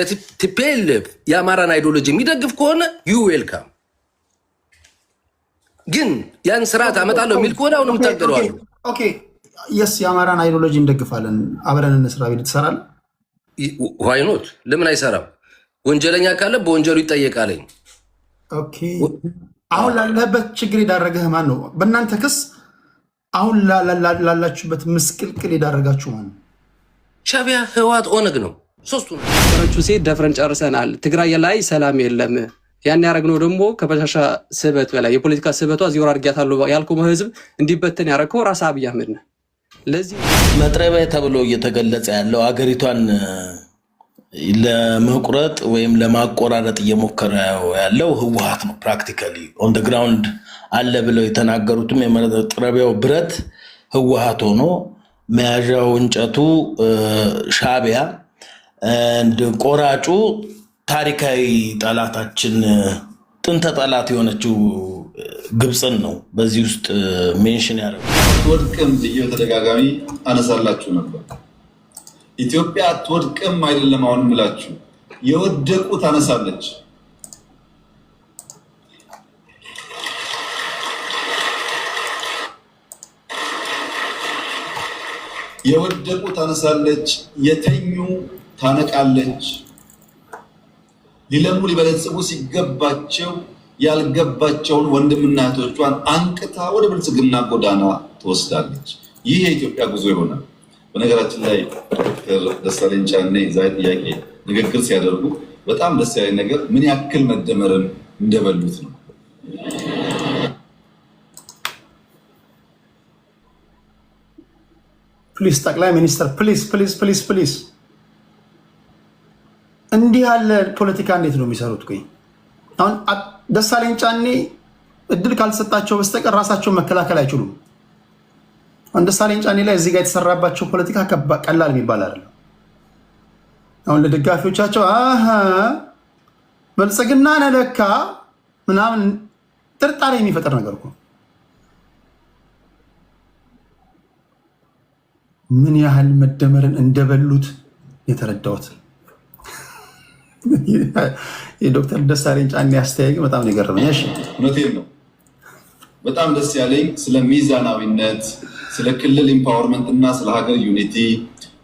ከቲፒኤልኤፍ የአማራን አይዲዮሎጂ የሚደግፍ ከሆነ ዩ ዌልካም። ግን ያን ስርዓት አመጣለሁ የሚል ከሆነ አሁንም ታገለዋለሁ። ኦኬ የስ የአማራን አይዲዮሎጂ እንደግፋለን፣ አብረን እንስራ ቢል ትሰራለህ? ዋይ ኖት? ለምን አይሰራም? ወንጀለኛ ካለ በወንጀሉ ይጠየቃለኝ። ኦኬ አሁን ላለበት ችግር የዳረገህ ማን ነው? በእናንተ ክስ አሁን ላላችሁበት ምስቅልቅል የዳረጋችሁ ማን ነው? ሻዕቢያ፣ ህወሓት፣ ኦነግ ነው። ሶስቱ ነው። ሴት ደፍረን ጨርሰናል። ትግራይ ላይ ሰላም የለም። ያን ያረግነው ደግሞ ከበሻሻ ስበት በላይ የፖለቲካ ስበቷ ዚዮር አድርጊያታለሁ ያልከው ህዝብ እንዲበተን ያረከው ራስ አብይ አህመድ ነው። ለዚህ መጥረቢያ ተብሎ እየተገለጸ ያለው አገሪቷን ለመቁረጥ ወይም ለማቆራረጥ እየሞከረ ያለው ህወሓት ነው። ፕራክቲካሊ ኦን ደ ግራውንድ አለ ብለው የተናገሩትም የመጥረቢያው ብረት ህወሓት ሆኖ መያዣው እንጨቱ ሻዕቢያ ቆራጩ ታሪካዊ ጠላታችን ጥንተ ጠላት የሆነችው ግብፅን ነው በዚህ ውስጥ ሜንሽን ያደረገው። አትወድቅም ብዬ በተደጋጋሚ አነሳላችሁ ነበር። ኢትዮጵያ አትወድቅም አይደለም አሁን ብላችሁ የወደቁ ታነሳለች። የወደቁ ታነሳለች፣ የተኙ ታነቃለች። ሊለሙ ሊበለጽጉ ሲገባቸው ያልገባቸውን ወንድምና እህቶቿን አንቅታ ወደ ብልጽግና ጎዳና ትወስዳለች። ይህ የኢትዮጵያ ጉዞ ይሆናል። በነገራችን ላይ ዶክተር ደሳለኝ ጫኔ ዛሬ ጥያቄ ንግግር ሲያደርጉ በጣም ደስ ያለኝ ነገር ምን ያክል መደመርን እንደበሉት ነው። ፕሊስ ጠቅላይ ሚኒስትር ፕሊስ እንዲህ ያለ ፖለቲካ እንዴት ነው የሚሰሩት? ቆይ አሁን ደሳለኝ ጫኔ እድል ካልተሰጣቸው በስተቀር ራሳቸውን መከላከል አይችሉም። አሁን ደሳለኝ ጫኔ ላይ እዚህ ጋር የተሰራባቸው ፖለቲካ ቀላል የሚባል አይደለም። አሁን ለደጋፊዎቻቸው ብልጽግና ነለካ ምናምን ጥርጣሬ የሚፈጥር ነገር እኮ ምን ያህል መደመርን እንደበሉት የተረዳሁት። የዶክተር ደሳለኝ ጫኔ አስተያየት በጣም ነው የገረመኝ። እሺ እውነቴን ነው። በጣም ደስ ያለኝ ስለ ሚዛናዊነት፣ ስለ ክልል ኢምፓወርመንት እና ስለ ሀገር ዩኒቲ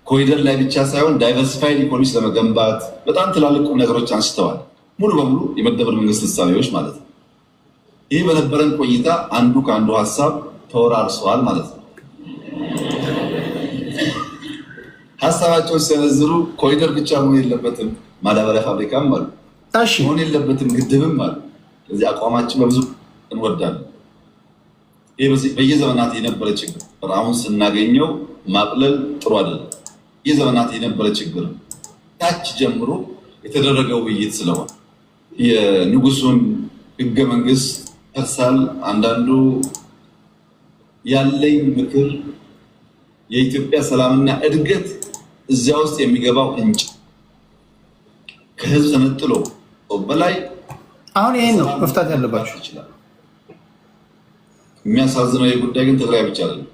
ኮሪደር ላይ ብቻ ሳይሆን ዳይቨርሲፋይድ ኢኮኖሚ ስለመገንባት በጣም ትላልቅ ነገሮች አንስተዋል። ሙሉ በሙሉ የመደመር መንግስት እሳቤዎች ማለት ነው። ይህ በነበረን ቆይታ አንዱ ከአንዱ ሀሳብ ተወራርሰዋል ማለት ነው። ሀሳባቸውን ሲሰነዝሩ ኮሪደር ብቻ መሆን የለበትም፣ ማዳበሪያ ፋብሪካም አሉ፣ መሆን የለበትም ግድብም አሉ። ስለዚህ አቋማችን በብዙ እንወዳለን። ይህ በየዘመናት የነበረ ችግር አሁን ስናገኘው ማቅለል ጥሩ አይደለም። የዘመናት የነበረ ችግር ታች ጀምሮ የተደረገው ውይይት ስለሆነ የንጉሱን ህገ መንግስት ፈርሳል። አንዳንዱ ያለኝ ምክር የኢትዮጵያ ሰላምና እድገት እዚያ ውስጥ የሚገባው እንጂ ከህዝብ ተነጥሎ በላይ አሁን ይሄን ነው መፍታት ያለባችሁ ይችላል። የሚያሳዝነው የጉዳይ ግን ትግራይ ብቻ አይደለም።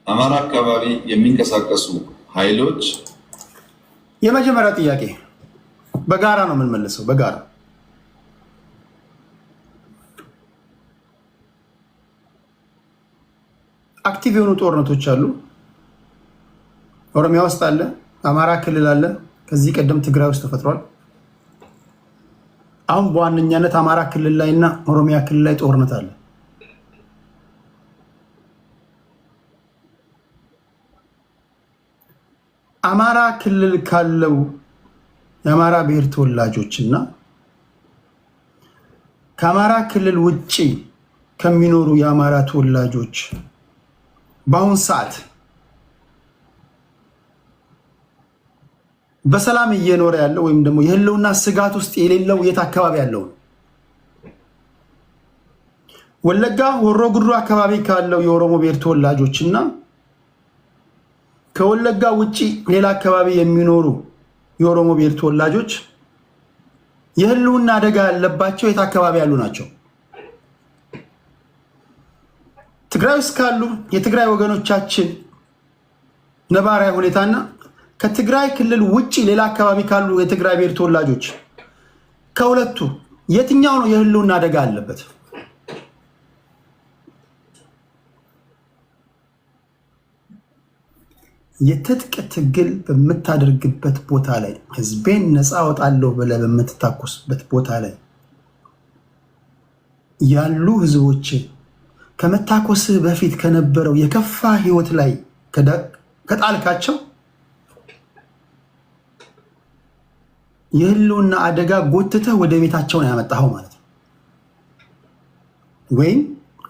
አማራ አካባቢ የሚንቀሳቀሱ ኃይሎች የመጀመሪያ ጥያቄ በጋራ ነው የምንመልሰው። በጋራ አክቲቭ የሆኑ ጦርነቶች አሉ። ኦሮሚያ ውስጥ አለ፣ አማራ ክልል አለ፣ ከዚህ ቀደም ትግራይ ውስጥ ተፈጥሯል። አሁን በዋነኛነት አማራ ክልል ላይ እና ኦሮሚያ ክልል ላይ ጦርነት አለ። አማራ ክልል ካለው የአማራ ብሔር ተወላጆች እና ከአማራ ክልል ውጪ ከሚኖሩ የአማራ ተወላጆች በአሁን ሰዓት በሰላም እየኖረ ያለው ወይም ደግሞ የህልውና ስጋት ውስጥ የሌለው የት አካባቢ ያለው? ወለጋ ሆሮ ጉዱሩ አካባቢ ካለው የኦሮሞ ብሔር ተወላጆች እና ከወለጋ ውጪ ሌላ አካባቢ የሚኖሩ የኦሮሞ ብሔር ተወላጆች የህልውና አደጋ ያለባቸው የት አካባቢ ያሉ ናቸው? ትግራይ ውስጥ ካሉ የትግራይ ወገኖቻችን ነባራዊ ሁኔታና ከትግራይ ክልል ውጪ ሌላ አካባቢ ካሉ የትግራይ ብሔር ተወላጆች ከሁለቱ የትኛው ነው የህልውና አደጋ አለበት? የትጥቅ ትግል በምታደርግበት ቦታ ላይ ህዝቤን ነፃ አወጣለሁ ብለህ በምትታኮስበት ቦታ ላይ ያሉ ህዝቦች ከመታኮስህ በፊት ከነበረው የከፋ ህይወት ላይ ከጣልካቸው የህልውና አደጋ ጎትተህ ወደ ቤታቸው ነው ያመጣኸው ማለት ነው። ወይም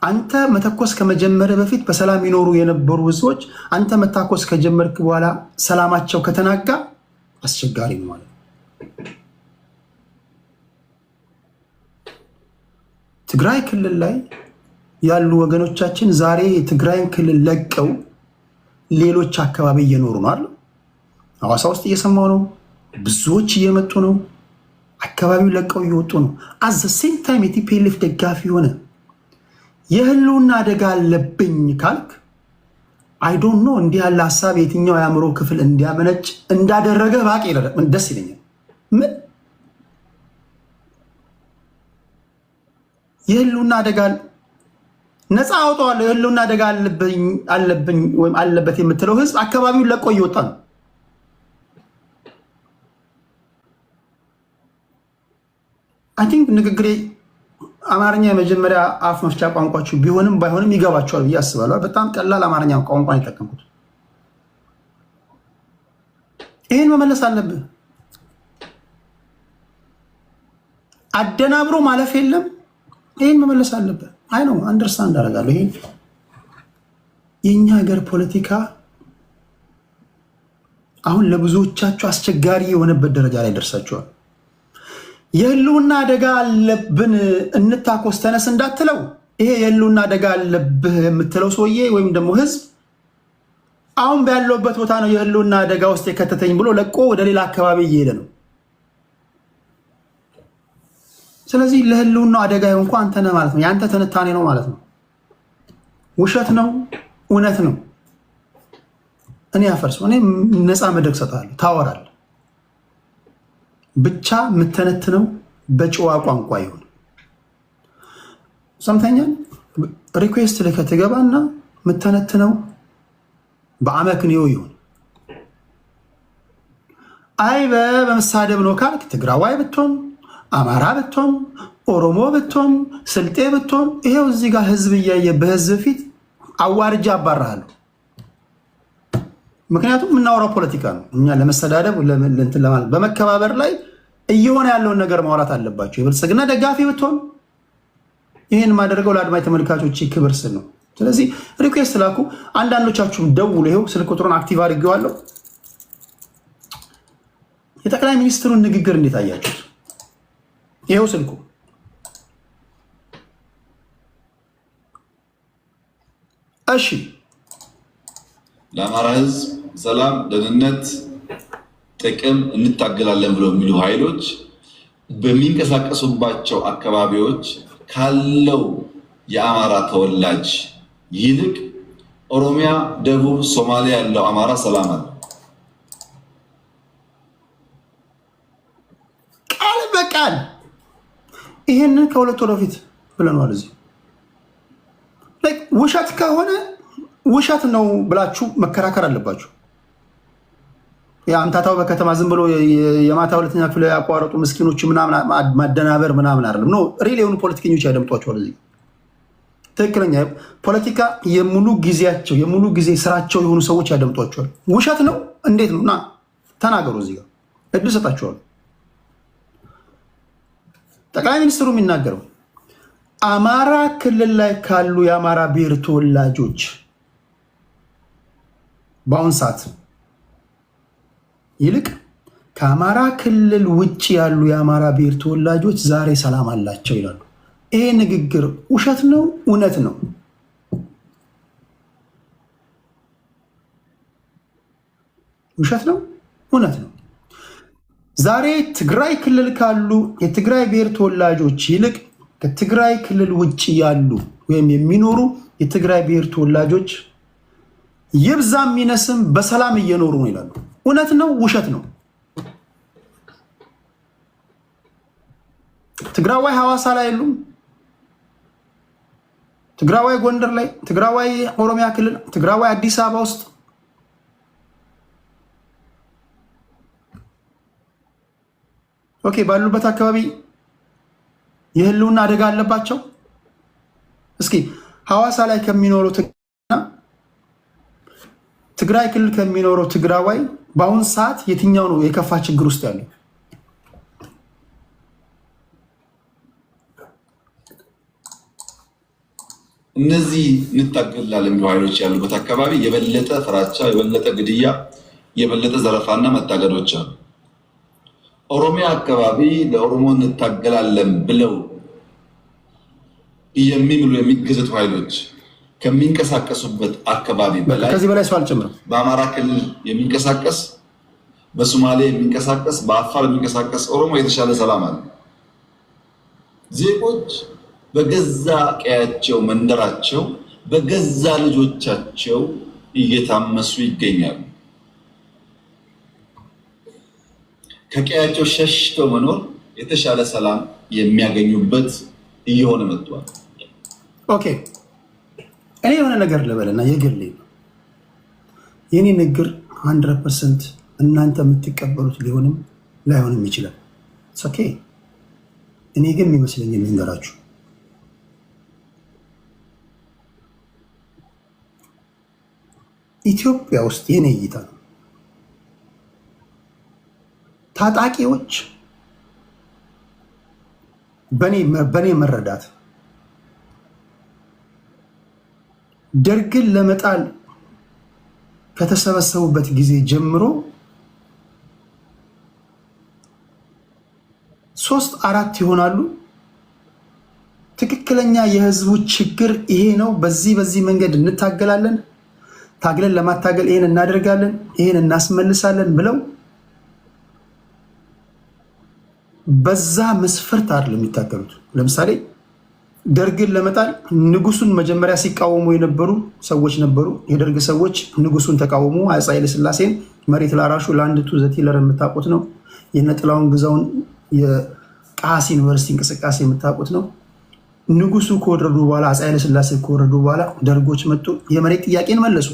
አንተ መተኮስ ከመጀመሪያ በፊት በሰላም ይኖሩ የነበሩ ህዝቦች አንተ መታኮስ ከጀመርክ በኋላ ሰላማቸው ከተናጋ አስቸጋሪ ነው ማለት ነው። ትግራይ ክልል ላይ ያሉ ወገኖቻችን ዛሬ የትግራይን ክልል ለቀው ሌሎች አካባቢ እየኖሩ ነው አይደል? ሐዋሳ ውስጥ እየሰማው ነው። ብዙዎች እየመጡ ነው። አካባቢው ለቀው እየወጡ ነው። አዘ ሴም ታይም የቲፒኤልኤፍ ደጋፊ ሆነ የህልውና አደጋ አለብኝ ካልክ አይ ዶንት ኖ እንዲህ ያለ ሀሳብ የትኛው የአእምሮ ክፍል እንዲያመነጭ እንዳደረገ ባቅ ምን ደስ ይለኛል። ምን የህልውና አደጋ ነፃ አውጣዋለሁ የህልውና አደጋ አለብኝ ወይም አለበት የምትለው ህዝብ አካባቢውን ለቆ እየወጣ ነው። አይ ቲንክ ንግግሬ አማርኛ የመጀመሪያ አፍ መፍቻ ቋንቋችሁ ቢሆንም ባይሆንም ይገባችኋል ብዬ አስባለሁ። በጣም ቀላል አማርኛ ቋንቋን የተጠቀምኩት። ይህን መመለስ አለብህ። አደናብሮ ማለፍ የለም። ይህን መመለስ አለብህ። አይ ነው አንደርስታንድ አደርጋለሁ። ይሄ የኛ ሀገር ፖለቲካ አሁን ለብዙዎቻችሁ አስቸጋሪ የሆነበት ደረጃ ላይ ደርሳችኋል። የህልውና አደጋ አለብን እንታኮስ ተነስ እንዳትለው። ይሄ የህልውና አደጋ አለብህ የምትለው ሰውዬ ወይም ደግሞ ህዝብ አሁን ባለበት ቦታ ነው የህልውና አደጋ ውስጥ የከተተኝ ብሎ ለቆ ወደ ሌላ አካባቢ እየሄደ ነው። ስለዚህ ለህልውና አደጋ እንኳን አንተ ነህ ማለት ነው። ያንተ ትንታኔ ነው ማለት ነው። ውሸት ነው እውነት ነው እኔ ያፈርሰው እኔ ነፃ መድረክ ሰጣለሁ። ታወራለህ ብቻ የምተነትነው በጨዋ ቋንቋ ይሁን። ሰምተኛል። ሪኩዌስት ላይ ከተገባና የምተነትነው በአመክንዮ ይሁን። አይ በመሳደብ ነው ካልክ ትግራዋይ ብትሆን አማራ ብትሆን ኦሮሞ ብትሆን ስልጤ ብትሆን ይሄው እዚህ ጋር ህዝብ እያየ በህዝብ ፊት አዋርጃ አባራለሁ። ምክንያቱም የምናወራው ፖለቲካ ነው። እኛ ለመሰዳደብ ለእንትን ለማለት በመከባበር ላይ እየሆነ ያለውን ነገር ማውራት አለባቸው። የብልጽግና ደጋፊ ብትሆን ይህን ማደርገው ለአድማጭ ተመልካቾች ክብር ስል ነው። ስለዚህ ሪኩዌስት ላኩ። አንዳንዶቻችሁም ደውሉ። ይሄው ስልክ ቁጥሩን አክቲቭ አድርጌዋለሁ። የጠቅላይ ሚኒስትሩን ንግግር እንዴት አያችሁት? ይሄው ስልኩ። እሺ ለአማራ ህዝብ ሰላም፣ ደህንነት፣ ጥቅም እንታገላለን ብለው የሚሉ ኃይሎች በሚንቀሳቀሱባቸው አካባቢዎች ካለው የአማራ ተወላጅ ይልቅ ኦሮሚያ፣ ደቡብ፣ ሶማሊያ ያለው አማራ ሰላም አለ። ቃል በቃል ይሄንን ከሁለት ወር በፊት ብለናል። እዚህ ውሸት ከሆነ ውሸት ነው ብላችሁ መከራከር አለባችሁ። የአምታታው በከተማ ዝም ብሎ የማታ ሁለተኛ ክፍል ያቋረጡ ምስኪኖች ምናምን ማደናበር ምናምን አይደለም። ኖ ሪል የሆኑ ፖለቲከኞች ያደምጧቸዋል። እዚህ ትክክለኛ ፖለቲካ የሙሉ ጊዜያቸው የሙሉ ጊዜ ስራቸው የሆኑ ሰዎች ያደምጧቸዋል። ውሸት ነው እንዴት ነው? ና ተናገሩ። እዚህ ጋር እድል ሰጣቸዋል። ጠቅላይ ሚኒስትሩ የሚናገረው አማራ ክልል ላይ ካሉ የአማራ ብሔር ተወላጆች በአሁን ሰዓት ይልቅ ከአማራ ክልል ውጭ ያሉ የአማራ ብሔር ተወላጆች ዛሬ ሰላም አላቸው ይላሉ። ይሄ ንግግር ውሸት ነው እውነት ነው? ውሸት ነው እውነት ነው? ዛሬ ትግራይ ክልል ካሉ የትግራይ ብሔር ተወላጆች ይልቅ ከትግራይ ክልል ውጭ ያሉ ወይም የሚኖሩ የትግራይ ብሔር ተወላጆች ይብዛም ይነስም በሰላም እየኖሩ ነው ይላሉ። እውነት ነው ውሸት ነው? ትግራዋይ ሐዋሳ ላይ የሉም? ትግራዋይ ጎንደር ላይ፣ ትግራዋይ ኦሮሚያ ክልል፣ ትግራዋይ አዲስ አበባ ውስጥ ኦኬ ባሉበት አካባቢ የህልውና አደጋ አለባቸው? እስኪ ሐዋሳ ላይ ከሚኖረው ትግራይ ክልል ከሚኖረው ትግራዋይ በአሁን ሰዓት የትኛው ነው የከፋ ችግር ውስጥ ያለው? እነዚህ እንታገላለን የሚሉ ኃይሎች ያሉበት አካባቢ የበለጠ ፍራቻ፣ የበለጠ ግድያ፣ የበለጠ ዘረፋና መታገዶች አሉ። ኦሮሚያ አካባቢ ለኦሮሞ እንታገላለን ብለው የሚምሉ የሚገዘቱ ኃይሎች ከሚንቀሳቀሱበት አካባቢ በላይ ከዚህ በላይ ሰው አልጨምርም። በአማራ ክልል የሚንቀሳቀስ፣ በሶማሌ የሚንቀሳቀስ፣ በአፋር የሚንቀሳቀስ ኦሮሞ የተሻለ ሰላም አለ። ዜጎች በገዛ ቀያቸው መንደራቸው በገዛ ልጆቻቸው እየታመሱ ይገኛሉ። ከቀያቸው ሸሽተው መኖር የተሻለ ሰላም የሚያገኙበት እየሆነ መጥቷል። ኦኬ እኔ የሆነ ነገር ልበልና የግሌ የኔ ንግር 100% እናንተ የምትቀበሉት ሊሆንም ላይሆንም ይችላል። ኦኬ እኔ ግን የሚመስለኝ ልንገራችሁ። ኢትዮጵያ ውስጥ የኔ እይታ ነው፣ ታጣቂዎች በኔ መረዳት ደርግን ለመጣል ከተሰበሰቡበት ጊዜ ጀምሮ 3-4 ይሆናሉ። ትክክለኛ የህዝቡ ችግር ይሄ ነው፣ በዚህ መንገድ እንታገላለን፣ ታግለን ለማታገል ይሄን እናደርጋለን፣ ይሄን እናስመልሳለን ብለው በዛ መስፈርት አይደለም የሚታገሉት። ለምሳሌ ደርግን ለመጣል ንጉሱን መጀመሪያ ሲቃወሙ የነበሩ ሰዎች ነበሩ። የደርግ ሰዎች ንጉሱን ተቃወሙ። አፄ ኃይለ ሥላሴን መሬት ላራሹ ላንድ ቱ ዘ ቲለር የምታውቁት ነው። የነጥላውን ግዛውን የቃሲ ዩኒቨርሲቲ እንቅስቃሴ የምታውቁት ነው። ንጉሱ ከወረዱ በኋላ አፄ ኃይለ ሥላሴ ከወረዱ በኋላ ደርጎች መጡ፣ የመሬት ጥያቄን መለሱ።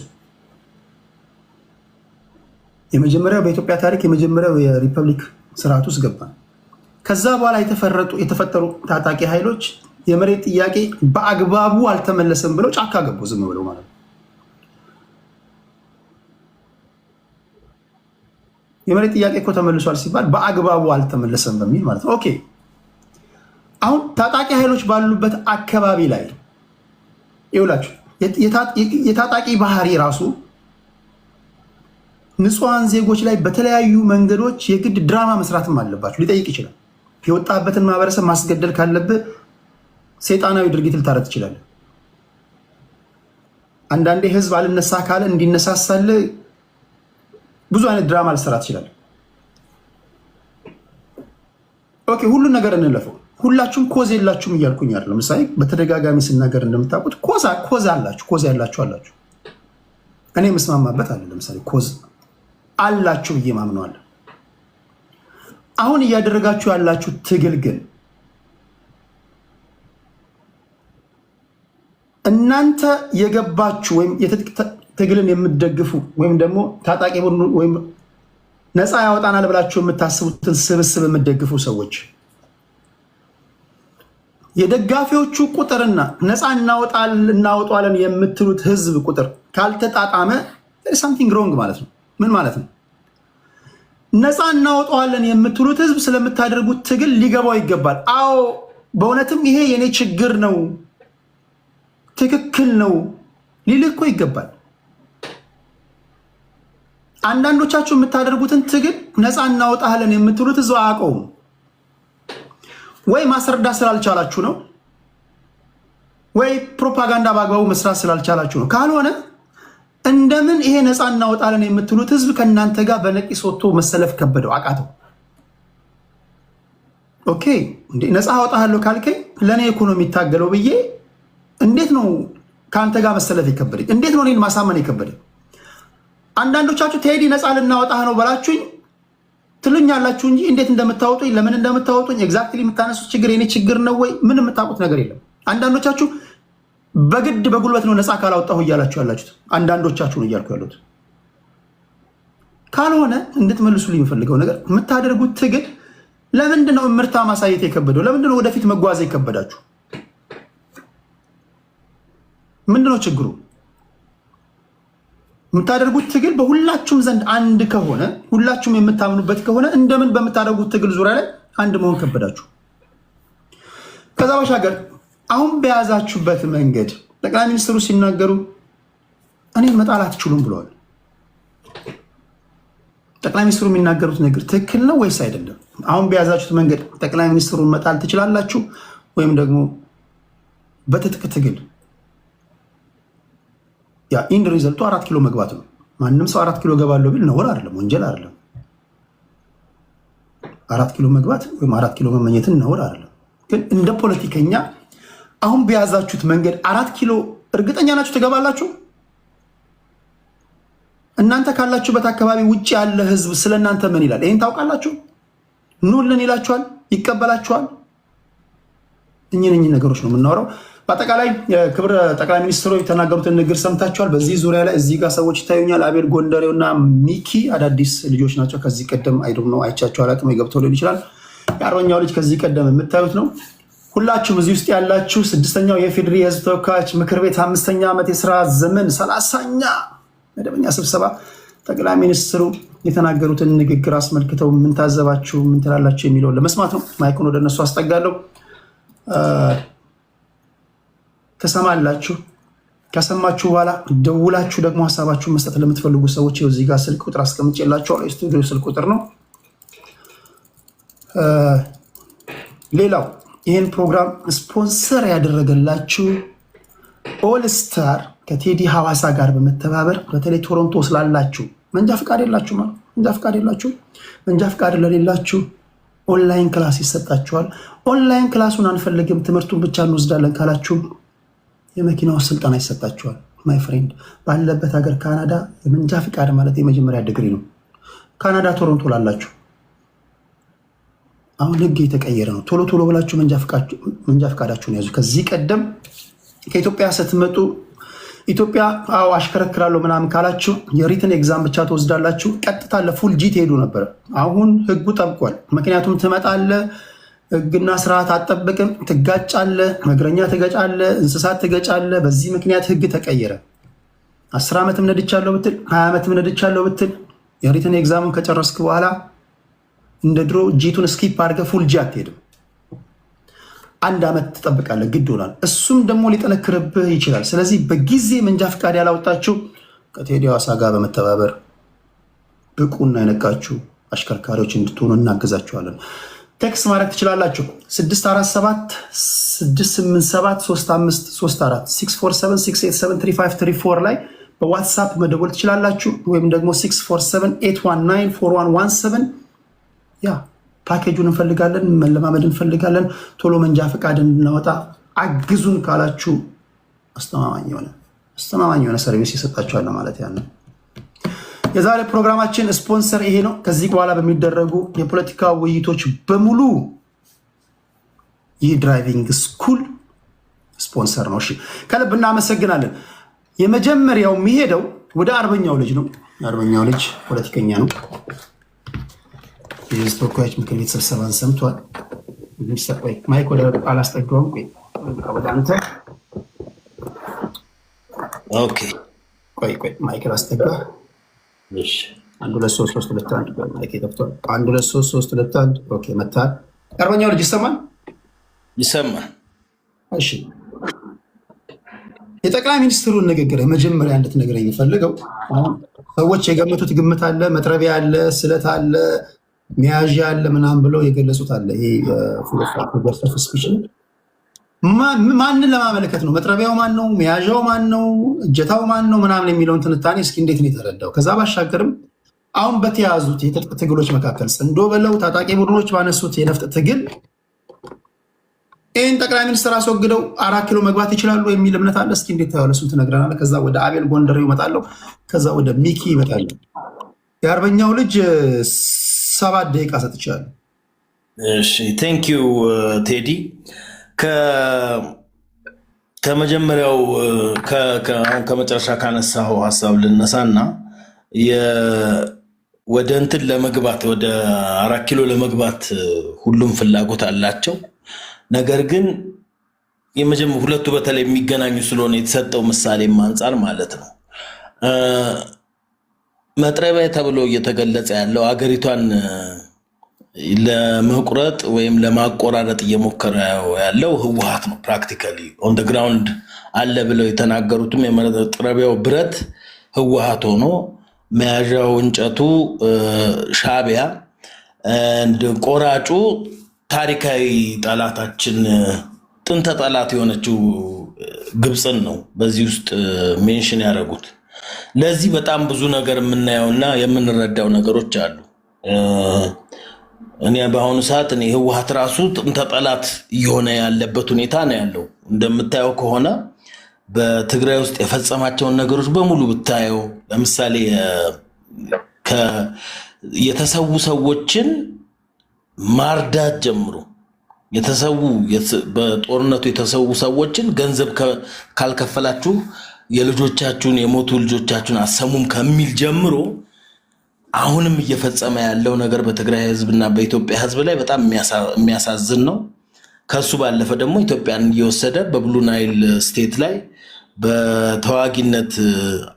የመጀመሪያው በኢትዮጵያ ታሪክ የመጀመሪያው የሪፐብሊክ ስርዓት ውስጥ ገባ። ከዛ በኋላ የተፈጠሩ ታጣቂ ኃይሎች የመሬት ጥያቄ በአግባቡ አልተመለሰም ብለው ጫካ ገቡ፣ ዝም ብለው ማለት ነው። የመሬት ጥያቄ እኮ ተመልሷል ሲባል በአግባቡ አልተመለሰም በሚል ማለት ነው። ኦኬ አሁን ታጣቂ ኃይሎች ባሉበት አካባቢ ላይ ይውላችሁ የታጣቂ ባህሪ ራሱ ንጹሃን ዜጎች ላይ በተለያዩ መንገዶች የግድ ድራማ መስራትም አለባችሁ ሊጠይቅ ይችላል። የወጣበትን ማህበረሰብ ማስገደል ካለብህ ሰይጣናዊ ድርጊት ልታረግ ትችላለህ። አንዳንዴ ህዝብ አልነሳ ካለ እንዲነሳሳል ብዙ አይነት ድራማ ልትሰራ ትችላለህ። ኦኬ ሁሉን ነገር እንለፈው። ሁላችሁም ኮዝ የላችሁም እያልኩኝ አይደለም። ለምሳሌ በተደጋጋሚ ስናገር እንደምታውቁት ኮዝ አላችሁ፣ ኮዝ ያላችሁ አላችሁ። እኔ መስማማበት አለ። ለምሳሌ ኮዝ አላችሁ ብዬ ማምነዋለሁ። አሁን እያደረጋችሁ ያላችሁ ትግል ግን እናንተ የገባችሁ ወይም ትግልን የምትደግፉ ወይም ደግሞ ታጣቂ ቡድኑ ወይም ነፃ ያወጣናል ብላችሁ የምታስቡትን ስብስብ የምትደግፉ ሰዎች የደጋፊዎቹ ቁጥርና ነፃ እናወጣለን የምትሉት ህዝብ ቁጥር ካልተጣጣመ ሳምቲንግ ሮንግ ማለት ነው። ምን ማለት ነው? ነፃ እናወጣለን የምትሉት ህዝብ ስለምታደርጉት ትግል ሊገባው ይገባል። አዎ በእውነትም ይሄ የኔ ችግር ነው፣ ትክክል ነው ሊል እኮ ይገባል። አንዳንዶቻችሁ የምታደርጉትን ትግል ነፃ እናወጣለን የምትሉት ህዝብ አያውቀውም። ወይ ማስረዳት ስላልቻላችሁ ነው፣ ወይ ፕሮፓጋንዳ በአግባቡ መስራት ስላልቻላችሁ ነው። ካልሆነ እንደምን ይሄ ነፃ እናወጣለን የምትሉት ህዝብ ከእናንተ ጋር በነቂስ ወጥቶ መሰለፍ ከበደው አቃተው? ኦኬ ነፃ አወጣለሁ ካልከኝ ለእኔ ኢኮኖሚ ይታገለው ብዬ እንዴት ነው ከአንተ ጋር መሰለፍ የከበደኝ? እንዴት ነው እኔን ማሳመን የከበደኝ? አንዳንዶቻችሁ ቴዲ ነፃ ልናወጣህ ነው በላችሁኝ ትሉኛላችሁ እንጂ እንዴት እንደምታወጡኝ ለምን እንደምታወጡኝ ኤግዛክትሊ የምታነሱት ችግር የኔ ችግር ነው ወይ ምን የምታውቁት ነገር የለም። አንዳንዶቻችሁ በግድ በጉልበት ነው ነፃ ካላወጣሁ እያላችሁ ያላችሁት አንዳንዶቻችሁ ነው እያልኩ ያሉት። ካልሆነ እንድትመልሱልኝ የምፈልገው ነገር የምታደርጉት ትግል ለምንድን ነው እምርታ ማሳየት የከበደው? ለምንድን ነው ወደፊት መጓዝ የከበዳችሁ? ምንድነው ችግሩ? የምታደርጉት ትግል በሁላችሁም ዘንድ አንድ ከሆነ ሁላችሁም የምታምኑበት ከሆነ እንደምን በምታደርጉት ትግል ዙሪያ ላይ አንድ መሆን ከበዳችሁ? ከዛ ባሻገር አሁን በያዛችሁበት መንገድ ጠቅላይ ሚኒስትሩ ሲናገሩ እኔን መጣል አትችሉም ብለዋል። ጠቅላይ ሚኒስትሩ የሚናገሩት ነገር ትክክል ነው ወይስ አይደለም? አሁን በያዛችሁት መንገድ ጠቅላይ ሚኒስትሩን መጣል ትችላላችሁ ወይም ደግሞ በትጥቅ ትግል ያ ኢንድ ሪዘልቱ 4 ኪሎ መግባት ነው። ማንም ሰው 4 ኪሎ ገባለሁ ቢል ነውር አይደለም፣ ወንጀል አይደለም። 4 ኪሎ መግባት ወይም 4 ኪሎ መመኘትን ነውር አይደለም። ግን እንደ ፖለቲከኛ አሁን በያዛችሁት መንገድ 4 ኪሎ እርግጠኛ ናችሁ ትገባላችሁ? እናንተ ካላችሁበት አካባቢ ውጭ ያለ ህዝብ ስለእናንተ ምን ይላል? ይሄን ታውቃላችሁ? ኑልን ይላችኋል? ይቀበላችኋል? እኚህ ነገሮች ነው የምናወራው። በአጠቃላይ ክብር ጠቅላይ ሚኒስትሩ የተናገሩትን ንግግር ሰምታችኋል። በዚህ ዙሪያ ላይ እዚህ ጋር ሰዎች ይታዩኛል። አቤል ጎንደሬው እና ሚኪ አዳዲስ ልጆች ናቸው። ከዚህ ቀደም ነው አይቻቸው አላውቅም፣ ገብተው ሊሆን ይችላል። የአርበኛው ልጅ ከዚህ ቀደም የምታዩት ነው። ሁላችሁም እዚህ ውስጥ ያላችሁ 6ኛው የፌዴሪ የህዝብ ተወካዮች ምክር ቤት 5ኛ ዓመት የስራ ዘመን 30ኛ መደበኛ ስብሰባ ጠቅላይ ሚኒስትሩ የተናገሩትን ንግግር አስመልክተው ምን ታዘባችሁ፣ ምን ትላላችሁ የሚለውን ለመስማት ነው። ማይኩን ወደ እነሱ አስጠጋለሁ። ተሰማላችሁ። ከሰማችሁ በኋላ ደውላችሁ ደግሞ ሀሳባችሁን መስጠት ለምትፈልጉ ሰዎች እዚህ ጋር ስልክ ቁጥር አስቀምጬላችኋለሁ። የስቱዲዮ ስልክ ቁጥር ነው። ሌላው ይህን ፕሮግራም ስፖንሰር ያደረገላችሁ ኦል ስታር ከቴዲ ሐዋሳ ጋር በመተባበር በተለይ ቶሮንቶ ስላላችሁ መንጃ ፍቃድ የላችሁ ማለት መንጃ ፍቃድ ለሌላችሁ ኦንላይን ክላስ ይሰጣችኋል። ኦንላይን ክላሱን አንፈልግም ትምህርቱን ብቻ እንወስዳለን ካላችሁ የመኪናው ስልጠና ይሰጣችኋል። ማይ ፍሬንድ ባለበት ሀገር ካናዳ የመንጃ ፍቃድ ማለት የመጀመሪያ ዲግሪ ነው። ካናዳ ቶሮንቶ ላላችሁ አሁን ህግ የተቀየረ ነው። ቶሎ ቶሎ ብላችሁ መንጃ ፍቃዳችሁን ያዙ። ከዚህ ቀደም ከኢትዮጵያ ስትመጡ ኢትዮጵያ አሽከረክራለሁ ምናምን ካላችሁ የሪትን ኤግዛም ብቻ ትወስዳላችሁ፣ ቀጥታ ለፉል ጂ ትሄዱ ነበር። አሁን ህጉ ጠብቋል። ምክንያቱም ትመጣለህ፣ ህግና ስርዓት አትጠብቅም፣ ትጋጫለህ፣ እግረኛ ትገጫለህ፣ እንስሳት ትገጫለህ። በዚህ ምክንያት ህግ ተቀየረ። 10 ዓመትም ነድቻለሁ ብትል 20 ዓመትም ነድቻለሁ ብትል የሪትን ኤግዛምን ከጨረስክ በኋላ እንደ ድሮ ጂቱን ስኪፕ አድርገህ ፉል ጂ አትሄድም። 1 ዓመት ትጠብቃለህ፣ ግድ ሆናል። እሱም ደግሞ ሊጠነክርብህ ይችላል። ስለዚህ በጊዜ መንጃ ፍቃድ ያላወጣችሁ ከቴዲ ሐዋሳ ጋር በመተባበር ብቁና የነቃችሁ አሽከርካሪዎች እንድትሆኑ እናግዛችኋለን። ቴክስት ማድረግ ትችላላችሁ። 647-687-3534 647-687-3534 ላይ በዋትሳፕ መደወል ትችላላችሁ። ወይም ደግሞ 647-819-4117 ያ ፓኬጁን እንፈልጋለን፣ መለማመድ እንፈልጋለን፣ ቶሎ መንጃ ፈቃድ እንድናወጣ አግዙን ካላችሁ አስተማማኝ የሆነ ሰርቪስ ይሰጣችኋል ማለት ያለ። የዛሬ ፕሮግራማችን ስፖንሰር ይሄ ነው። ከዚህ በኋላ በሚደረጉ የፖለቲካ ውይይቶች በሙሉ ይህ ድራይቪንግ ስኩል ስፖንሰር ነው። እሺ ከልብ እናመሰግናለን። የመጀመሪያው የሚሄደው ወደ አርበኛው ልጅ ነው። አርበኛው ልጅ ፖለቲከኛ ነው። የህዝብ ተወካዮች ምክር ቤት ስብሰባን ሰምቷል። ቆይ ማይክ ወደ አላስጠጋውም። ወደ አንተ ኦኬ። ቆይ ማይክ ላስጠጋ። እሺ 1 2 3 3 2 1 ማይክ ተፍቷል። 1 2 3 3 2 1 ኦኬ መጣ። አርበኛው ልጅ ይሰማል? ይሰማል። እሺ የጠቅላይ ሚኒስትሩን ንግግር መጀመሪያ እንድትነግረኝ የፈልገው አሁን ሰዎች የገመቱት ግምት አለ፣ መጥረቢያ አለ፣ ስለት አለ፣ ሚያዥ አለ ምናምን ብለው የገለጹት አለ። ይሄ ፉለፋ ስፒች ማንን ለማመለከት ነው? መጥረቢያው ማን ነው? ሚያዣው ማን ነው? እጀታው ማን ነው? ምናምን የሚለውን ትንታኔ እስኪ እንዴት ነው የተረዳው? ከዛ ባሻገርም አሁን በተያዙት የትጥቅ ትግሎች መካከል ጽንዶ በለው ታጣቂ ቡድኖች ባነሱት የነፍጥ ትግል ይህን ጠቅላይ ሚኒስትር አስወግደው 4 ኪሎ መግባት ይችላሉ የሚል እምነት አለ። እስኪ እንዴት ታያለህ? እሱን ትነግረናለህ። ከዛ ወደ አቤል ጎንደሬው እመጣለሁ። ከዛ ወደ ሚኪ ይመጣሉ። የአርበኛው ልጅ 7 ደቂቃ ሰጥቻለሁ። እሺ ቴንክ ዩ ቴዲ። ከመጀመሪያው ከመጨረሻ ካነሳው ሐሳብ ልነሳና ወደ እንትን ለመግባት ወደ 4 ኪሎ ለመግባት ሁሉም ፍላጎት አላቸው። ነገር ግን ሁለቱ በተለይ የሚገናኙ ስለሆነ የተሰጠው ምሳሌ አንፃር ማለት ነው መጥረቢያ ተብሎ እየተገለጸ ያለው አገሪቷን ለመቁረጥ ወይም ለማቆራረጥ እየሞከረ ያለው ህወሓት ነው። ፕራክቲካሊ ኦን ደ ግራውንድ አለ ብለው የተናገሩትም የመጥረቢያው ብረት ህወሓት ሆኖ መያዣው እንጨቱ ሻዕቢያ ቆራጩ ታሪካዊ ጠላታችን ጥንተ ጠላት የሆነችው ግብፅን ነው በዚህ ውስጥ ሜንሽን ያደረጉት። ለዚህ በጣም ብዙ ነገር የምናየውና የምንረዳው ነገሮች አሉ። እኔ በአሁኑ ሰዓት ህወሓት ራሱ ጥንተ ጠላት እየሆነ ያለበት ሁኔታ ነው ያለው። እንደምታየው ከሆነ በትግራይ ውስጥ የፈጸማቸውን ነገሮች በሙሉ ብታየው፣ ለምሳሌ የተሰዉ ሰዎችን ማርዳት ጀምሮ በጦርነቱ የተሰዉ ሰዎችን ገንዘብ ካልከፈላችሁ የልጆቻችሁን የሞቱ ልጆቻችሁን አሰሙም ከሚል ጀምሮ አሁንም እየፈጸመ ያለው ነገር በትግራይ ህዝብና በኢትዮጵያ ህዝብ ላይ በጣም የሚያሳዝን ነው። ከሱ ባለፈ ደግሞ ኢትዮጵያን እየወሰደ በብሉ ናይል ስቴት ላይ በተዋጊነት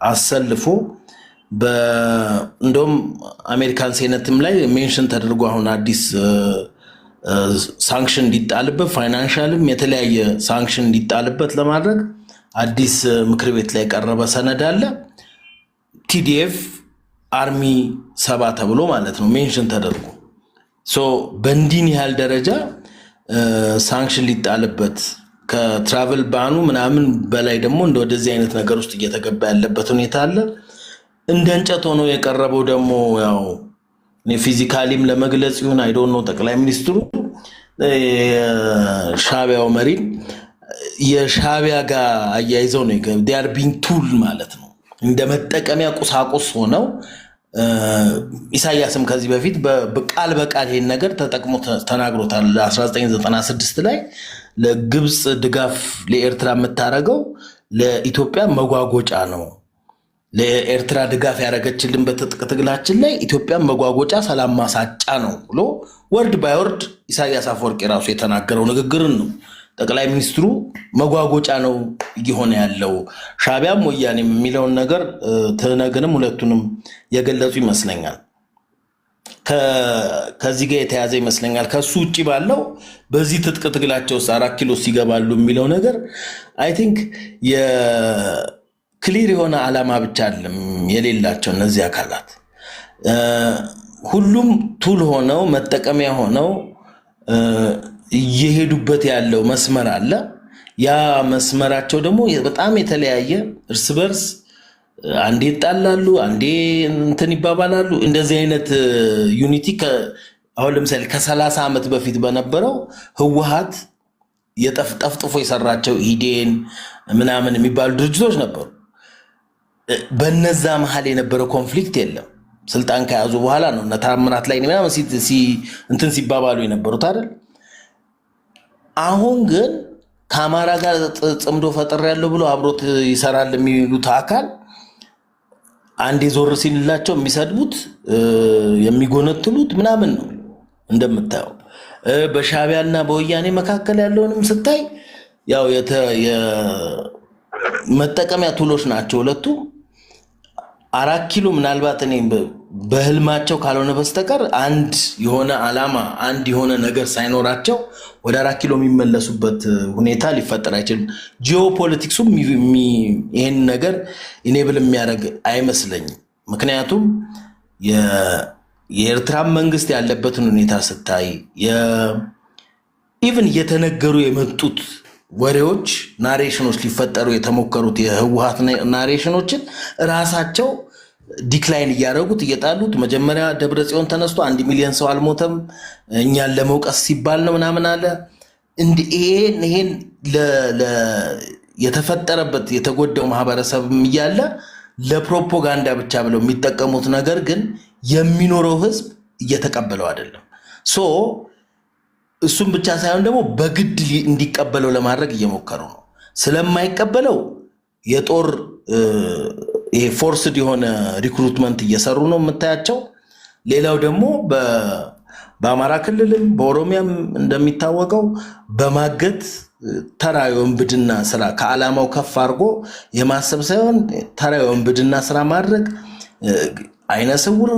አሰልፎ እንደውም አሜሪካን ሴኔትም ላይ ሜንሽን ተደርጎ አሁን አዲስ ሳንክሽን እንዲጣልበት ፋይናንሻልም የተለያየ ሳንክሽን እንዲጣልበት ለማድረግ አዲስ ምክር ቤት ላይ ቀረበ ሰነድ አለ። ቲዲኤፍ አርሚ 7 ተብሎ ማለት ነው ሜንሽን ተደርጎ በእንዲህ ያህል ደረጃ ሳንክሽን ሊጣልበት ከትራቨል ባኑ ምናምን በላይ ደግሞ እንደዚህ አይነት ነገር ውስጥ እየተገባ ያለበት ሁኔታ አለ። እንደ እንጨት ሆኖ የቀረበው ደግሞ ያው ፊዚካሊም ለመግለጽ ይሁን አይ ዶንት ኖ ጠቅላይ ሚኒስትሩ ሻዕቢያው መሪ የሻዕቢያ ጋር አያይዘው ነው they are being tool ማለት ነው እንደ መጠቀሚያ ቁሳቁስ ሆነው ኢሳያስም ከዚህ በፊት በቃል በቃል ይሄን ነገር ተጠቅሞ ተናግሮታል። 1996 ላይ ለግብጽ ድጋፍ ለኤርትራ የምታረገው ለኢትዮጵያ መጓጎጫ ነው። ለኤርትራ ድጋፍ ያረጋችልን በትጥቅ ትግላችን ላይ ኢትዮጵያ መጓጎጫ ሰላም ማሳጫ ነው ብሎ ወርድ ባይ ወርድ ኢሳያስ አፈወርቂ ራሱ የተናገረው ንግግርን ነው ጠቅላይ ሚኒስትሩ መጓጎጫ ነው እየሆነ ያለው ሻዕቢያም ወያኔም የሚለውን ነገር ተነገንም ሁለቱንም የገለጹ ይመስለኛል። ከዚህ ጋር የተያዘ ይመስለኛል። ከሱ ውጪ ባለው በዚህ ትጥቅ ትግላቸው 4 ኪሎ ሲገባሉ የሚለው ነገር አይ ቲንክ የክሊር የሆነ ዓላማ ብቻ አይደለም የሌላቸው እነዚህ አካላት ሁሉም ቱል ሆነው መጠቀሚያ ሆነው እየሄዱበት ያለው መስመር አለ። ያ መስመራቸው ደግሞ በጣም የተለያየ እርስ በርስ አንዴ ይጣላሉ፣ አንዴ እንትን ይባባላሉ። እንደዚህ አይነት ዩኒቲ አሁን ለምሳሌ ከ30 ዓመት በፊት በነበረው ህወሓት የጠፍጥፎ የሰራቸው ኢዴን ምናምን የሚባሉ ድርጅቶች ነበሩ። በነዛ መሃል የነበረው ኮንፍሊክት የለም። ስልጣን ከያዙ በኋላ ነው ታምራት ላይ ምናምን እንትን ሲባባሉ የነበሩት አይደል? አሁን ግን ከአማራ ጋር ጽምዶ ፈጠር ያለው ብሎ አብሮት ይሰራል የሚሉት አካል አንዴ ዞር ሲልላቸው የሚሰድቡት የሚጎነትሉት ምናምን ነው። እንደምታየው በሻዕቢያና በወያኔ መካከል ያለውንም ስታይ ያው መጠቀሚያ ቱሎች ናቸው ሁለቱ። 4 ኪሎ ምናልባት እኔ በህልማቸው ካልሆነ በስተቀር አንድ የሆነ ዓላማ አንድ የሆነ ነገር ሳይኖራቸው ወደ 4 ኪሎ የሚመለሱበት ሁኔታ ሊፈጠር አይችልም። ጂኦፖለቲክሱም ይሄን ነገር ኢኔብል የሚያደርግ አይመስለኝም። ምክንያቱም የኤርትራ መንግስት ያለበትን ሁኔታ ስታይ ኢቭን እየተነገሩ የመጡት ወሬዎች ናሬሽኖች ሊፈጠሩ የተሞከሩት የህወሓት ናሬሽኖችን ራሳቸው ዲክላይን እያደረጉት እየጣሉት መጀመሪያ ደብረጽዮን ተነስቶ 1 ሚሊዮን ሰው አልሞተም እኛን ለመውቀስ ሲባል ነው ምናምን አለ። ይሄን የተፈጠረበት የተጎዳው ማህበረሰብ እያለ ለፕሮፓጋንዳ ብቻ ብለው የሚጠቀሙት ነገር ግን የሚኖረው ህዝብ እየተቀበለው አይደለም። እሱም ብቻ ሳይሆን ደግሞ በግድ እንዲቀበለው ለማድረግ እየሞከሩ ነው። ስለማይቀበለው የጦር ፎርስድ የሆነ ሪክሩትመንት እየሰሩ ነው የምታያቸው። ሌላው ደግሞ በአማራ ክልልም በኦሮሚያም እንደሚታወቀው በማገት ተራ የወንብድና ስራ ከዓላማው ከፍ አድርጎ የማሰብ ሳይሆን ተራ የወንብድና ስራ ማድረግ አይነ ስውር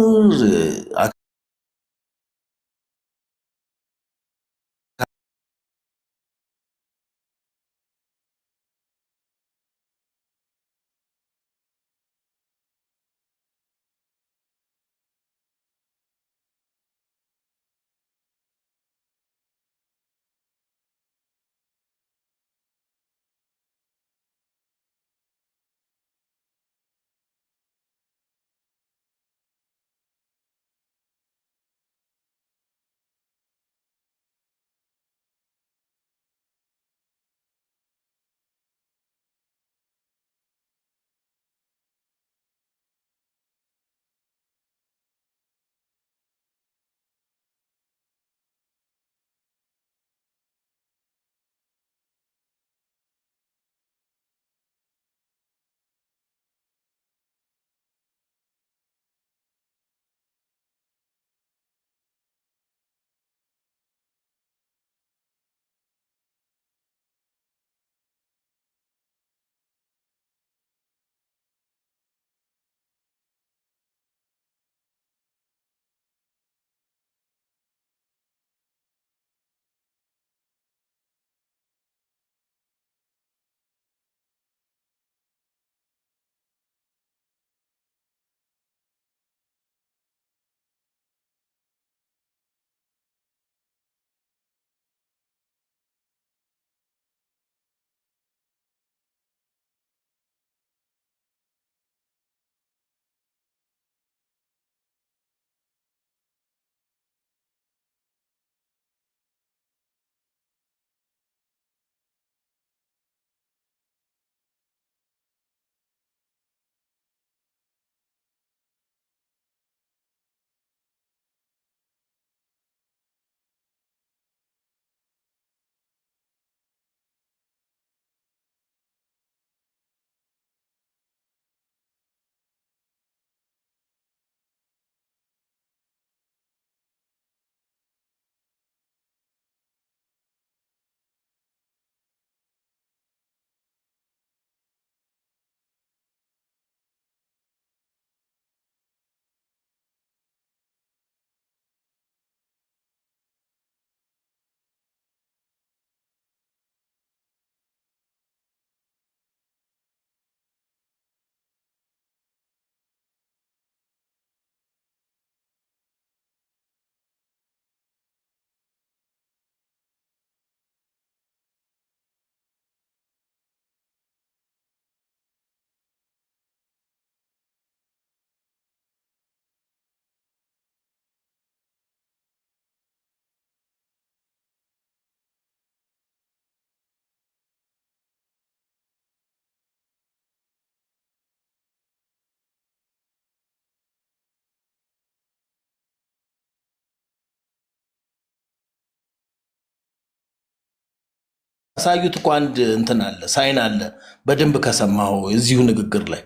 ሳዩት እኮ አንድ እንትን አለ ሳይን አለ በደንብ ከሰማው እዚሁ ንግግር ላይ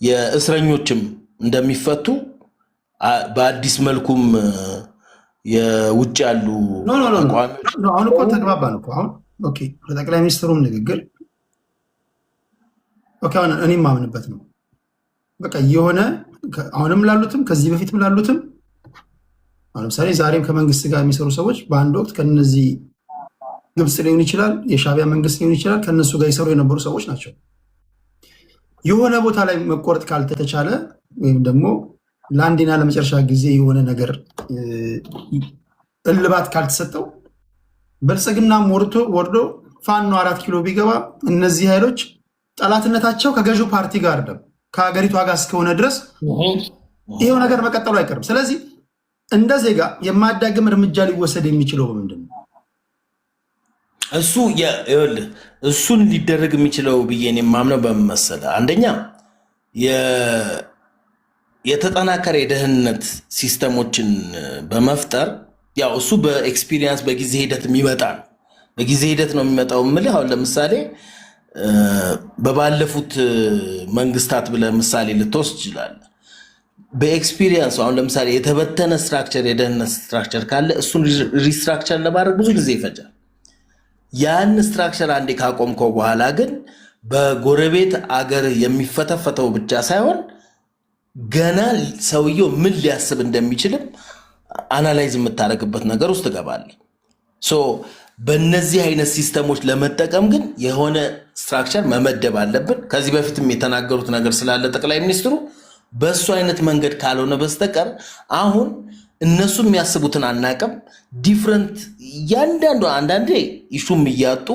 የእስረኞችም እንደሚፈቱ በአዲስ መልኩም የውጭ ያሉ አሁን እኮ ተግባባን እኮ አሁን ኦኬ ለጠቅላይ ሚኒስትሩም ንግግር ኦኬ አሁን እኔም ማምንበት ነው በቃ የሆነ አሁንም ላሉትም ከዚህ በፊትም ላሉትም አሁን ለምሳሌ ዛሬም ከመንግስት ጋር የሚሰሩ ሰዎች በአንድ ወቅት ከነዚህ ግብጽ ሊሆን ይችላል የሻቢያ መንግስት ሊሆን ይችላል ከነሱ ጋር ይሰሩ የነበሩ ሰዎች ናቸው። የሆነ ቦታ ላይ መቆረጥ ካልተቻለ ወይም ደግሞ ለአንዴና ለመጨረሻ ጊዜ የሆነ ነገር እልባት ካልተሰጠው ብልጽግና ወርዶ ፋኖ 4 ኪሎ ቢገባ እነዚህ ኃይሎች ጠላትነታቸው ከገዢው ፓርቲ ጋር አይደለም ከሀገሪቷ ጋር እስከሆነ ድረስ ይሄው ነገር መቀጠሉ አይቀርም። ስለዚህ እንደ ዜጋ የማዳግም እርምጃ ሊወሰድ የሚችለው ምንድነው? እሱን ሊደረግ የሚችለው ብዬ እኔ የማምነው በምን መሰለህ? አንደኛ የተጠናከረ የደህንነት ሲስተሞችን በመፍጠር ያው እሱ በኤክስፒሪየንስ በጊዜ ሂደት የሚመጣ ነው። በጊዜ ሂደት ነው የሚመጣው የምልህ አሁን ለምሳሌ በባለፉት መንግስታት ብለህ ምሳሌ ልትወስድ ትችላለህ። በኤክስፒሪየንስ አሁን ለምሳሌ የተበተነ ስትራክቸር የደህንነት ስትራክቸር ካለ እሱን ሪስትራክቸር ለማድረግ ብዙ ጊዜ ይፈጃል። ያን ስትራክቸር አንዴ ካቆምከው በኋላ ግን በጎረቤት አገር የሚፈተፈተው ብቻ ሳይሆን ገና ሰውየው ምን ሊያስብ እንደሚችልም አናላይዝ የምታደርግበት ነገር ውስጥ ትገባለህ። በእነዚህ አይነት ሲስተሞች ለመጠቀም ግን የሆነ ስትራክቸር መመደብ አለብን። ከዚህ በፊትም የተናገሩት ነገር ስላለ ጠቅላይ ሚኒስትሩ በእሱ አይነት መንገድ ካልሆነ በስተቀር አሁን እነሱ የሚያስቡትን አናቅም። ዲፍረንት እያንዳንዱ አንዳንዴ ኢሹም እያጡ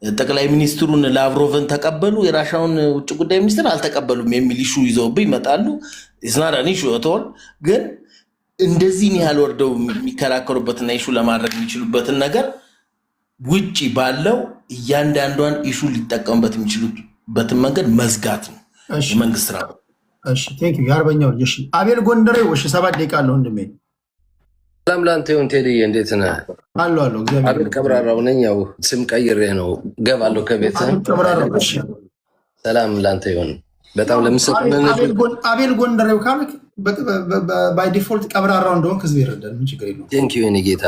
ጠቅላይ ሚኒስትሩን ላቭሮቭን ተቀበሉ፣ የራሻውን ውጭ ጉዳይ ሚኒስትር አልተቀበሉም የሚል ኢሹ ይዘውብህ ይመጣሉ። ስናዳን ኢሹ ተወል ግን እንደዚህን ያህል ወርደው የሚከራከሩበትና ኢሹ ለማድረግ የሚችሉበትን ነገር ውጭ ባለው እያንዳንዷን ኢሹ ሊጠቀሙበት የሚችሉበትን መንገድ መዝጋት ነው የመንግስት ስራ። የአርበኛው ልጅ አቤል ጎንደሬ 7 ደቂቃ አለ ወንድሜ። ሰላም ላንተ ይሁን ቴዲ፣ እንዴት ነህ? አሎ አቤል ቀብራራው ነኝ። ያው ስም ቀይሬ ነው ገባለሁ ከቤት። ሰላም ላንተ ይሁን። በጣም ለምሰጥነ አቤል ጎንደሬው ካልክ ባይ ዲፎልት ቀብራራው እንደሆነ ህዝብ ይረዳል። ምን ችግር የለውም። ቴንክ ዩ እኔ ጌታ፣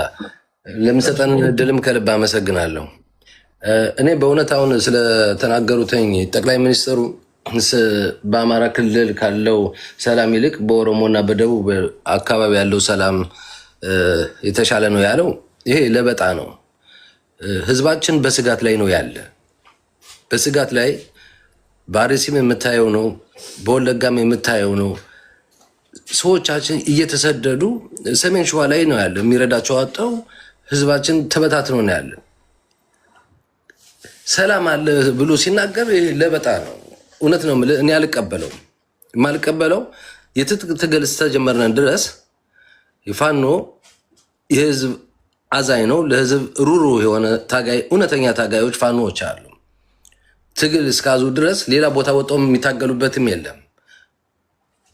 ለምሰጠን እድልም ከልብ አመሰግናለሁ። እኔ በእውነት አሁን ስለተናገሩትኝ ጠቅላይ ሚኒስትሩ በአማራ ክልል ካለው ሰላም ይልቅ በኦሮሞና በደቡብ አካባቢ ያለው ሰላም የተሻለ ነው ያለው፣ ይሄ ለበጣ ነው። ህዝባችን በስጋት ላይ ነው ያለ። በስጋት ላይ በአርሲም የምታየው ነው፣ በወለጋም የምታየው ነው። ሰዎቻችን እየተሰደዱ ሰሜን ሸዋ ላይ ነው ያለ። የሚረዳቸው አጣው። ህዝባችን ተበታትኖ ነው ያለ። ሰላም አለ ብሎ ሲናገር ለበጣ ነው። እውነት ነው የምልህ። እኔ አልቀበለው የማልቀበለው የትጥቅ ትግል ስተጀመርነን ድረስ የፋኖ የህዝብ አዛኝ ነው፣ ለህዝብ ሩሩ የሆነ ታጋይ፣ እውነተኛ ታጋዮች ፋኖዎች አሉ። ትግል እስካዙ ድረስ ሌላ ቦታ ወጣው የሚታገሉበትም የለም።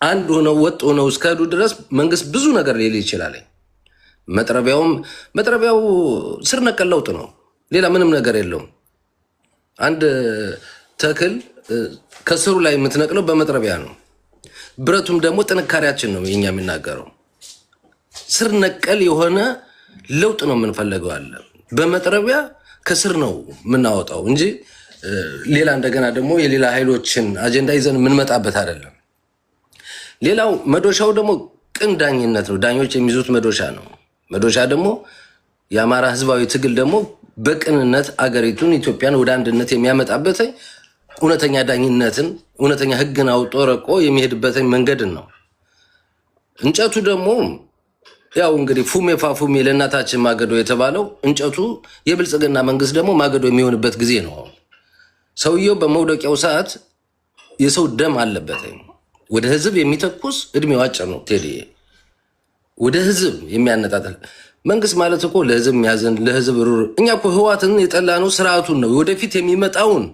አንድ ሆነው ወጥ ሆነው እስከሄዱ ድረስ መንግስት ብዙ ነገር ሊል ይችላል። መጥረቢያው ስር ነቀል ለውጥ ነው፣ ሌላ ምንም ነገር የለውም። አንድ ተክል ከስሩ ላይ የምትነቅለው በመጥረቢያ ነው። ብረቱም ደግሞ ጥንካሬያችን ነው የኛ የሚናገረው። ስር ነቀል የሆነ ለውጥ ነው የምንፈልገው አለ። በመጥረቢያ ከስር ነው የምናወጣው እንጂ ሌላ እንደገና ደግሞ የሌላ ኃይሎችን አጀንዳ ይዘን የምንመጣበት አይደለም። ሌላው መዶሻው ደግሞ ቅን ዳኝነት ነው። ዳኞች የሚይዙት መዶሻ ነው። መዶሻ ደግሞ የአማራ ህዝባዊ ትግል ደግሞ በቅንነት አገሪቱን ኢትዮጵያን ወደ አንድነት የሚያመጣበት እውነተኛ ዳኝነትን እውነተኛ ህግን አውጦ ረቆ የሚሄድበትን መንገድን ነው። እንጨቱ ደግሞ ያው እንግዲህ ፉሜ ፋፉሜ ለእናታችን ማገዶ የተባለው እንጨቱ የብልጽግና መንግስት ደግሞ ማገዶ የሚሆንበት ጊዜ ነው። ሰውየው በመውደቂያው ሰዓት የሰው ደም አለበት። ወደ ህዝብ የሚተኩስ እድሜው አጭር ነው ቴዲ። ወደ ህዝብ የሚያነጣጥል መንግስት ማለት እኮ ለህዝብ የሚያዘን ለህዝብ ሩር። እኛ እኮ ህዋትን የጠላ ነው ስርዓቱን ነው ወደፊት የሚመጣውን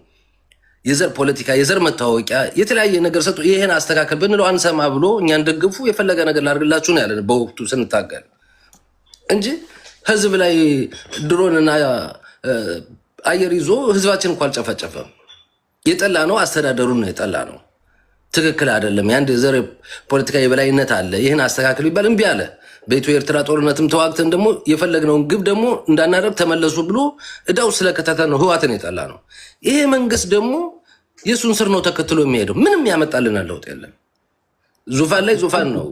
የዘር ፖለቲካ የዘር መታወቂያ የተለያየ ነገር ሰጡ። ይሄን አስተካከል ብንለው አንሰማ ብሎ እኛን ደግፉ የፈለገ ነገር ላድርግላችሁ ነው ያለን በወቅቱ ስንታገል እንጂ ህዝብ ላይ ድሮንና አየር ይዞ ህዝባችን እንኳን አልጨፈጨፈም። የጠላ ነው አስተዳደሩን ነው የጠላ ነው። ትክክል አይደለም። የአንድ የዘር ፖለቲካ የበላይነት አለ። ይህን አስተካክል ይባል እምቢ አለ። በኢትዮ ኤርትራ ጦርነትም ተዋግተን ደግሞ የፈለግነውን ግብ ደግሞ እንዳናደርግ ተመለሱ ብሎ እዳው ስለከተተ ነው ህዋትን የጠላ ነው። ይሄ መንግስት ደግሞ የእሱን ስር ነው ተከትሎ የሚሄደው። ምንም ያመጣልን ለውጥ የለም። ዙፋን ላይ ዙፋን ነው።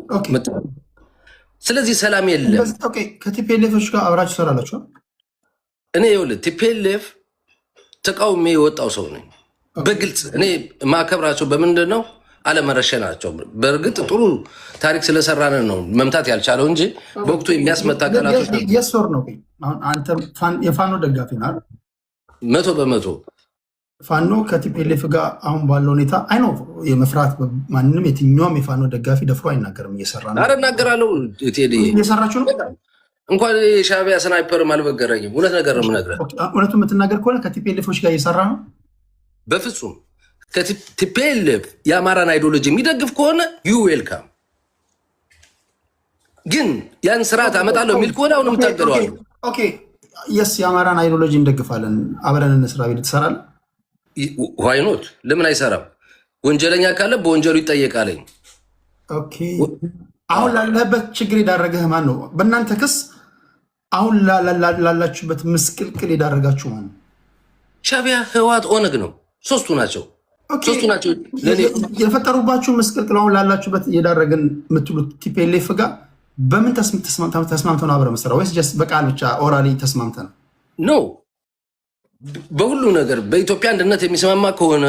ስለዚህ ሰላም የለም። ከቲፒኤልኤፎች ጋር አብራችሁ ትሰራላችሁ? እኔ ይኸውልህ ቲፒኤልኤፍ ተቃውሜ የወጣው ሰው ነኝ። በግልጽ እኔ ማከብራቸው በምንድን ነው አለመረሸናቸው። በእርግጥ ጥሩ ታሪክ ስለሰራን ነው መምታት ያልቻለው እንጂ በወቅቱ የሚያስመታ ቃላቶች የሶር ነው። አንተ የፋኖ ደጋፊ ነህ? 100% ፋኖ ከቲፒኤልኤፍ ጋር አሁን ባለው ሁኔታ አይ ነው የመፍራት ማንንም የትኛውም የፋኖ ደጋፊ ደፍሮ አይናገርም። እየሰራ ነው። ኧረ እናገራለሁ ቴዲ። እየሰራችሁ ነው። እንኳን የሻዕቢያ ስናይፐርም አልበገረኝም። እውነት ነገር ነው የምነግርህ። እውነቱ የምትናገር ከሆነ ከቲፒኤልኤፎች ጋር እየሰራ ነው። በፍጹም ከቲፒኤልኤፍ የአማራን አይዲዮሎጂ የሚደግፍ ከሆነ ዩ ዌልካም። ግን ያን ስርዓት አመጣለሁ የሚል ከሆነ አሁንም ታገለዋለሁ። ኦኬ የስ የአማራን አይዲዮሎጂ እንደግፋለን፣ አብረን እንስራ ቢል ትሰራለህ? ዋይኖት ለምን አይሰራም? ወንጀለኛ ካለ በወንጀሉ ይጠየቃለኝ። ኦኬ አሁን ላለበት ችግር የዳረገህ ማን ነው? በእናንተ ክስ አሁን ላላችሁበት ምስቅልቅል የዳረጋችሁ ማን ነው? ሻዕቢያ፣ ህወሓት፣ ኦነግ ነው። ሶስቱ ናቸው። የፈጠሩባችሁ ምስቅልቅል አሁን ላላችሁበት የዳረገን የምትሉት ቲፒኤልኤፍ ጋር በምን ተስማምተ ነው አብረ መስራ ወይስ ጀስት በቃል ብቻ ኦራሊ ተስማምተ ነው? ኖ በሁሉ ነገር በኢትዮጵያ አንድነት የሚስማማ ከሆነ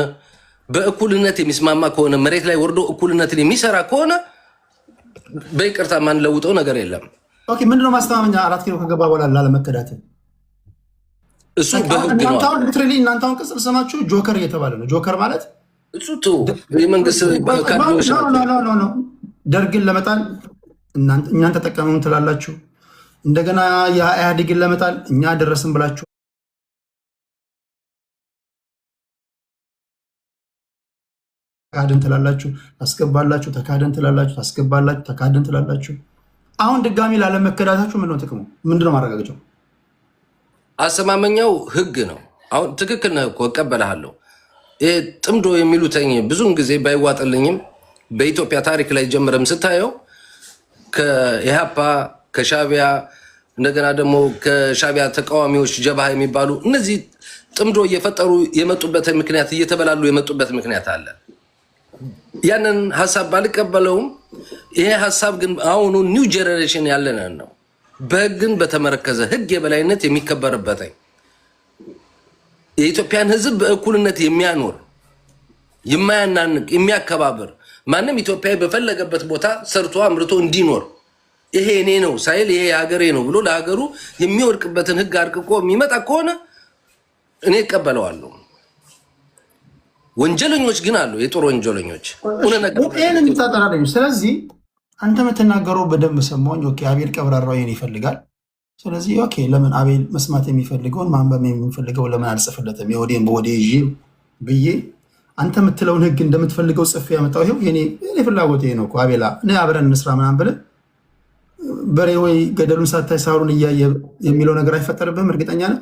በእኩልነት የሚስማማ ከሆነ መሬት ላይ ወርዶ እኩልነትን የሚሰራ ከሆነ በይቅርታ ማንለውጠው ነገር የለም። ኦኬ ምንድነው ማስተማመኛ? 4 ኪሎ ከገባ በኋላ ላለመከዳተል እሱ በህግ ነው። እናንተ አሁን ቅጽል ስማችሁ ጆከር እየተባለ ነው። ጆከር ማለት እሱ የመንግስት ደርግን ለመጣል እኛን ተጠቀመውን ትላላችሁ። እንደገና የኢህአዴግን ለመጣል እኛ ደረስን ብላችሁ ተካድን ትላላችሁ፣ ታስገባላችሁ። ተካድን ትላላችሁ፣ ታስገባላችሁ። ተካድን ትላላችሁ። አሁን ድጋሚ ላለመከዳታችሁ ምንድነው ጥቅሙ? ምንድነው ማረጋገጫው? አሰማመኛው ህግ ነው። አሁን ትክክል ነህ እኮ እቀበልሃለሁ። ይሄ ጥምዶ የሚሉትኝ ብዙውን ጊዜ ባይዋጥልኝም በኢትዮጵያ ታሪክ ላይ ጀምረም ስታየው ከኢሃፓ ከሻዕቢያ እንደገና ደግሞ ከሻዕቢያ ተቃዋሚዎች ጀብሃ የሚባሉ እነዚህ ጥምዶ እየፈጠሩ የመጡበት ምክንያት እየተበላሉ የመጡበት ምክንያት አለ። ያንን ሀሳብ ባልቀበለውም ይሄ ሀሳብ ግን አሁኑ ኒው ጄኔሬሽን ያለንን ነው። በህግን በተመረከዘ ህግ የበላይነት የሚከበርበት የኢትዮጵያን ህዝብ በእኩልነት የሚያኖር የማያናንቅ የሚያከባብር ማንም ኢትዮጵያዊ በፈለገበት ቦታ ሰርቶ አምርቶ እንዲኖር ይሄ እኔ ነው ሳይል ይሄ ሀገሬ ነው ብሎ ለሀገሩ የሚወድቅበትን ህግ አርቅቆ የሚመጣ ከሆነ እኔ እቀበለዋለሁ። ወንጀለኞች ግን አሉ፣ የጦር ወንጀለኞች። ስለዚህ አንተ የምትናገረው በደንብ ሰማኝ። ኦኬ አቤል ቀብራራው ይሄን ይፈልጋል። ስለዚህ ኦኬ ለምን አቤል መስማት የሚፈልገውን ማንበብ የሚፈልገው ለምን አልጽፍለትም? የወዴን በወዴ ይዤ ብዬ አንተ የምትለውን ህግ እንደምትፈልገው ጽፌ ያመጣው ይሄው የኔ ፍላጎት ይሄ ነው እኮ አቤላ፣ እኔ አብረን እንስራ ምናምን ብለህ በሬ ወይ ገደሉን ሳታይ ሳሩን እያየ የሚለው ነገር አይፈጠርብህም? እርግጠኛ ነህ?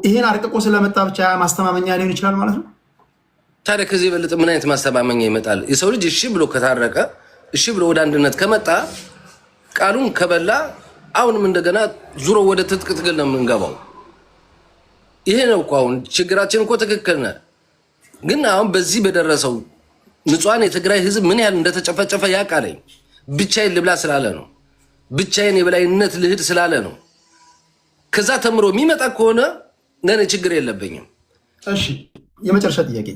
ይሄን አርቅቆ ስለመጣ ብቻ ማስተማመኛ ሊሆን ይችላል ማለት ነው። ታዲያ ከዚህ የበለጠ ምን አይነት ማስተማመኛ ይመጣል? የሰው ልጅ እሺ ብሎ ከታረቀ እሺ ብሎ ወደ አንድነት ከመጣ ቃሉን ከበላ አሁንም እንደገና ዙሮ ወደ ትጥቅ ትግል ነው የምንገባው። ይሄ ነው እኮ አሁን ችግራችን እኮ ትክክል ነህ። ግን አሁን በዚህ በደረሰው ንጹሃን የትግራይ ህዝብ ምን ያህል እንደተጨፈጨፈ ያውቃለኝ። ብቻዬን ልብላ ስላለ ነው። ብቻዬን የበላይነት ልሂድ ስላለ ነው። ከዛ ተምሮ የሚመጣ ከሆነ ለእኔ ችግር የለብኝም። እሺ የመጨረሻ ጥያቄ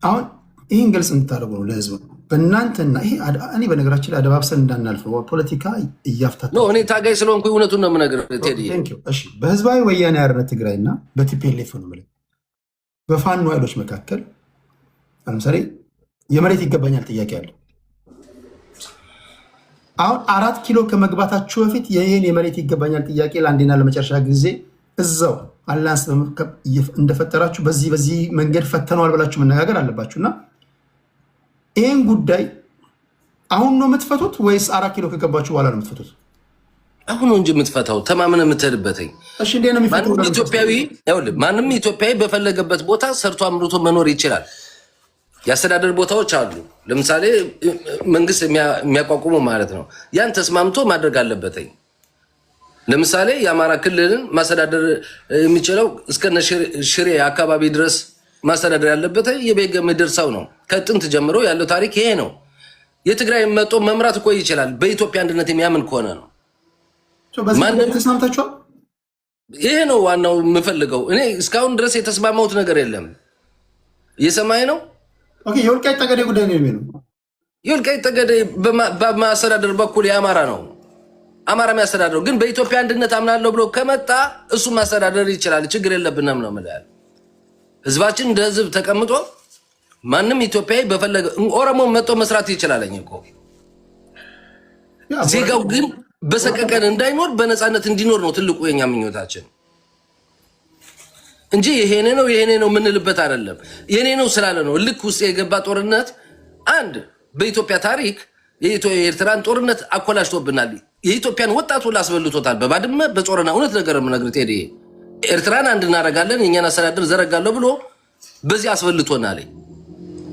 አሁን ይህን ግልጽ እንድታደርጉ ነው ለህዝቡ በእናንተና ይሄ እኔ በነገራችን ላይ አደባብሰን እንዳናልፍ እፖለቲካ እያፍታታ እኔ ታጋይ ስለሆንኩ እውነቱን ነው የምነግርህ ቴዲ። በህዝባዊ ወያኔ ሓርነት ትግራይ እና በቲፒኤልኤፍ ነው የምልህ በፋኖ ኃይሎች መካከል ለምሳሌ የመሬት ይገባኛል ጥያቄ አለ። አሁን 4 ኪሎ ከመግባታችሁ በፊት ይህን የመሬት ይገባኛል ጥያቄ ለአንዴና ለመጨረሻ ጊዜ እዛው አላንስ እንደፈጠራችሁ በዚህ መንገድ ፈተነዋል ብላችሁ መነጋገር አለባችሁ እና ይህን ጉዳይ አሁን ነው የምትፈቱት ወይስ 4 ኪሎ ከገባችሁ በኋላ ነው የምትፈቱት? አሁን ነው እንጂ የምትፈታው ተማምነህ የምትሄድበትኝ። እሺ እንዴት ነው የሚፈታው? ማንም ኢትዮጵያዊ በፈለገበት ቦታ ሰርቶ አምርቶ መኖር ይችላል። የአስተዳደር ቦታዎች አሉ። ለምሳሌ መንግስት የሚያቋቁሙ ማለት ነው። ያን ተስማምቶ ማድረግ አለበትኝ። ለምሳሌ የአማራ ክልልን ማስተዳደር የሚችለው እስከነ ሽሬ አካባቢ ድረስ ማስተዳደር ያለበት የቤገ ምድር ሰው ነው። ከጥንት ጀምሮ ያለው ታሪክ ይሄ ነው። የትግራይ መጦ መምራት እኮ ይችላል በኢትዮጵያ አንድነት የሚያምን ከሆነ ነው። ተስማምታችኋል? ይሄ ነው ዋናው የምፈልገው። እኔ እስካሁን ድረስ የተስማማሁት ነገር የለም። እየሰማኸኝ ነው? የወልቃይት ጠገዴ ጉዳይ ነው የሚለው። የወልቃይት ጠገዴ በማስተዳደር በኩል የአማራ ነው። አማራ የሚያስተዳድረው ግን በኢትዮጵያ አንድነት አምናለሁ ብሎ ከመጣ እሱ ማስተዳደር ይችላል። ችግር የለብንም ነው የምልህ። ህዝባችን እንደ ህዝብ ተቀምጦ ማንም ኢትዮጵያዊ በፈለገ ኦሮሞ መጥቶ መስራት ይችላለኝ እኮ። ዜጋው ግን በሰቀቀን እንዳይኖር በነፃነት እንዲኖር ነው ትልቁ የኛ ምኞታችን እንጂ ይሄኔ ነው ምንልበት አይደለም። የኔ ነው ስላለ ነው ልክ ውስጥ የገባ ጦርነት አንድ በኢትዮጵያ ታሪክ የኤርትራን ጦርነት አኮላሽቶብናል። የኢትዮጵያን ወጣቱ ላስበልቶታል በባድመ በጾረና እውነት ነገር ምነግርህ ቴዲ ኤርትራን አንድ እናደርጋለን የኛን አስተዳደር ዘረጋለሁ ብሎ በዚህ አስበልቶናል።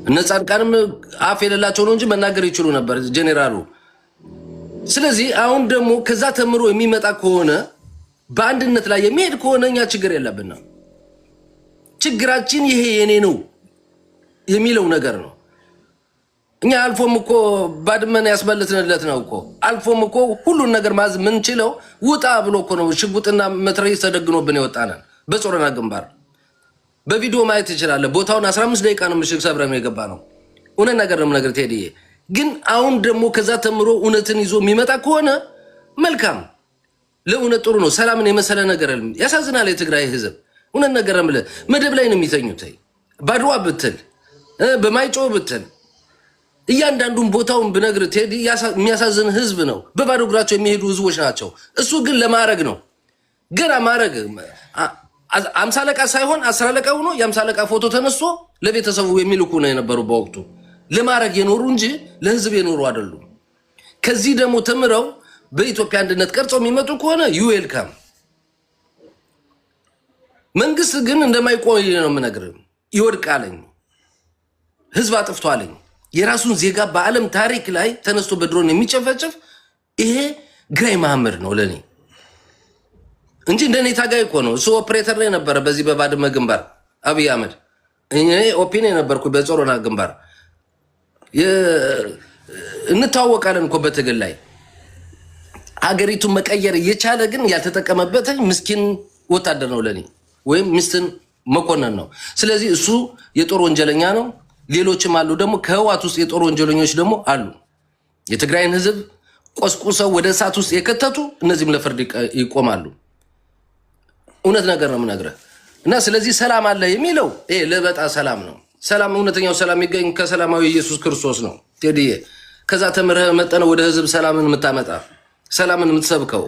እነ ጻድቃንም አፍ የሌላቸው ነው እንጂ መናገር ይችሉ ነበር ጄኔራሉ። ስለዚህ አሁን ደግሞ ከዛ ተምሮ የሚመጣ ከሆነ በአንድነት ላይ የሚሄድ ከሆነ እኛ ችግር የለብንም። ችግራችን ይሄ የኔ ነው የሚለው ነገር ነው። እኛ አልፎም እኮ ባድመን ያስበልትንለት ነው እኮ አልፎም እኮ ሁሉን ነገር ማዝ ምን ችለው ውጣ ብሎ እኮ ነው ሽጉጥና መትረየስ ተደግኖብን የወጣናል በጾረና ግንባር በቪዲዮ ማየት ይችላል። ቦታውን 15 ደቂቃ ነው ምሽግ ሰብረም የገባ ነው። እውነት ነገር ነው ነገር ቴዲዬ። ግን አሁን ደግሞ ከዛ ተምሮ እውነትን ይዞ የሚመጣ ከሆነ መልካም ለእውነት ጥሩ ነው። ሰላምን የመሰለ ነገር ያሳዝናል። የትግራይ ህዝብ እውነት ነገር ምለ መደብ ላይ ነው የሚተኙት። ባድዋ ብትል በማይጮ ብትል እያንዳንዱን ቦታውን ብነግር ቴዲ የሚያሳዝን ህዝብ ነው። በባዶ እግራቸው የሚሄዱ ህዝቦች ናቸው። እሱ ግን ለማረግ ነው ገና ማረግ 50 አለቃ ሳይሆን 10 አለቃ ሆኖ የ50 አለቃ ፎቶ ተነስቶ ለቤተሰቡ የሚልኩ ነው የነበሩ በወቅቱ ለማረግ የኖሩ እንጂ ለህዝብ የኖሩ አይደሉም። ከዚህ ደግሞ ተምረው በኢትዮጵያ አንድነት ቀርጸው የሚመጡ ከሆነ ዩዌልካም። መንግስት ግን እንደማይቆይ ነው የምነግርህ። ይወድቃለኝ ህዝብ አጥፍቷለኝ የራሱን ዜጋ በዓለም ታሪክ ላይ ተነስቶ በድሮን የሚጨፈጭፍ ይሄ ግራይ ማህመድ ነው ለኔ እንጂ እንደኔ ታጋይ እኮ ነው። እሱ ኦፕሬተር ላይ ነበረ በዚህ በባድመ ግንባር አብይ አህመድ። እኔ ኦፒኒየን ነበርኩ በጾረና ግንባር። እንታወቃለን እኮ በትግል ላይ ሀገሪቱን መቀየር እየቻለ ግን ያልተጠቀመበት ምስኪን ወታደር ነው ለኔ ወይም ሚስትን መኮንን ነው። ስለዚህ እሱ የጦር ወንጀለኛ ነው። ሌሎችም አሉ ደግሞ ከህዋት ውስጥ የጦር ወንጀለኞች ደግሞ አሉ። የትግራይን ህዝብ ቆስቁሰው ወደ እሳት ውስጥ የከተቱ እነዚህም ለፍርድ ይቆማሉ። እውነት ነገር ነው የምነግርህ። እና ስለዚህ ሰላም አለ የሚለው ለበጣ ሰላም ነው። ሰላም እውነተኛው ሰላም የሚገኝ ከሰላማዊ ኢየሱስ ክርስቶስ ነው ቴዲዬ። ከዛ ተምረህ መጠነ ወደ ህዝብ ሰላምን የምታመጣ ሰላምን የምትሰብከው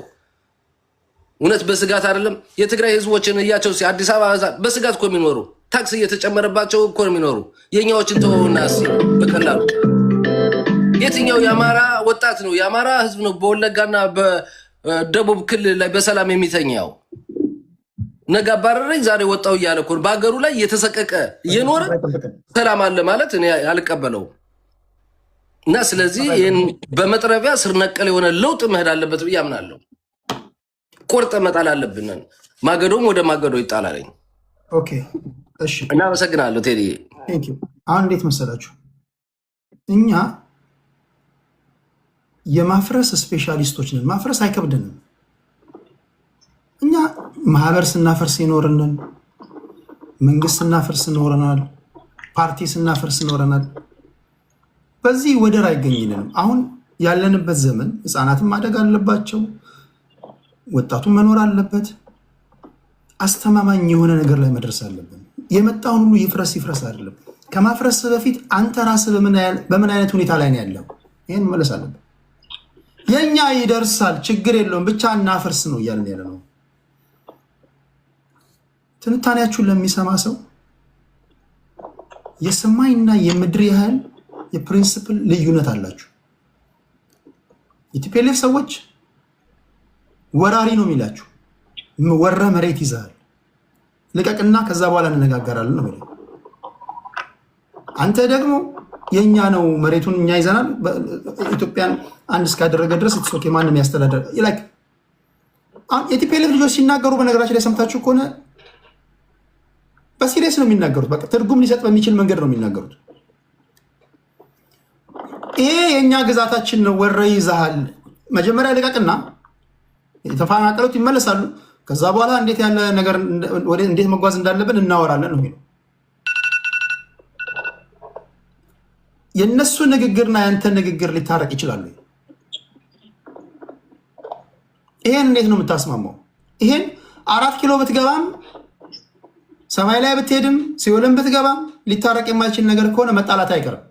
እውነት በስጋት አይደለም። የትግራይ ህዝቦችን እያቸው አዲስ አበባ በስጋት እኮ የሚኖሩ ታክስ እየተጨመረባቸው እኮ ነው የሚኖሩ። የኛዎችን ተወውና በቀላሉ የትኛው የአማራ ወጣት ነው የአማራ ህዝብ ነው በወለጋና በደቡብ ክልል ላይ በሰላም የሚተኛው? ነገ አባረረኝ ዛሬ ወጣው እያለ እኮ በሀገሩ ላይ እየተሰቀቀ እየኖረ ሰላም አለ ማለት እኔ አልቀበለውም። እና ስለዚህ ይህን በመጥረቢያ ስር ነቀል የሆነ ለውጥ መሄድ አለበት ብዬ አምናለሁ። ቆርጠ መጣል አለብን። ማገዶም ወደ ማገዶ ይጣላለኝ። ኦኬ እሺ፣ እናመሰግናለሁ ቴዲ። አሁን እንዴት መሰላችሁ እኛ የማፍረስ ስፔሻሊስቶች ነን። ማፍረስ አይከብድንም። እኛ ማህበር ስናፈርስ ይኖርናል፣ መንግስት ስናፈርስ ይኖረናል፣ ፓርቲ ስናፈርስ ይኖረናል። በዚህ ወደር አይገኝልንም። አሁን ያለንበት ዘመን ህፃናትን ማደግ አለባቸው፣ ወጣቱን መኖር አለበት። አስተማማኝ የሆነ ነገር ላይ መድረስ አለብን። የመጣውን ሁሉ ይፍረስ ይፍረስ አይደለም። ከማፍረስ በፊት አንተ ራስህ በምን አይነት ሁኔታ ላይ ነው ያለው? ይህን መለስ አለብን። የኛ ይደርሳል ችግር የለውም ብቻ እናፈርስ ነው እያልን ያለ ነው። ትንታኔያችሁን ለሚሰማ ሰው የሰማይና የምድር ያህል የፕሪንሲፕል ልዩነት አላችሁ። የቲፒኤልኤፍ ሰዎች ወራሪ ነው የሚላችሁ፣ ወረ መሬት ይዛል ልቀቅና ከዛ በኋላ እንነጋገራለን ነው የሚለው። አንተ ደግሞ የኛ ነው መሬቱን እኛ ይዘናል፣ ኢትዮጵያን አንድ እስካደረገ ድረስ ኢትሶኬ ማንም ያስተዳደር ይላክ። የቲፒኤልኤፍ ልጆች ሲናገሩ በነገራችን ላይ ሰምታችሁ ከሆነ በሲሪየስ ነው የሚናገሩት። በቃ ትርጉም ሊሰጥ በሚችል መንገድ ነው የሚናገሩት። ይሄ የኛ ግዛታችን ነው ወረ ይዛል፣ መጀመሪያ ልቀቅና የተፈናቀሉት ይመለሳሉ፣ ከዛ በኋላ እንዴት ያለ ነገር እንዴት መጓዝ እንዳለብን እናወራለን ነው የሚለው። የነሱ ንግግርና ያንተ ንግግር ሊታረቅ ይችላሉ? ይሄን እንዴት ነው የምታስማማው? ይሄን 4 ኪሎ ብትገባም ሰማይ ላይ ብትሄድም ሲኦልን ብትገባም ሊታረቅ የማይችል ነገር ከሆነ መጣላት አይቀርም።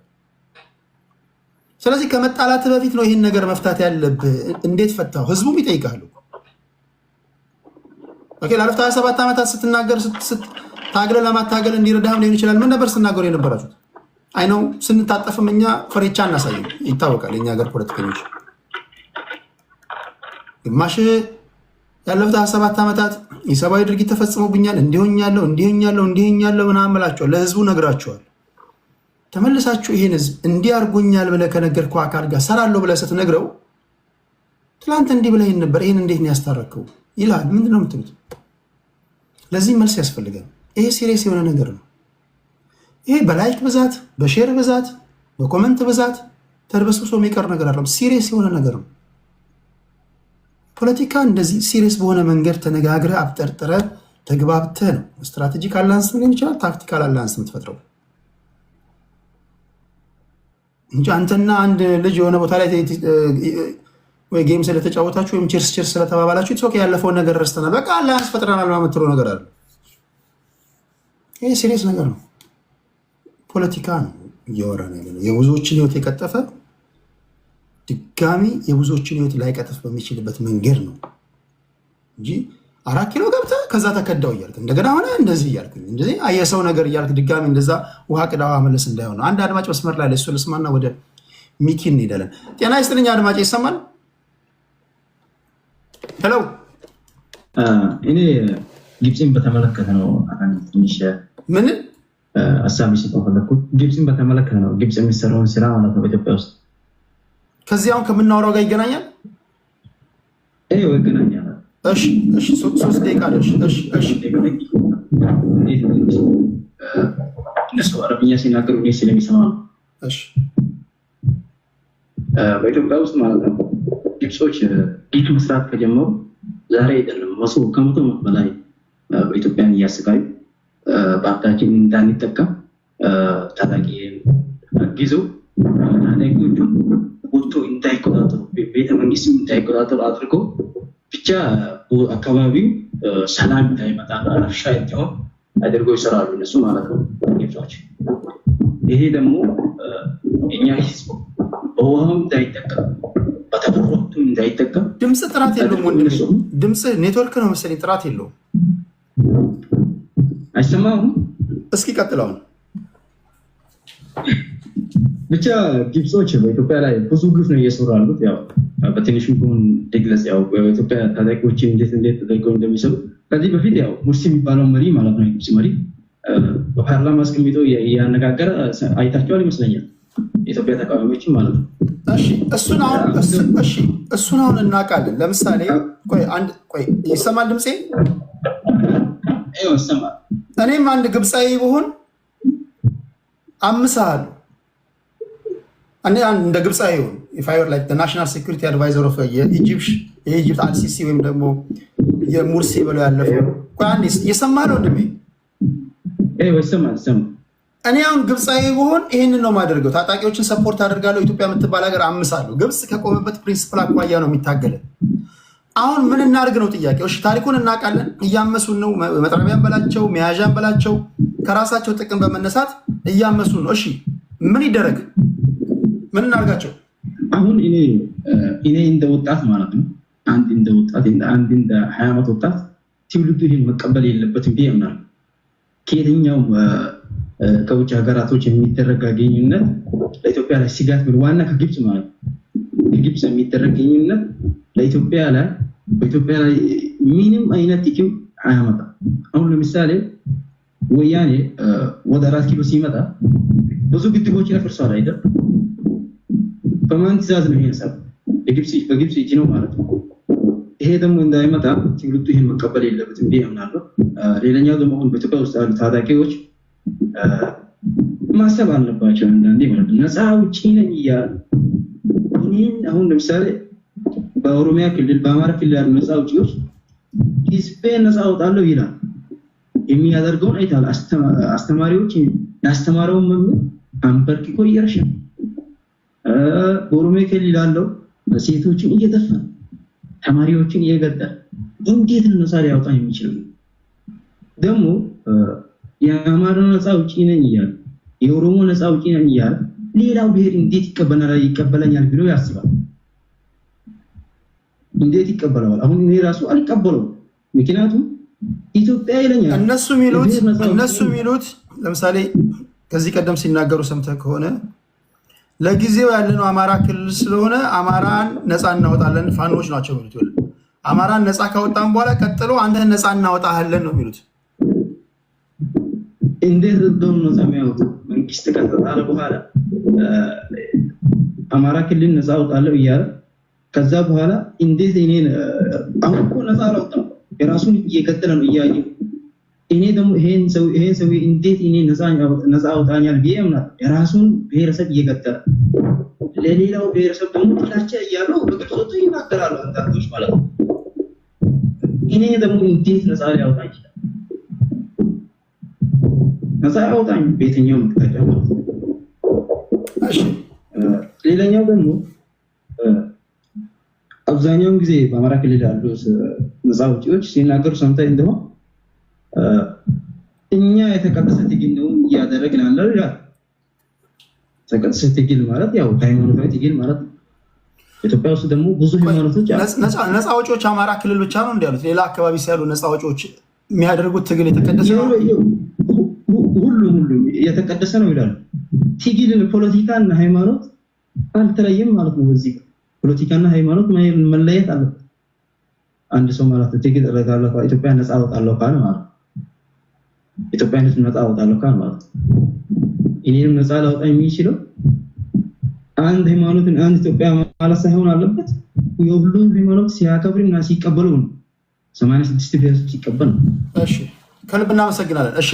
ስለዚህ ከመጣላት በፊት ነው ይህን ነገር መፍታት ያለብህ። እንዴት ፈታው? ህዝቡም ይጠይቃሉ። ኦኬ ላለፉት 27 ዓመታት ስትናገር ታግለ ለማታገል እንዲረዳህም ሊሆን ይችላል። ምን ነበር ስትናገሩ የነበራችሁት? አይ ነው ስንታጠፍም እኛ ፍሬቻ እናሳይም ይታወቃል። የኛ ሀገር ፖለቲከኞች ግማሽ ያለፉት 27 ዓመታት የሰብአዊ ድርጊት ተፈጽሞብኛል፣ እንዲሆኛለሁ ምናምን ብላችኋል። ለህዝቡ ነግራችኋል። ተመልሳችሁ ይሄን ህዝብ እንዲህ አድርጎኛል ብለህ ከነገርከው አካል ጋር ሰራለሁ ብለህ ስትነግረው ትላንት እንዲህ ብለህ ነበር፣ ይሄን እንዴት ነው ያስታረከው ይላል። ምንድን ነው የምትሉት? ለዚህ መልስ ያስፈልጋል። ይሄ ሲሪየስ የሆነ ነገር ነው። ይሄ በላይክ ብዛት፣ በሼር ብዛት፣ በኮመንት ብዛት ተድበስብሶ የሚቀር ነገር አይደለም። ሲሪየስ የሆነ ነገር ነው። ፖለቲካ እንደዚህ ሲሪየስ በሆነ መንገድ ተነጋግረህ አብጠርጥረህ ተግባብተህ ነው ስትራቴጂክ አላንስ ሊሆን ይችላል፣ ታክቲካል አላንስ የምትፈጥረው እንጂ አንተና አንድ ልጅ የሆነ ቦታ ላይ ወይ ጌም ስለተጫወታችሁ ወይም ችርስ ስለተባባላችሁ ኢትስ ኦኬ ያለፈውን ነገር ረስተናል፣ በቃ አላንስ ፈጥረናል የምትለው ነገር አለ። ይሄ ሲሪየስ ነገር ነው። ፖለቲካ ነው እያወራን ያለነው። የብዙዎችን ህይወት የቀጠፈ ድጋሚ የብዙዎችን ህይወት ላይቀጥፍ በሚችልበት መንገድ ነው እንጂ 4 ኪሎ ገብተህ ከዛ ተከዳው እያልክ እንደገና ሆነ እንደዚህ እያልክ እንደዚህ አየሰው ነገር እያልክ ድጋሚ እንደዛ ውሃ ቅዳዋ መለስ እንዳይሆን። አንድ አድማጭ መስመር ላይ ለሱ ልስማና ወደ ሚኪ እንሄዳለን። ጤና ይስጥልኝ አድማጭ፣ ይሰማል? ሄሎ። እኔ ግብፅን በተመለከተ ነው ትንሽ ምን ሀሳብ ሲጠው ፈለኩት። ግብፅን በተመለከተ ነው፣ ግብፅ የሚሰራውን ስራ ማለት ነው በኢትዮጵያ ውስጥ ከዚህ አሁን ከምናወራው ጋር ይገናኛል። ይገናኛል። እሺ 3 ደቂቃ እነሱ አረብኛ ሲናገሩ እኔ ስለሚሰማ ነው። በኢትዮጵያ ውስጥ ማለት ነው ግብጾች ቤት መስራት ከጀመሩ ዛሬ አይደለም ከመቶ ዓመት በላይ በኢትዮጵያን እያሰቃዩ በሀብታችን እንዳንጠቀም ታጣቂ አግዘው ታጣቂዎቹ ወጥቶ እንዳይቆጣጠሩ ቤተ መንግስት እንዳይቆጣጠሩ አድርገው ብቻ አካባቢው ሰላም እንዳይመጣ ረብሻ እንዲሆን አድርገው ይሰራሉ እነሱ ማለት ነው ግብጾች። ይሄ ደግሞ እኛ ህዝብ በውሃም እንዳይጠቀም በተፈጥሮቱ እንዳይጠቀም። ድምፅ ጥራት የለውም ወንድም፣ ድምፅ ኔትወርክ ነው መሰለኝ፣ ጥራት የለውም። አይሰማም? እስኪ ቀጥለው። ብቻ ግብጾች በኢትዮጵያ ላይ ብዙ ግፍ ነው እየሰሩ ያሉት። ያው በትንሹ ቢሆን ደግለጽ፣ ያው በኢትዮጵያ ታጣቂዎችን እንዴት ተደርገው እንደሚሰሩ ከዚህ በፊት ያው ሙርሲ የሚባለው መሪ ማለት ነው የግብጽ መሪ በፓርላማ አስቀምጦ እያነጋገረ አይታቸዋል ይመስለኛል፣ የኢትዮጵያ ተቃዋሚዎችን ማለት ነው። እሱን አሁን እናውቃለን። ለምሳሌ ይሰማል ድምፄ? ይሰማል። እኔም አንድ ግብፃዊ ብሆን አምሳለሁ። እኔ እንደ ግብፃዊ ይሁን ናሽናል ሴኩሪቲ አድቫይዘር ኦፍ የኢጅፕት አልሲሲ ወይም ደግሞ የሙርሲ ብለው ያለፈው እየሰማህ ነው ወንድሜ? እኔ አሁን ግብፃዊ ብሆን ይህንን ነው የማደርገው። ታጣቂዎችን ሰፖርት አደርጋለሁ። ኢትዮጵያ የምትባል ሀገር አምሳለሁ። ግብፅ ከቆመበት ፕሪንስፕል አኳያ ነው የሚታገለን። አሁን ምን እናድርግ ነው ጥያቄው። እሺ ታሪኩን እናውቃለን። እያመሱን ነው። መጥረቢያን በላቸው፣ መያዣን በላቸው፣ ከራሳቸው ጥቅም በመነሳት እያመሱን ነው። እሺ ምን ይደረግ? ምን እናድርጋቸው? አሁን እኔ እንደ ወጣት ማለት ነው አንድ እንደ 20 ዓመት ወጣት ትውልዱ ይህን መቀበል የለበትም ብዬ አምናለሁ። ከየትኛው ከውጭ ሀገራቶች የሚደረግ ግንኙነት ለኢትዮጵያ ላይ ስጋት ምን ዋና ከግብፅ ማለት ነው ከግብፅ የሚደረግ ግንኙነት ለኢትዮጵያ ላይ በኢትዮጵያ ላይ ምንም አይነት ጥቅም አያመጣም። አሁን ለምሳሌ ወያኔ ወደ 4 ኪሎ ሲመጣ ብዙ ግድቦችን አፍርሷል አይደል? በማን ትዕዛዝ ነው ይሄን ሰው? በግብፅ እጅ ነው ማለት ነው። ይሄ ደግሞ እንዳይመጣ ትውልዱ ይሄን መቀበል የለበትም ብዬ አምናለሁ። ሌላኛው ደግሞ አሁን በኢትዮጵያ ውስጥ ያሉ ታጣቂዎች ማሰብ አለባቸው አንዳንዴ ማለት ነው። ነፃ አውጪ ነኝ እያሉ አሁን ለምሳሌ በኦሮሚያ ክልል በአማራ ክልል ያሉ ነፃ አውጪዎች ህዝቤን ነፃ አውጣለሁ ይላል። የሚያደርገውን አይታል። አስተማሪዎች ያስተማረውን መምህር አንበርክኮ እየረሸ በኦሮሚያ ክልል ያለው ሴቶችን እየደፈረ ተማሪዎችን እየገደለ እንዴት ነው ነፃ ሊያወጣ የሚችለው? ደግሞ የአማራ ነፃ አውጪ ነኝ እያለ የኦሮሞ ነፃ አውጪ ነኝ እያለ ሌላው ብሔር እንዴት ይቀበለኛል ብሎ ያስባል። እንዴት ይቀበለዋል? አሁን እኔ ራሱ አልቀበለው። ምክንያቱም ኢትዮጵያ ይለኛል። እነሱ የሚሉት ለምሳሌ ከዚህ ቀደም ሲናገሩ ሰምተህ ከሆነ ለጊዜው ያለነው አማራ ክልል ስለሆነ አማራን ነፃ እናወጣለን ፋኖች ናቸው የሚሉት። አማራን ነፃ ካወጣን በኋላ ቀጥሎ አንተን ነፃ እናወጣለን ነው የሚሉት። እንዴት እንደው ነው ሰማያውቱ መንግስት ከተጣለ በኋላ አማራ ክልል ነፃ አወጣለሁ እያለ ከዛ በኋላ እንዴት እኔን አሁን እኮ ነፃ አላወጣም የራሱን እየቀጠለ ነው እያየሁ እኔ ደግሞ ይሄን ሰው እንዴት እኔ ነፃ አውጣኛል ቢየምና የራሱን ብሔረሰብ እየቀጠለ ለሌላው ብሔረሰብ ደግሞ ጥላቻ እያለው በግልጽ ወጥቶ ይናገራሉ አንዳንዶች ማለት ነው። እኔ ደግሞ እንዴት ነፃ ሊያወጣ ይችላል? ነፃ አውጣኝ በየትኛው ምክንያት ነው? እሺ ሌላኛው ደግሞ አብዛኛውን ጊዜ በአማራ ክልል ያሉ ነፃ አውጪዎች ሲናገሩ ሰምተህ እንደሆነ እኛ የተቀደሰ ትግል ነው እያደረግን ያለው ይላል። የተቀደሰ ትግል ማለት ያው ሃይማኖታዊ ትግል ማለት ነው። ኢትዮጵያ ውስጥ ደግሞ ብዙ ሃይማኖቶች ነፃ አውጪዎች አማራ ክልል ብቻ ነው እንዲያሉት ሌላ አካባቢ ሲያሉ ነፃ አውጪዎች የሚያደርጉት ትግል የተቀደሰ ነው። ሁሉም የተቀደሰ ነው ይላሉ። ትግል ፖለቲካና ሃይማኖት አልተለየም ማለት ነው። በዚህ ፖለቲካና ሃይማኖት መለየት አለበት። አንድ ሰው ማለት ነው ትግል አደረጋለሁ ኢትዮጵያ ነፃ አወጣለሁ ካለ ማለት ኢትዮጵያ ነፃ አወጣለሁ ካለ ማለት እኔንም ነፃ ላወጣ የሚችለው አንድ ሃይማኖትን አንድ ኢትዮጵያ ማለት ሳይሆን አለበት የሁሉም ሃይማኖት ሲያከብርና ሲቀበሉ ነው። 86 ብሔር ሲቀበል ነው። እሺ ከልብ እናመሰግናለን። እሺ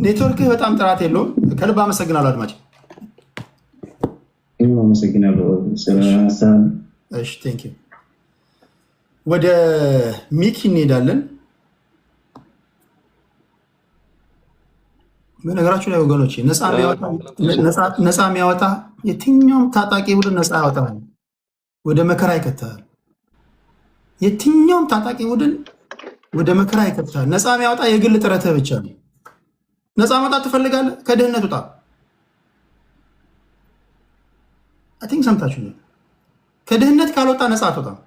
ኔትወርክ በጣም ጥራት የለውም። ከልብ አመሰግናለሁ አድማጭ። አመሰግናለሁ ስለሐሳብ። እሺ ቴንክ ዩ። ወደ ሚኪ እንሄዳለን። በነገራችሁ ላይ ወገኖች ነፃ የሚያወጣ የትኛውም ታጣቂ ቡድን ነፃ ያወጣል፣ ወደ መከራ ይከታል። የትኛውም ታጣቂ ቡድን ወደ መከራ ይከታል። ነፃ የሚያወጣ የግል ጥረትህ ብቻ ነው። ነፃ መውጣት ትፈልጋለህ? ከድህነት ውጣ። አይ ቲንክ ሰምታችሁ ነው። ከድህነት ካልወጣ ነፃ አትወጣም።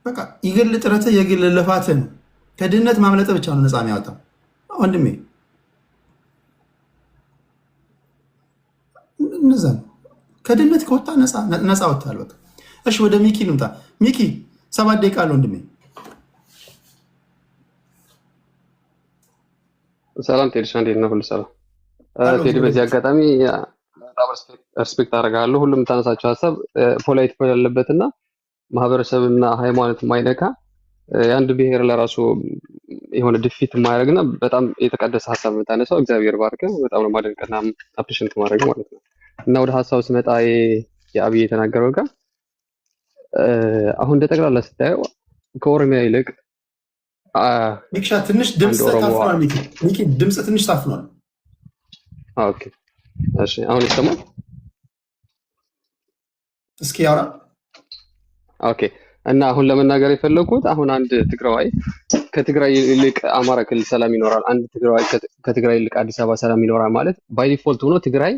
በቃ የግል ጥረትህ የግል ልፋትህ ነው። ከድህነት ማምለጥ ብቻ ነው ነፃ የሚያወጣ ወንድሜ። እነዛ ከድህነት ከወጣ ነፃ ወጥተሃል። በቃ እሺ ወደ ሚኪ ልምጣ። ሚኪ 7 ደቂቃ አለ ወንድሜ። ሰላም ቴዲሽ፣ እንዴት ነህ? ሁሉ ሰላም ቴዲ። በዚህ አጋጣሚ በጣም ሪስፔክት አደርጋለሁ። ሁሉም ታነሳቸው ሀሳብ ፖላይት ያለበትና ማህበረሰብና ሃይማኖት የማይነካ የአንድ ብሔር ለራሱ የሆነ ድፊት የማያደርግና በጣም የተቀደሰ ሀሳብ የምታነሳው እግዚአብሔር ባርክ። በጣም ነው ማደንቀና አፕሪሽንት ማድረግ ማለት ነው። እና ወደ ሀሳቡ ስመጣ የአብይ የተናገረው ጋር አሁን እንደ ጠቅላላ ስታየው ከኦሮሚያ ይልቅ ሚክሻ ትንሽ ድምጽ ታፍኗል። ሚኪ ድምጽ ትንሽ ታፍኗል። ኦኬ እሺ፣ አሁን ይሰማል? እስኪ ያውራ። ኦኬ። እና አሁን ለመናገር የፈለኩት አሁን አንድ ትግራዋይ ከትግራይ ይልቅ አማራ ክልል ሰላም ይኖራል፣ አንድ ትግራዋይ ከትግራይ ይልቅ አዲስ አበባ ሰላም ይኖራል ማለት ባይ ዲፎልት ሆኖ ትግራይ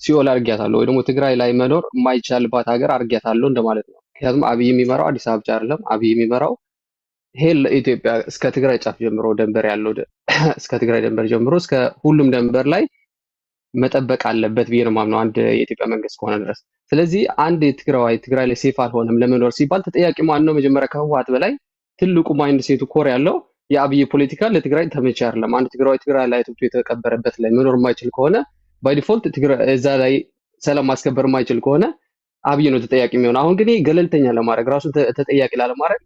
ሲኦል አድርጊያታለሁ ወይ ደግሞ ትግራይ ላይ መኖር የማይቻልባት ሀገር አድርጊያታለሁ እንደማለት ነው። ምክንያቱም አብይ የሚመራው አዲስ አበባ ብቻ አይደለም። አብይ የሚመራው ሄል ኢትዮጵያ እስከ ትግራይ ጫፍ ጀምሮ ደንበር ያለው እስከ ትግራይ ደንበር ጀምሮ እስከ ሁሉም ደንበር ላይ መጠበቅ አለበት ብዬ ነው የማምነው አንድ የኢትዮጵያ መንግስት ከሆነ ድረስ። ስለዚህ አንድ ትግራይ ላይ ሴፍ አልሆነም ለመኖር ሲባል ተጠያቂ ማን ነው? መጀመሪያ ከህወሓት በላይ ትልቁ ማይንድ ሴቱ ኮር ያለው የአብይ ፖለቲካ ለትግራይ ተመቻ አይደለም። አንድ ትግራይ ላይ ተብቶ የተቀበረበት ላይ መኖር የማይችል ከሆነ ባይ ዲፎልት እዛ ላይ ሰላም ማስከበር የማይችል ከሆነ አብይ ነው ተጠያቂ የሚሆነው። አሁን ግን ገለልተኛ ለማድረግ ራሱን ተጠያቂ ላለማድረግ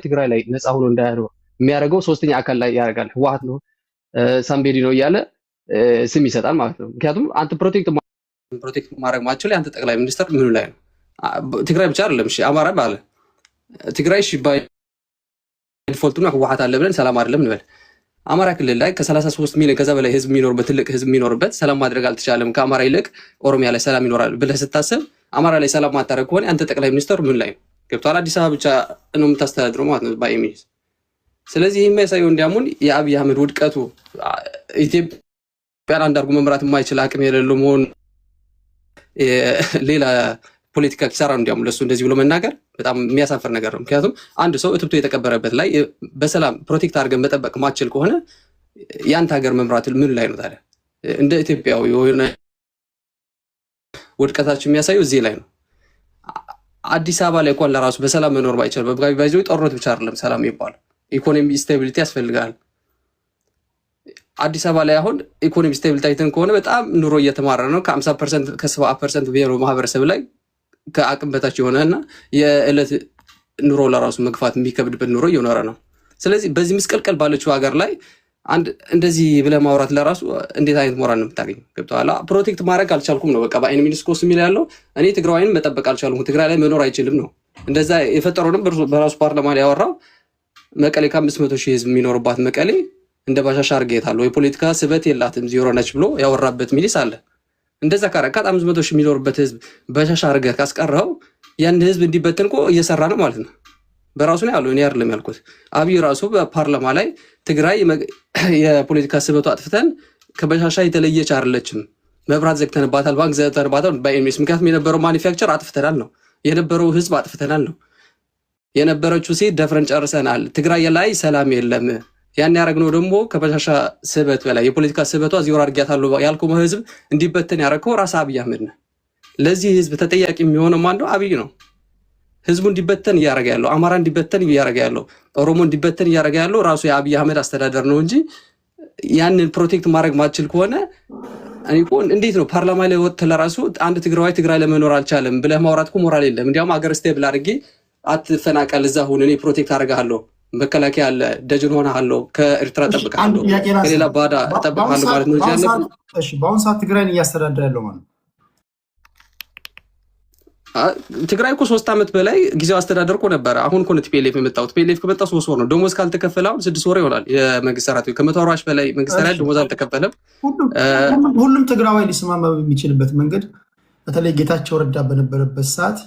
ትግራይ ላይ ነፃ ሆኖ እንዳያኖር የሚያደርገው ሶስተኛ አካል ላይ ያደርጋል። ህወሓት ነው ሳምቤዲ ነው እያለ ስም ይሰጣል ማለት ነው። ምክንያቱም አንተ ፕሮቴክት ማድረግ ማችል አንተ ጠቅላይ ሚኒስትር ምኑ ላይ ነው? ትግራይ ብቻ አይደለም። እሺ አማራ ባለ ትግራይ እሺ ባይ ዲፎልት ነው ህወሓት አለ ብለን ሰላም አይደለም እንበል። አማራ ክልል ላይ ከ33 ሚሊዮን ከዛ በላይ ህዝብ የሚኖርበት ትልቅ ህዝብ የሚኖርበት ሰላም ማድረግ አልተቻለም። ከአማራ ይልቅ ኦሮሚያ ላይ ሰላም ይኖራል ብለህ ስታስብ አማራ ላይ ሰላም ማታረግ ከሆነ አንተ ጠቅላይ ሚኒስትር ምን ላይ ነው? ገብቷል? አዲስ አበባ ብቻ ነው የምታስተዳድረው ማለት ነው ባይ ሚኒስ ስለዚህ የሚያሳየው እንዲያሙን የአብይ አህመድ ውድቀቱ ኢትዮጵያን አንድ አድርጎ መምራት የማይችል አቅም የሌለው መሆን ሌላ ፖለቲካ ኪሳራ ነው። እንዲያውም ለሱ እንደዚህ ብሎ መናገር በጣም የሚያሳፍር ነገር ነው። ምክንያቱም አንድ ሰው እትብቶ የተቀበረበት ላይ በሰላም ፕሮቴክት አድርገን መጠበቅ ማችል ከሆነ ያንተ ሀገር መምራት ምን ላይ ነው ታዲያ? እንደ ኢትዮጵያዊ የሆነ ውድቀታችን የሚያሳየው እዚህ ላይ ነው። አዲስ አበባ ላይ እንኳን ለራሱ በሰላም መኖር ባይችል በባይዞ ጦርነት ብቻ አይደለም ሰላም ይባላል፣ ኢኮኖሚ ስቴቢሊቲ ያስፈልጋል። አዲስ አበባ ላይ አሁን ኢኮኖሚ ስቴቢሊቲ አይተን ከሆነ በጣም ኑሮ እየተማረረ ነው። ከ50% ከ70% ብሔሩ ማህበረሰብ ላይ ከአቅም በታች የሆነና የዕለት ኑሮ ለራሱ መግፋት የሚከብድበት ኑሮ እየኖረ ነው። ስለዚህ በዚህ ምስቀልቀል ባለችው ሀገር ላይ አንድ እንደዚህ ብለህ ማውራት ለራሱ እንዴት አይነት ሞራል ነው የምታገኘው? ገብቶሃል? ፕሮቴክት ማድረግ አልቻልኩም ነው በቃ በአይን ሚኒስኮስ የሚል ያለው እኔ ትግራዋይን መጠበቅ አልቻልኩም፣ ትግራይ ላይ መኖር አይችልም ነው። እንደዛ የፈጠረውንም በራሱ ፓርላማ ላይ ያወራው መቀሌ ከ500,000 ህዝብ የሚኖርባት መቀሌ እንደ ባሻሻ አርጌታለሁ የፖለቲካ ስበት የላትም ዜሮ ነች ብሎ ያወራበት ሚኒስ አለ። እንደዛ ካረካት 500,000 የሚኖርበት ህዝብ ባሻሻ አርገህ ካስቀረው ያን ህዝብ እንዲበተን እኮ እየሰራ ነው ማለት ነው። በራሱ ነው ያለው፣ እኔ አይደለም ያልኩት። አብይ ራሱ በፓርላማ ላይ ትግራይ የፖለቲካ ስበቱ አጥፍተን ከበሻሻ የተለየች አይደለችም፣ መብራት ዘግተንባታል፣ ባንክ ዘግተንባታል በኤምኤስ ምክንያቱም የነበረው ማኒፋክቸር አጥፍተናል ነው፣ የነበረው ህዝብ አጥፍተናል ነው፣ የነበረችው ሴት ደፍረን ጨርሰናል፣ ትግራይ ላይ ሰላም የለም። ያን ያደረግነው ደግሞ ከበሻሻ ስበት በላይ የፖለቲካ ስበቷ ዜሮ አድርጊያታለሁ ያልከው ህዝብ እንዲበተን ያደረገው ራስ አብይ አህመድ ነው። ለዚህ ህዝብ ተጠያቂ የሚሆነው ማን ነው? አብይ ነው። ህዝቡ እንዲበተን እያደረገ ያለው፣ አማራ እንዲበተን እያደረገ ያለው፣ ኦሮሞ እንዲበተን እያደረገ ያለው ራሱ የአብይ አህመድ አስተዳደር ነው እንጂ ያንን ፕሮቴክት ማድረግ ማችል ከሆነ እኔ እኮ እንዴት ነው ፓርላማ ላይ ወጥተህ ለራሱ አንድ ትግራዋይ ትግራይ ለመኖር አልቻለም ብለህ ማውራት እኮ ሞራል የለም። እንዲያውም አገር ስቴብል አድርጌ አትፈናቀል፣ እዛ ሁን፣ እኔ ፕሮቴክት አደርግሃለሁ፣ መከላከያ አለ፣ ደጅን ሆነሃለሁ፣ ከኤርትራ እጠብቅሃለሁ፣ ከሌላ ባዳ እጠብቅሃለሁ ማለት ነው እንጂ ያለብን። እሺ በአሁኑ ሰዓት ትግራይን እያስተዳደረ ያለው ማለት ነው ትግራይ እኮ 3 ዓመት በላይ ጊዜው አስተዳደር እኮ ነበረ። አሁን እኮ ነው ቲፒኤልኤፍ የመጣው። ቲፒኤልኤፍ ከመጣ 3 ወር ነው። ደሞዝ ካልተከፈለ አሁን 6 ወር ይሆናል። የመንግስት ሰራተኞች ከ140 በላይ መንግስት ሰራተኞች ደሞዝ አልተከፈለም። ሁሉም ትግራዋይ ሊስማማ በሚችልበት መንገድ በተለይ ጌታቸው ረዳ በነበረበት ሰዓት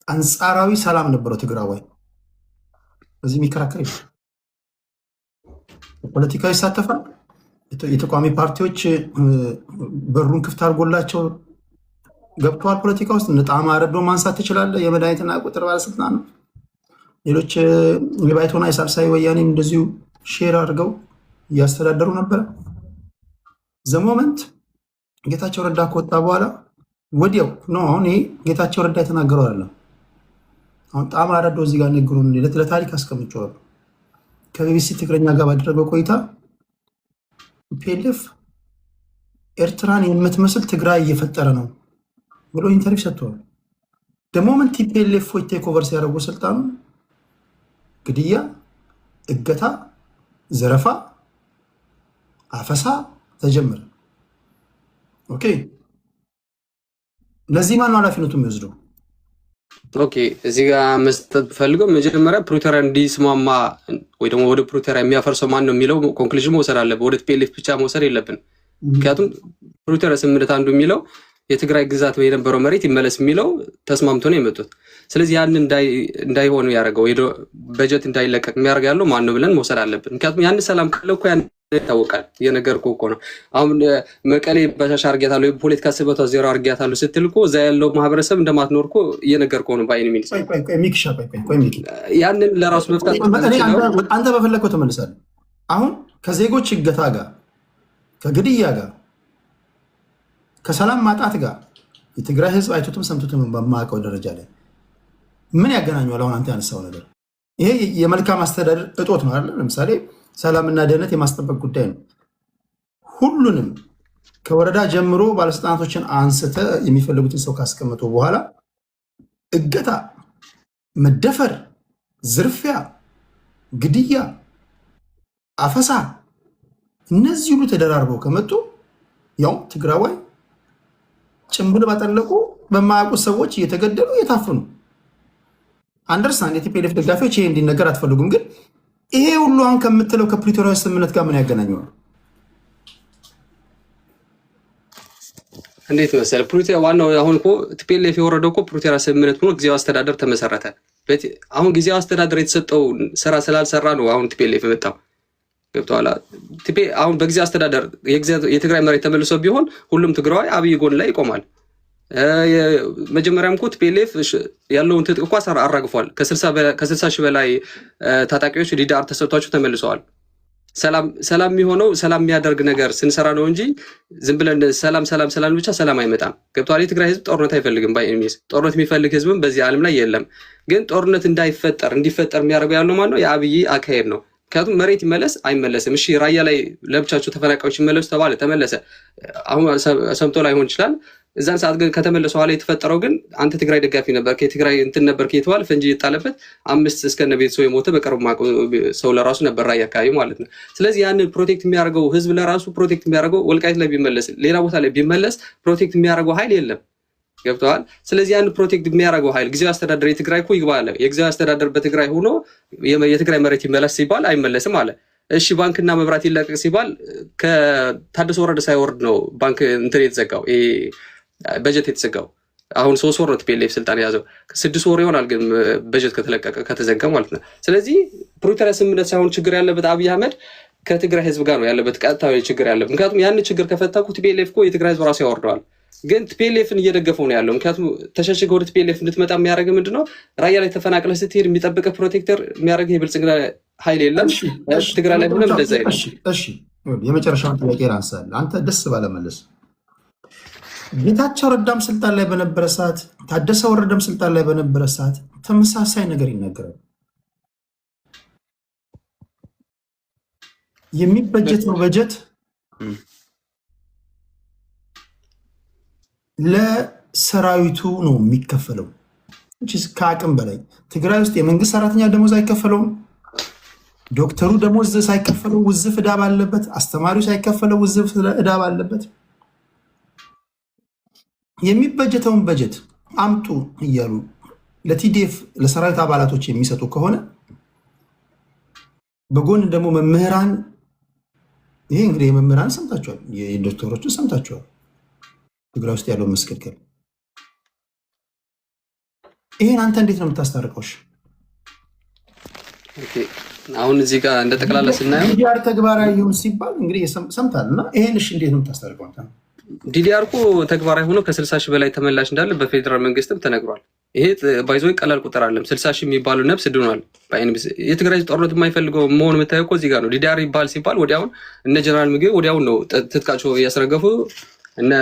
አንጻራዊ ሰላም ነበረው ትግራዋይ። በዚህ የሚከራከር ይላል። ፖለቲካዊ ይሳተፋል። የተቋሚ ፓርቲዎች በሩን ክፍት አድርጎላቸው ገብተዋል ፖለቲካ ውስጥ። ጣዕመ አረዶ ማንሳት ትችላለህ። የመድኃኒትና ቁጥር ባለስልጣን ነው። ሌሎች የባይቶና የሳልሳይ ወያኔም እንደዚሁ ሼር አድርገው እያስተዳደሩ ነበረ። ዘሞመንት ጌታቸው ረዳ ከወጣ በኋላ ወዲያው ነው። አሁን ይሄ ጌታቸው ረዳ የተናገረው አይደለም። አሁን ጣዕመ አረዶ እዚህ ጋር ንግሩን ለታሪክ አስቀምጬዋለሁ። ከቢቢሲ ትግረኛ ጋር ባደረገው ቆይታ ፒኤልኤፍ ኤርትራን የምትመስል ትግራይ እየፈጠረ ነው ብሎ ኢንተርቪው ሰጥተዋል። ደግሞ ምን ቲፒኤልኤፍ ቴክ ኦቨር ሲያደርጉ ስልጣኑ ግድያ፣ እገታ፣ ዘረፋ፣ አፈሳ ተጀመረ። ኦኬ ለዚህ ማን ነው ኃላፊነቱ የሚወስደው? ኦኬ እዚህ ጋር መስጠት ፈልገው መጀመሪያ ፕሪቶሪያ እንዲስማማ ወይ ደግሞ ወደ ፕሪቶሪያ የሚያፈርሰው ማን ነው የሚለው ኮንክሉዥን መውሰድ አለብን። ወደ ቲፒኤልኤፍ ብቻ መውሰድ የለብን። ምክንያቱም ፕሪቶሪያ ስምምነት አንዱ የሚለው የትግራይ ግዛት የነበረው መሬት ይመለስ የሚለው ተስማምቶ ነው የመጡት። ስለዚህ ያን እንዳይሆኑ ያደረገው በጀት እንዳይለቀቅ የሚያደርግ ያለው ማን ነው ብለን መውሰድ አለብን። ምክንያቱም ያን ሰላም ካለ እኮ ያን ይታወቃል። የነገርኩህ እኮ ነው። አሁን መቀሌ በሻሻ አርጊያታለሁ የፖለቲካ ስበቷ ዜሮ አርጊያታለሁ ስትል እኮ እዛ ያለው ማህበረሰብ እንደማትኖር እኮ እየነገርኩህ ነው። በአይን ሚኒስ ያንን ለራሱ መፍታት አንተ በፈለግከው ተመልሳለህ። አሁን ከዜጎች እገታ ጋር ከግድያ ጋር ከሰላም ማጣት ጋር የትግራይ ህዝብ አይቶትም ሰምቶትም በማያውቀው ደረጃ ላይ ምን ያገናኘዋል? አሁን አንተ ያነሳው ነገር ይሄ የመልካም አስተዳደር እጦት ነው አይደል? ለምሳሌ ሰላምና ደህንነት የማስጠበቅ ጉዳይ ነው። ሁሉንም ከወረዳ ጀምሮ ባለስልጣናቶችን አንስተ የሚፈልጉትን ሰው ካስቀመጡ በኋላ እገታ፣ መደፈር፣ ዝርፊያ፣ ግድያ፣ አፈሳ እነዚህ ሁሉ ተደራርበው ከመጡ ያው ትግራዋይ ጭምብል ባጠለቁ በማያውቁ ሰዎች እየተገደሉ እየታፈኑ አንደርስታንድ። የቲፒኤልኤፍ ደጋፊዎች ይሄ እንዲነገር አትፈልጉም። ግን ይሄ ሁሉ አሁን ከምትለው ከፕሪቶሪያ ስምምነት ጋር ምን ያገናኘዋል? እንዴት መሰለህ ፕሪቶሪያ ዋናው አሁን እኮ ቲፒኤልኤፍ የወረደው እኮ ፕሪቶሪያ ስምምነት ሆኖ ጊዜያዊ አስተዳደር ተመሰረተ። አሁን ጊዜያዊ አስተዳደር የተሰጠው ስራ ስላልሰራ ነው አሁን ቲፒኤልኤፍ የመጣው። ገብቶሃል? አሁን በጊዜያዊ አስተዳደር የትግራይ መሬት ተመልሶ ቢሆን ሁሉም ትግራዋይ አብይ ጎን ላይ ይቆማል። መጀመሪያም እኮ ቲፒኤልኤፍ ያለውን ትጥቅ እንኳ አራግፏል። ከ60 ሺህ በላይ ታጣቂዎች ዲዳር ተሰጥቷቸው ተመልሰዋል። ሰላም የሚሆነው ሰላም የሚያደርግ ነገር ስንሰራ ነው እንጂ ዝም ብለን ሰላም ብቻ ሰላም አይመጣም። ገብቶሃል? የትግራይ ህዝብ ጦርነት አይፈልግም። ጦርነት የሚፈልግ ህዝብም በዚህ ዓለም ላይ የለም። ግን ጦርነት እንዲፈጠር የሚያደርገው ያለው ማን ነው? የአብይ አካሄድ ነው። ምክንያቱም መሬት ይመለስ አይመለስም። እሺ ራያ ላይ ለብቻቸው ተፈናቃዮች ይመለሱ ተባለ፣ ተመለሰ። አሁን ሰምቶ ላይሆን ይችላል። እዛን ሰዓት ግን ከተመለሰ ኋላ የተፈጠረው ግን አንተ ትግራይ ደጋፊ ነበር፣ ከትግራይ እንትን ነበር ከተባለ ፈንጂ ይጣለበት 5 እስከነ ቤተሰቡ የሞተ በቅርብ ሰው ለራሱ ነበር ራያ አካባቢ ማለት ነው። ስለዚህ ያንን ፕሮቴክት የሚያደርገው ህዝብ ለራሱ ፕሮቴክት የሚያደርገው ወልቃይት ላይ ቢመለስ ሌላ ቦታ ላይ ቢመለስ ፕሮቴክት የሚያደርገው ኃይል የለም። ገብተዋል? ስለዚህ ያን ፕሮቴክት የሚያደርገው ኃይል ጊዜያዊ አስተዳደር የትግራይ እኮ ይግባ አለ። የጊዜያዊ አስተዳደር በትግራይ ሆኖ የትግራይ መሬት ይመለስ ሲባል አይመለስም አለ። እሺ ባንክና መብራት ይለቀቅ ሲባል ከታደሰ ወረደ ሳይወርድ ነው ባንክ እንትን የተዘጋው፣ በጀት የተዘጋው። አሁን 3 ወር ነው ቲፒኤልኤፍ ስልጣን የያዘው። 6 ወር ይሆናል ግን በጀት ከተለቀቀ ከተዘጋ ማለት ነው። ስለዚህ ፕሪቶሪያ ስምምነት ሳይሆን ችግር ያለበት አብይ አህመድ ከትግራይ ህዝብ ጋር ነው ያለበት ቀጥታዊ ችግር ያለበት። ምክንያቱም ያን ችግር ከፈታኩ ቲፒኤልኤፍ እኮ የትግራይ ህዝብ ራሱ ያወርደዋል። ግን ቲፒኤልኤፍን እየደገፈው ነው ያለው። ምክንያቱም ተሸሽገ ወደ ቲፒኤልኤፍ እንድትመጣ የሚያደርግ ምንድነው? ራያ ላይ ተፈናቅለህ ስትሄድ የሚጠብቀህ ፕሮቴክተር የሚያደርግ የብልጽግና ኃይል የለም። ትግራይ ላይ ምንም እንደዛ የለም። እሺ የመጨረሻውን ጥያቄ ራንሳል። አንተ ደስ ባለመለስ ጌታቸው ረዳም ስልጣን ላይ በነበረ ሰዓት፣ ታደሰ ወረደም ስልጣን ላይ በነበረ ሰዓት ተመሳሳይ ነገር ይናገራል። የሚበጀተው በጀት ለሰራዊቱ ነው የሚከፈለው። ከአቅም በላይ ትግራይ ውስጥ የመንግስት ሰራተኛ ደሞዝ አይከፈለውም። ዶክተሩ ደሞዝ ሳይከፈለው ውዝፍ ዕዳ ባለበት፣ አስተማሪው ሳይከፈለው ውዝፍ ዕዳ ባለበት የሚበጀተውን በጀት አምጡ እያሉ ለቲዲኤፍ ለሰራዊት አባላቶች የሚሰጡ ከሆነ በጎን ደግሞ መምህራን፣ ይሄ እንግዲህ የመምህራን ሰምታችኋል፣ የዶክተሮችን ሰምታችኋል። ትግራይ ውስጥ ያለው መስከርከል ይሄን አንተ እንዴት ነው የምታስታርቀው? አሁን እዚህ ጋር እንደ ጠቅላላ ስናየው ዲዲአር ተግባራዊ ይሁን ሲባል እንግዲህ ሰምታል እና ይሄን እሺ እንዴት ነው የምታስታርቀው? ዲዲአር እኮ ተግባራዊ ሆኖ ከ60 ሺህ በላይ ተመላሽ እንዳለ በፌዴራል መንግስትም ተነግሯል። ይሄ ባይዞ ቀላል ቁጥር አለም። 60 ሺህ የሚባሉ ነፍስ ድኗል። የትግራይ ጦርነት የማይፈልገው መሆኑ የምታየው እኮ እዚህ ጋር ነው። ዲዲአር ይባል ሲባል ወዲያውን እነ ጀነራል ምግብ ወዲያውን ነው ትጥቃቸው እያስረገፉ እነ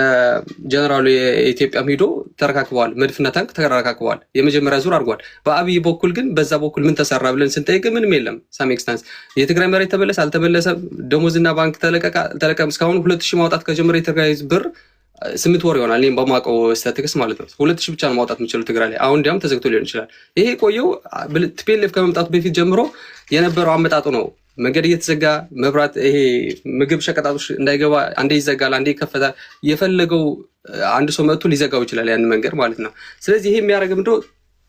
ጀነራሉ የኢትዮጵያም ሂዶ ተረካክበዋል። መድፍና ታንክ ተረካክበዋል። የመጀመሪያ ዙር አድርጓል። በአብይ በኩል ግን በዛ በኩል ምን ተሰራ ብለን ስንጠይቅ ምንም የለም። ሳም ኤክስታንስ የትግራይ መሬት ተመለሰ አልተመለሰም፣ ደሞዝና ባንክ ተለቀም። እስካሁን 2000 ማውጣት ከጀመረ የትግራይ ህዝብ ብር 8 ወር ይሆናል። እኔም በማውቀው ስታቲስቲክስ ማለት ነው 2000 ብቻ ነው ማውጣት የሚችለው ትግራይ ላይ። አሁን እንዲያውም ተዘግቶ ሊሆን ይችላል። ይሄ ቆየው ቲፒኤልኤፍ ከመምጣቱ በፊት ጀምሮ የነበረው አመጣጡ ነው። መንገድ እየተዘጋ መብራት፣ ይሄ ምግብ ሸቀጣቶች እንዳይገባ አንዴ ይዘጋል፣ አንዴ ይከፈታል። የፈለገው አንድ ሰው መጥቶ ሊዘጋው ይችላል ያን መንገድ ማለት ነው። ስለዚህ ይሄ የሚያደርገው ምንድነው?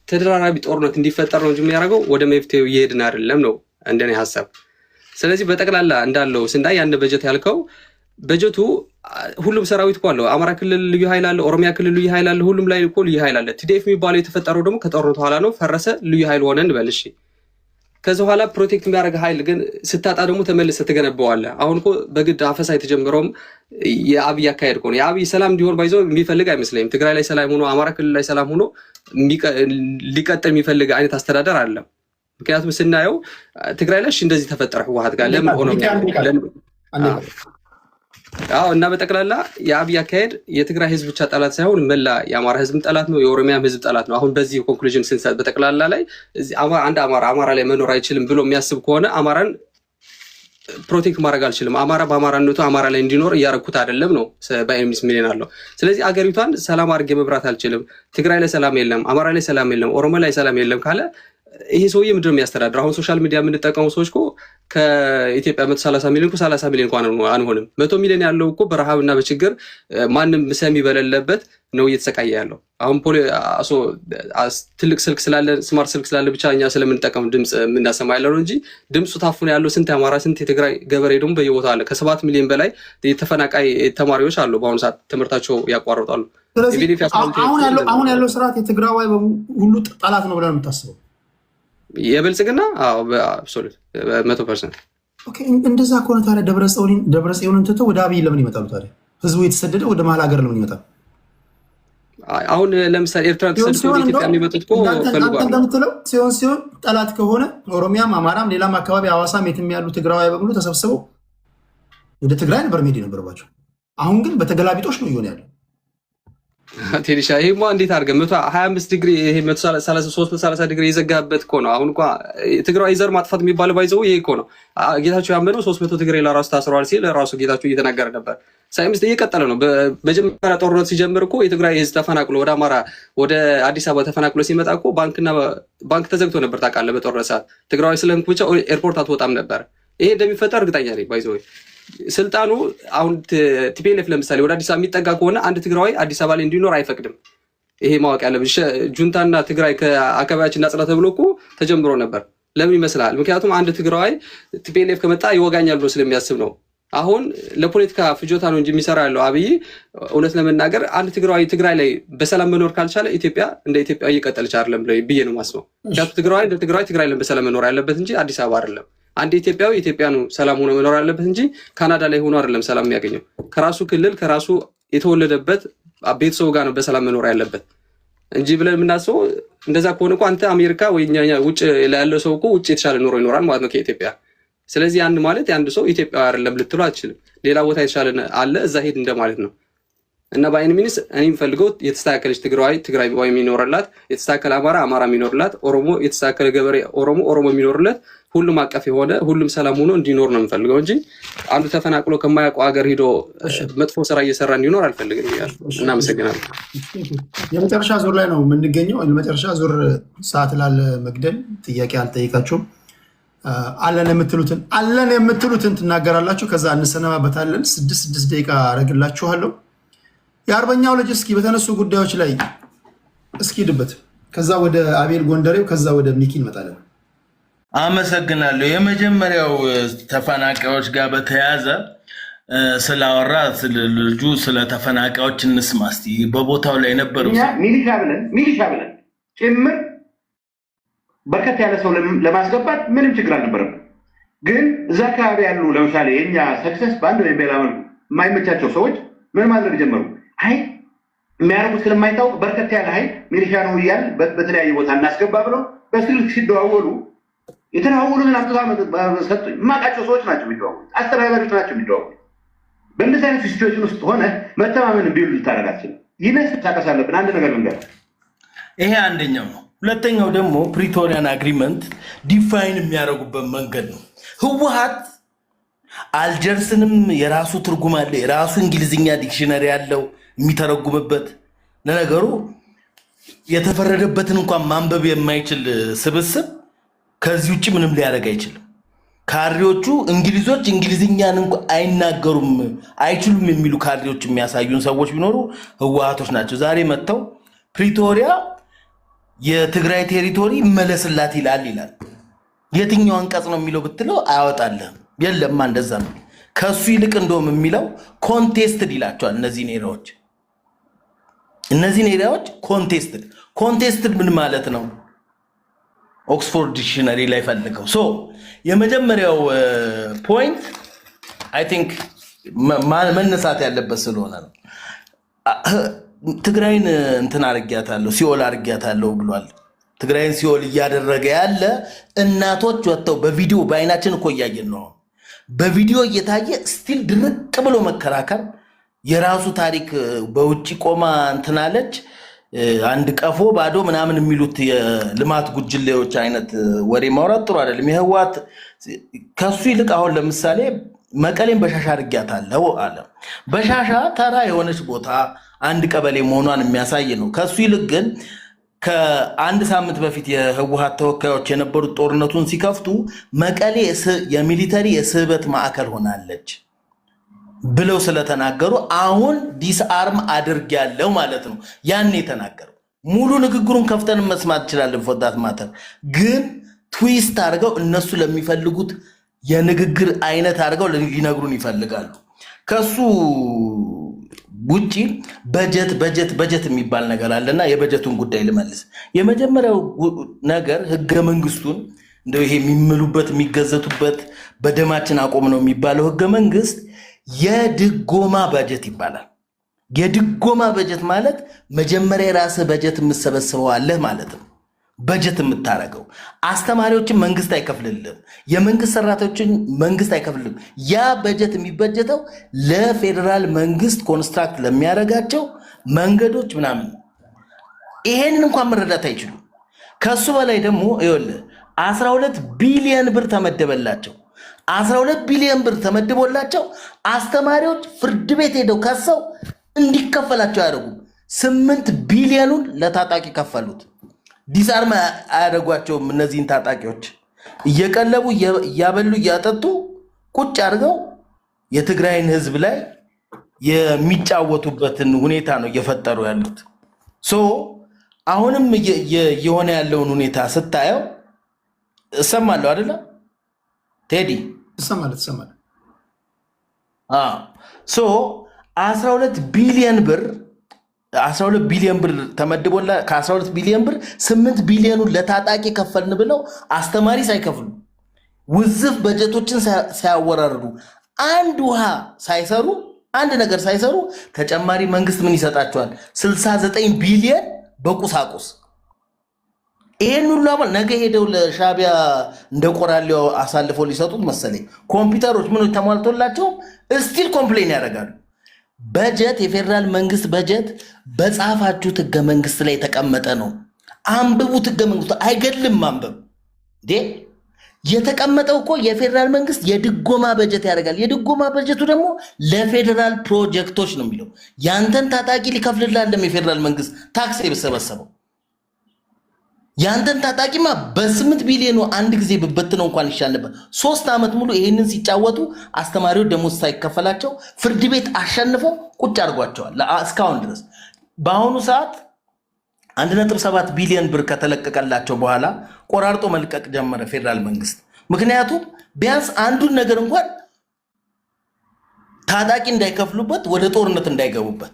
ተደራራቢ ጦርነት እንዲፈጠር ነው እንጂ የሚያደርገው ወደ መፍትሄው እየሄድን አይደለም ነው እንደኔ ሀሳብ። ስለዚህ በጠቅላላ እንዳለው ስንዳይ ያን በጀት ያልከው በጀቱ ሁሉም ሰራዊት እኮ አለው። አማራ ክልል ልዩ ኃይል አለ፣ ኦሮሚያ ክልል ልዩ ኃይል አለ፣ ሁሉም ላይ እኮ ልዩ ኃይል አለ። ቲዲኤፍ የሚባለው የተፈጠረው ደግሞ ከጦርነቱ ኋላ ነው። ፈረሰ፣ ልዩ ኃይል ሆነ እንበል እሺ። ከዚ በኋላ ፕሮቴክት የሚያደርግ ኃይል ግን ስታጣ ደግሞ ተመልሰ ትገነባዋለህ። አሁን እኮ በግድ አፈሳ የተጀመረውም የአብይ አካሄድ እኮ ነው። የአብይ ሰላም እንዲሆን ባይዘው የሚፈልግ አይመስለኝም። ትግራይ ላይ ሰላም ሆኖ አማራ ክልል ላይ ሰላም ሆኖ ሊቀጥል የሚፈልግ አይነት አስተዳደር አለ። ምክንያቱም ስናየው ትግራይ ላይ እንደዚህ ተፈጠረ ህወሓት ጋር ለምን ሆኖ እና በጠቅላላ የአብይ አካሄድ የትግራይ ህዝብ ብቻ ጠላት ሳይሆን መላ የአማራ ህዝብ ጠላት ነው፣ የኦሮሚያም ህዝብ ጠላት ነው። አሁን በዚህ ኮንክሉዥን ስንሰጥ በጠቅላላ ላይ አንድ አማራ ላይ መኖር አይችልም ብሎ የሚያስብ ከሆነ አማራን ፕሮቴክት ማድረግ አልችልም፣ አማራ በአማራነቱ አማራ ላይ እንዲኖር እያረኩት አይደለም ነው በኤምስ ሚሊዮን አለው። ስለዚህ አገሪቷን ሰላም አድርጌ መብራት አልችልም፣ ትግራይ ላይ ሰላም የለም፣ አማራ ላይ ሰላም የለም፣ ኦሮሞ ላይ ሰላም የለም ካለ ይሄ ሰውዬ ምንድን ነው የሚያስተዳድረው? አሁን ሶሻል ሚዲያ የምንጠቀሙ ሰዎች እኮ ከኢትዮጵያ 130 ሚሊዮን 30 ሚሊዮን እንኳን አንሆንም። 100 ሚሊዮን ያለው እኮ በረሃብና በችግር ማንም ሰሚ በሌለበት ነው እየተሰቃየ ያለው። አሁን ትልቅ ስልክ ስላለ ስማርት ስልክ ስላለ ብቻ እኛ ስለምንጠቀሙ ድምፅ የምናሰማ ያለ ነው እንጂ ድምፁ ታፍኖ ያለው ስንት የአማራ ስንት የትግራይ ገበሬ ደግሞ በየቦታ አለ። ከ7 ሚሊዮን በላይ የተፈናቃይ ተማሪዎች አሉ በአሁኑ ሰዓት ትምህርታቸው ያቋርጣሉ። አሁን ያለው ስርዓት የትግራዋይ ሁሉ ጠላት ነው ብለን የምታስበው የብልጽግና አብሶሉት 100%። ኦኬ እንደዛ ከሆነ ታዲያ ደብረጽዮንን ትተው ወደ አብይ ለምን ይመጣሉ ታዲያ? ህዝቡ የተሰደደ ወደ መሀል ሀገር ለምን ይመጣል? አሁን ለምሳሌ ኤርትራ ተሰደው ወደ ኢትዮጵያ የሚመጡት እኮ ፈልጓል እንደምትለው ሲሆን ጠላት ከሆነ ኦሮሚያም፣ አማራም፣ ሌላም አካባቢ ሐዋሳም የትም ያሉ ትግራዋይ በሙሉ ተሰብስበው ወደ ትግራይ ነበር መሄድ የነበረባቸው። አሁን ግን በተገላቢጦሽ ነው እየሆነ ያለው። ቴዲሻ ይሄማ እንዴት አድርገን 125 ዲግሪ ይሄ 133 ዲግሪ የዘጋበት እኮ ነው። አሁን እንኳን ትግራይ ዘር ማጥፋት የሚባለው ባይዘው ይሄ እኮ ነው። ጌታቸው ያመነው 300 ዲግሪ ለራሱ ታስረዋል ሲል ራሱ ጌታቸው እየተናገረ ነበር። ሳይምስ እየቀጠለ ነው። በመጀመሪያ ጦርነት ሲጀምር እኮ የትግራይ ህዝብ ተፈናቅሎ ወደ አማራ ወደ አዲስ አበባ ተፈናቅሎ ሲመጣ እኮ ባንክ ተዘግቶ ነበር ታውቃለህ። በጦርነት ሰዓት ትግራይ ስለምኩ ብቻ ኤርፖርት አትወጣም ነበር። ይሄ እንደሚፈጠር እርግጠኛ ነኝ ባይዘው ስልጣኑ አሁን ቲፒኤልኤፍ ለምሳሌ ወደ አዲስ አበባ የሚጠጋ ከሆነ አንድ ትግራዋይ አዲስ አበባ ላይ እንዲኖር አይፈቅድም። ይሄ ማወቅ ያለብን ጁንታና ትግራይ ከአካባቢያችን እናጽዳ ተብሎ እኮ ተጀምሮ ነበር። ለምን ይመስላል? ምክንያቱም አንድ ትግራዋይ ቲፒኤልኤፍ ከመጣ ይወጋኛል ብሎ ስለሚያስብ ነው። አሁን ለፖለቲካ ፍጆታ ነው እንጂ የሚሰራ ያለው አብይ እውነት ለመናገር አንድ ትግራዋይ ትግራይ ላይ በሰላም መኖር ካልቻለ ኢትዮጵያ እንደ ኢትዮጵያ እየቀጠለች አይደለም ብዬ ነው የማስበው። ምክንያቱም ትግራዋይ እንደ ትግራይ ላይ በሰላም መኖር ያለበት እንጂ አዲስ አበባ አይደለም። አንድ ኢትዮጵያዊ ኢትዮጵያኑ ሰላም ሆኖ መኖር ያለበት እንጂ ካናዳ ላይ ሆኖ አይደለም ሰላም የሚያገኘው። ከራሱ ክልል ከራሱ የተወለደበት ቤተሰቡ ጋር ነው በሰላም መኖር ያለበት እንጂ ብለን የምናስበው እንደዛ ከሆነ እኮ አንተ አሜሪካ ወይ ውጭ ላይ ያለው ሰው እኮ ውጭ የተሻለ ኑሮ ይኖራል ማለት ነው ከኢትዮጵያ። ስለዚህ አንድ ማለት አንድ ሰው ኢትዮጵያዊ አይደለም ልትሉ አትችልም። ሌላ ቦታ የተሻለ አለ እዛ ሄድ እንደማለት ነው። እና በአይን ሚኒስ እኔ የምፈልገው የተስተካከለች ትግራይ የሚኖርላት፣ የተስተካከለ አማራ የሚኖርላት፣ ኦሮሞ የተስተካከለ ገበሬ ኦሮሞ የሚኖርለት፣ ሁሉም አቀፍ የሆነ ሁሉም ሰላም ሆኖ እንዲኖር ነው የምፈልገው እንጂ አንዱ ተፈናቅሎ ከማያውቀው ሀገር ሄዶ መጥፎ ስራ እየሰራ እንዲኖር አልፈልግም። እናመሰግናለን። የመጨረሻ ዙር ላይ ነው የምንገኘው። የመጨረሻ ዙር ሰዓት ላለ መግደል ጥያቄ አልጠይቃችሁም። አለን የምትሉትን ትናገራላችሁ። ከዛ እንሰነባበታለን። 6 ደቂቃ አረግላችኋለሁ። የአርበኛው ልጅ እስኪ በተነሱ ጉዳዮች ላይ እስኪ ሂድበት። ከዛ ወደ አቤል ጎንደሬው፣ ከዛ ወደ ሚኪ እንመጣለን። አመሰግናለሁ። የመጀመሪያው ተፈናቃዮች ጋር በተያያዘ ስላወራ ልጁ ስለ ተፈናቃዮች እንስማ እስቲ። በቦታው ላይ ነበሩ ሚሊሻ ብለን ጭምር በርከት ያለ ሰው ለማስገባት ምንም ችግር አልነበረም። ግን እዛ አካባቢ ያሉ ለምሳሌ የኛ ሰክሰስ በአንድ ወይ በሌላ የማይመቻቸው ሰዎች ምን ማድረግ ጀመሩ? አይ የሚያደርጉት ስለማይታወቅ በርከት ያለ ኃይል ሚሊሻ ነው እያል በተለያየ ቦታ እናስገባ ብለው በስልክ ሲደዋወሉ የተደዋወሉትን አጥታ ሰጡኝ። የማውቃቸው ሰዎች ናቸው የሚደዋወሉት፣ አስተዳዳሪዎች ናቸው የሚደዋወሉት። በእንደዚህ አይነት ሲቹዌሽን ውስጥ ሆነ መተማመን ቢሉ ልታደርግ አትችልም። ይነስ ታቀስ አለብን። አንድ ነገር ልንገር፣ ይሄ አንደኛው ነው። ሁለተኛው ደግሞ ፕሪቶሪያን አግሪመንት ዲፋይን የሚያደርጉበት መንገድ ነው። ህወሓት አልጀርስንም የራሱ ትርጉም አለ፣ የራሱ እንግሊዝኛ ዲክሽነሪ ያለው የሚተረጉምበት። ለነገሩ የተፈረደበትን እንኳን ማንበብ የማይችል ስብስብ ከዚህ ውጭ ምንም ሊያደርግ አይችልም። ካድሬዎቹ እንግሊዞች እንግሊዝኛን እንኳን አይናገሩም አይችሉም የሚሉ ካድሬዎች የሚያሳዩን ሰዎች ቢኖሩ ህወሓቶች ናቸው። ዛሬ መጥተው ፕሪቶሪያ የትግራይ ቴሪቶሪ መለስላት ይላል። የትኛው አንቀጽ ነው የሚለው ብትለው አያወጣልህም። የለማ እንደዛ ነው። ከሱ ይልቅ እንደውም የሚለው ኮንቴስትድ ይላቸዋል። እነዚህን ኤሪያዎች ኮንቴስትድ ምን ማለት ነው? ኦክስፎርድ ዲክሽነሪ ላይ ፈልገው። የመጀመሪያው ፖይንት አይ ቲንክ መነሳት ያለበት ስለሆነ ነው። ትግራይን እንትን አርጊያታለሁ ሲኦል አርጊያታለሁ ብሏል። ትግራይን ሲኦል እያደረገ ያለ እናቶች ወጥተው በቪዲዮ በአይናችን እኮ እያየን ነው። በቪዲዮ እየታየ ስቲል ድርቅ ብሎ መከራከር የራሱ ታሪክ በውጭ ቆማ እንትናለች። አንድ ቀፎ ባዶ ምናምን የሚሉት የልማት ጉጅሌዎች አይነት ወሬ ማውራት ጥሩ አይደለም። የህወሓት ከሱ ይልቅ አሁን ለምሳሌ መቀሌን በሻሻ አድርጊያታለሁ አለ። በሻሻ ተራ የሆነች ቦታ አንድ ቀበሌ መሆኗን የሚያሳይ ነው። ከሱ ይልቅ ግን ከአንድ ሳምንት በፊት የህወሓት ተወካዮች የነበሩት ጦርነቱን ሲከፍቱ መቀሌ የሚሊተሪ የስህበት ማዕከል ሆናለች ብለው ስለተናገሩ አሁን ዲስአርም አድርጊያለሁ ማለት ነው። ያን የተናገሩ ሙሉ ንግግሩን ከፍተን መስማት እንችላለን። ፎዳት ማተር ግን ትዊስት አድርገው እነሱ ለሚፈልጉት የንግግር አይነት አድርገው ሊነግሩን ይፈልጋሉ። ከሱ ውጪ በጀት የሚባል ነገር አለና የበጀቱን ጉዳይ ልመልስ። የመጀመሪያው ነገር ህገ መንግስቱን እንደው ይሄ የሚምሉበት የሚገዘቱበት በደማችን አቆም ነው የሚባለው ህገ መንግስት የድጎማ በጀት ይባላል። የድጎማ በጀት ማለት መጀመሪያ የራስህ በጀት የምትሰበስበው አለህ ማለት ነው። በጀት የምታረገው አስተማሪዎችን መንግስት አይከፍልልም፣ የመንግስት ሰራተኞችን መንግስት አይከፍልልም። ያ በጀት የሚበጀተው ለፌዴራል መንግስት ኮንስትራክት ለሚያደርጋቸው መንገዶች ምናምን። ይሄንን እንኳን መረዳት አይችሉም። ከሱ በላይ ደግሞ ይኸውልህ 12 ቢሊዮን ብር ተመደበላቸው። 12 ቢሊዮን ብር ተመድቦላቸው አስተማሪዎች ፍርድ ቤት ሄደው ከሰው እንዲከፈላቸው ያደርጉ። 8 ቢሊዮኑን ለታጣቂ ከፈሉት። ዲስአርም አያደርጓቸውም። እነዚህን ታጣቂዎች እየቀለቡ እያበሉ እያጠጡ ቁጭ አድርገው የትግራይን ህዝብ ላይ የሚጫወቱበትን ሁኔታ ነው እየፈጠሩ ያሉት። አሁንም የሆነ ያለውን ሁኔታ ስታየው እሰማለሁ አይደለ ቴዲ? እሰማለሁ። 12 ቢሊዮን ብር 12 ቢሊዮን ብር ተመድቦላ ከ12 ቢሊዮን ብር 8 ቢሊዮኑን ለታጣቂ ከፈልን ብለው አስተማሪ ሳይከፍሉ ውዝፍ በጀቶችን ሳያወራርዱ አንድ ውሃ ሳይሰሩ አንድ ነገር ሳይሰሩ ተጨማሪ መንግስት ምን ይሰጣቸዋል? 69 ቢሊዮን በቁሳቁስ። ይሄን ሁሉ አሁን ነገ ሄደው ለሻቢያ እንደ ቆራሌው አሳልፈው ሊሰጡት መሰለኝ። ኮምፒውተሮች ምን ተሟልቶላቸው እስቲል ኮምፕሌን ያደርጋሉ። በጀት የፌደራል መንግስት በጀት በጻፋችሁት ህገ መንግስት ላይ የተቀመጠ ነው። አንብቡት። ህገ መንግስቱ አይገድልም ማንበብ። የተቀመጠው እኮ የፌደራል መንግስት የድጎማ በጀት ያደርጋል። የድጎማ በጀቱ ደግሞ ለፌደራል ፕሮጀክቶች ነው የሚለው። ያንተን ታጣቂ ሊከፍልልህ የፌደራል መንግስት ታክስ የበሰበሰበው ያንተን ታጣቂማ በ8 ቢሊዮኑ አንድ ጊዜ በበትነው እንኳን ይሻል ነበር። 3 ዓመት ሙሉ ይሄንን ሲጫወቱ አስተማሪዎች ደሞዝ ሳይከፈላቸው ፍርድ ቤት አሸንፈው ቁጭ አድርጓቸዋል እስካሁን ድረስ። በአሁኑ ሰዓት 1.7 ቢሊዮን ብር ከተለቀቀላቸው በኋላ ቆራርጦ መልቀቅ ጀመረ ፌደራል መንግስት። ምክንያቱም ቢያንስ አንዱን ነገር እንኳን ታጣቂ እንዳይከፍሉበት ወደ ጦርነት እንዳይገቡበት።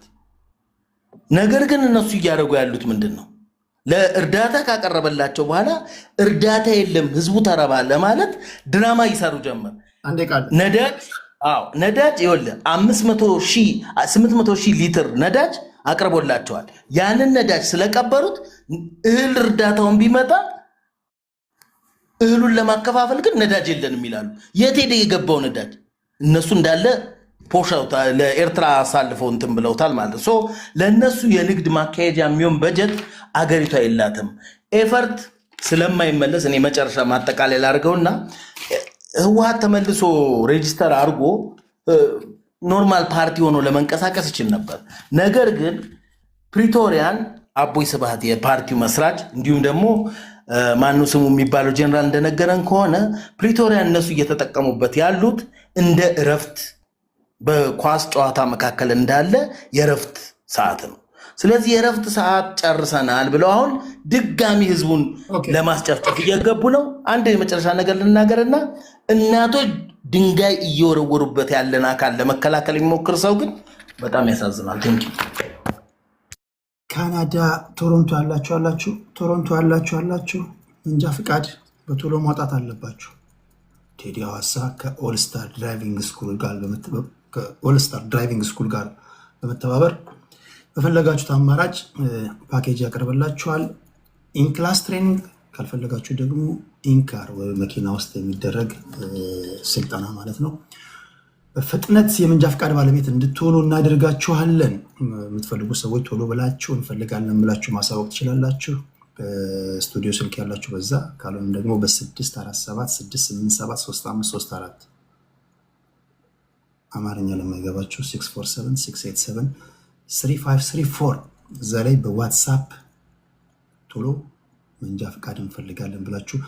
ነገር ግን እነሱ እያደረጉ ያሉት ምንድን ነው? ለእርዳታ ካቀረበላቸው በኋላ እርዳታ የለም ህዝቡ ተረባ ለማለት ድራማ ይሰሩ ጀመር። ነዳጅ ይኸውልህ 800 ሺህ ሊትር ነዳጅ አቅርቦላቸዋል። ያንን ነዳጅ ስለቀበሩት እህል እርዳታውን ቢመጣ እህሉን ለማከፋፈል ግን ነዳጅ የለንም ይላሉ። የት ሄደ የገባው ነዳጅ? እነሱ እንዳለ ፖሻውታ ለኤርትራ አሳልፈው እንትን ብለውታል ማለት ነው። ለነሱ የንግድ ማካሄጃ የሚሆን በጀት አገሪቷ የላትም። ኤፈርት ስለማይመለስ እኔ መጨረሻ ማጠቃለያ ላድርገውና ህወሓት ተመልሶ ሬጂስተር አድርጎ ኖርማል ፓርቲ ሆኖ ለመንቀሳቀስ ይችል ነበር። ነገር ግን ፕሪቶሪያን አቦይ ስብሃት የፓርቲው መስራች እንዲሁም ደግሞ ማነው ስሙ የሚባለው ጀነራል እንደነገረን ከሆነ ፕሪቶሪያን እነሱ እየተጠቀሙበት ያሉት እንደ እረፍት በኳስ ጨዋታ መካከል እንዳለ የእረፍት ሰዓት ነው። ስለዚህ የእረፍት ሰዓት ጨርሰናል ብለው አሁን ድጋሚ ህዝቡን ለማስጨፍጨፍ እየገቡ ነው። አንድ የመጨረሻ ነገር ልናገርና እናቶች ድንጋይ እየወረወሩበት ያለን አካል ለመከላከል የሚሞክር ሰው ግን በጣም ያሳዝናል። ቴንኪ ካናዳ ቶሮንቶ ያላችሁ መንጃ ፍቃድ በቶሎ ማውጣት አለባችሁ። ቴዲ ሐዋሳ ከኦልስታር ድራይቪንግ ስኩል ጋር በመተባበር በፈለጋችሁት አማራጭ ፓኬጅ ያቀርበላችኋል። ኢንክላስ ትሬኒንግ ካልፈለጋችሁ ደግሞ ኢንካር መኪና ውስጥ የሚደረግ ስልጠና ማለት ነው። በፍጥነት የመንጃ ፍቃድ ባለቤት እንድትሆኑ እናደርጋችኋለን። የምትፈልጉ ሰዎች ቶሎ ብላችሁ እንፈልጋለን ብላችሁ ማሳወቅ ትችላላችሁ። በስቱዲዮ ስልክ ያላችሁ በዛ፣ ካልሆነ ደግሞ በ647-687-3534 አማርኛ ለማይገባችሁ 647-687-3534 እዛ ላይ በዋትሳፕ ቶሎ መንጃ ፍቃድ እንፈልጋለን ብላችሁ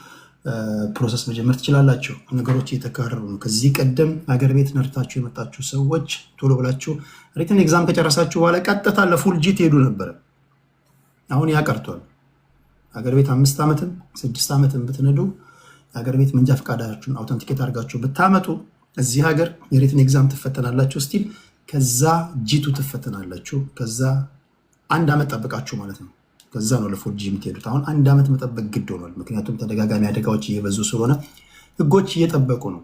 ፕሮሰስ መጀመር ትችላላችሁ። ነገሮች እየተካረሩ ነው። ከዚህ ቀደም ሀገር ቤት ነርታችሁ የመጣችሁ ሰዎች ቶሎ ብላችሁ ሪትን ኤግዛም ከጨረሳችሁ በኋላ ቀጥታ ለፉል ጂ ትሄዱ ነበረ። አሁን ያ ቀርቷል። ሀገር ቤት 5 ዓመትም 6 ዓመትም ብትነዱ ሀገር ቤት መንጃ ፈቃዳችሁን አውተንቲኬት አድርጋችሁ ብታመጡ እዚህ ሀገር የሪትን ኤግዛም ትፈተናላችሁ። ስቲል ከዛ ጂቱ ትፈተናላችሁ። ከዛ 1 ዓመት ጠብቃችሁ ማለት ነው። ከዛ ነው ለፎርጂ የምትሄዱት። አሁን 1 ዓመት መጠበቅ ግድ ሆኗል። ምክንያቱም ተደጋጋሚ አደጋዎች እየበዙ ስለሆነ ህጎች እየጠበቁ ነው።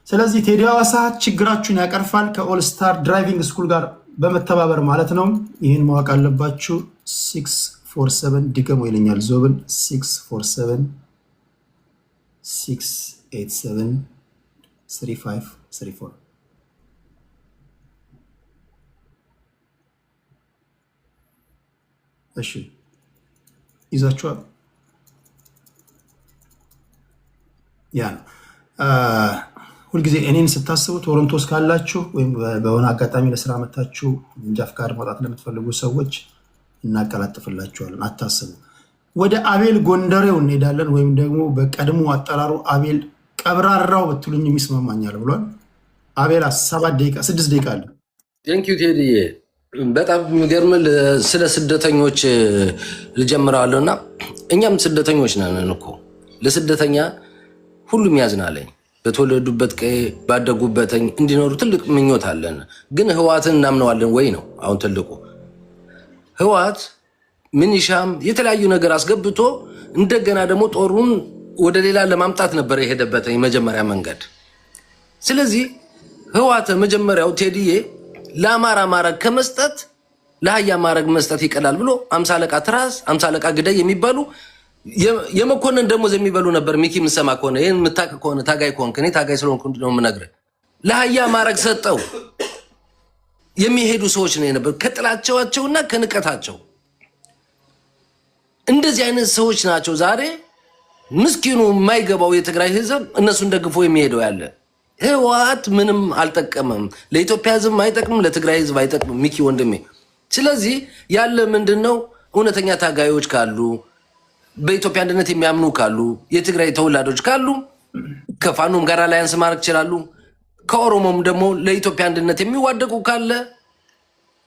ስለዚህ ቴዲ ሐዋሳ ችግራችሁን ያቀርፋል ከኦልስታር ድራይቪንግ ስኩል ጋር በመተባበር ማለት ነው። ይህን ማወቅ አለባችሁ። 647 ድገሞ ይለኛል ዞብን 647 687 3534 እሺ ይዛችኋል። ያ ነው ሁልጊዜ እኔን ስታስቡ ቶሮንቶ ካላችሁ ወይም በሆነ አጋጣሚ ለስራ መታችሁ እንጃ ፍቃድ ማውጣት ለምትፈልጉ ሰዎች እናቀላጥፍላችኋለን። አታስቡ። ወደ አቤል ጎንደሬው እንሄዳለን፣ ወይም ደግሞ በቀድሞ አጠራሩ አቤል ቀብራራው ብትሉኝ የሚስማማኛል ብሏል። አቤል 6 ደቂቃ አለ። ቴንኪዩ ቴዲዬ። በጣም የሚገርም ስለ ስደተኞች ልጀምራለሁ እና እኛም ስደተኞች ነን እኮ። ለስደተኛ ሁሉም ያዝናለኝ። በተወለዱበት ቀይ ባደጉበት እንዲኖሩ ትልቅ ምኞት አለን። ግን ህወሓትን እናምነዋለን ወይ ነው አሁን ትልቁ። ህወሓት ምንሻም የተለያዩ ነገር አስገብቶ እንደገና ደግሞ ጦሩን ወደ ሌላ ለማምጣት ነበር የሄደበት የመጀመሪያ መንገድ። ስለዚህ ህወሓት መጀመሪያው ቴዲዬ ለአማራ ማረግ ከመስጠት ለአህያ ማረግ መስጠት ይቀላል ብሎ 50 አለቃ ትራስ 50 አለቃ ግዳይ የሚባሉ የመኮንን ደሞዝ የሚበሉ ነበር። ሚኪ የምሰማ ከሆነ ይህን የምታውቅ ከሆነ ታጋይ ከሆንክ፣ እኔ ታጋይ ስለሆንኩ ነው የምነግርህ። ለአህያ ማረግ ሰጠው የሚሄዱ ሰዎች ነው የነበሩ ከጥላቸዋቸውና ከንቀታቸው። እንደዚህ አይነት ሰዎች ናቸው ዛሬ ምስኪኑ የማይገባው የትግራይ ህዝብ እነሱን ደግፎ የሚሄደው ያለ። ህወሓት ምንም አልጠቀመም። ለኢትዮጵያ ህዝብ አይጠቅምም፣ ለትግራይ ህዝብ አይጠቅምም ሚኪ ወንድሜ። ስለዚህ ያለ ምንድነው እውነተኛ ታጋዮች ካሉ፣ በኢትዮጵያ አንድነት የሚያምኑ ካሉ፣ የትግራይ ተወላጆች ካሉ ከፋኖም ጋር አላያንስ ማድረግ ይችላሉ። ከኦሮሞም ደግሞ ለኢትዮጵያ አንድነት የሚዋደቁ ካለ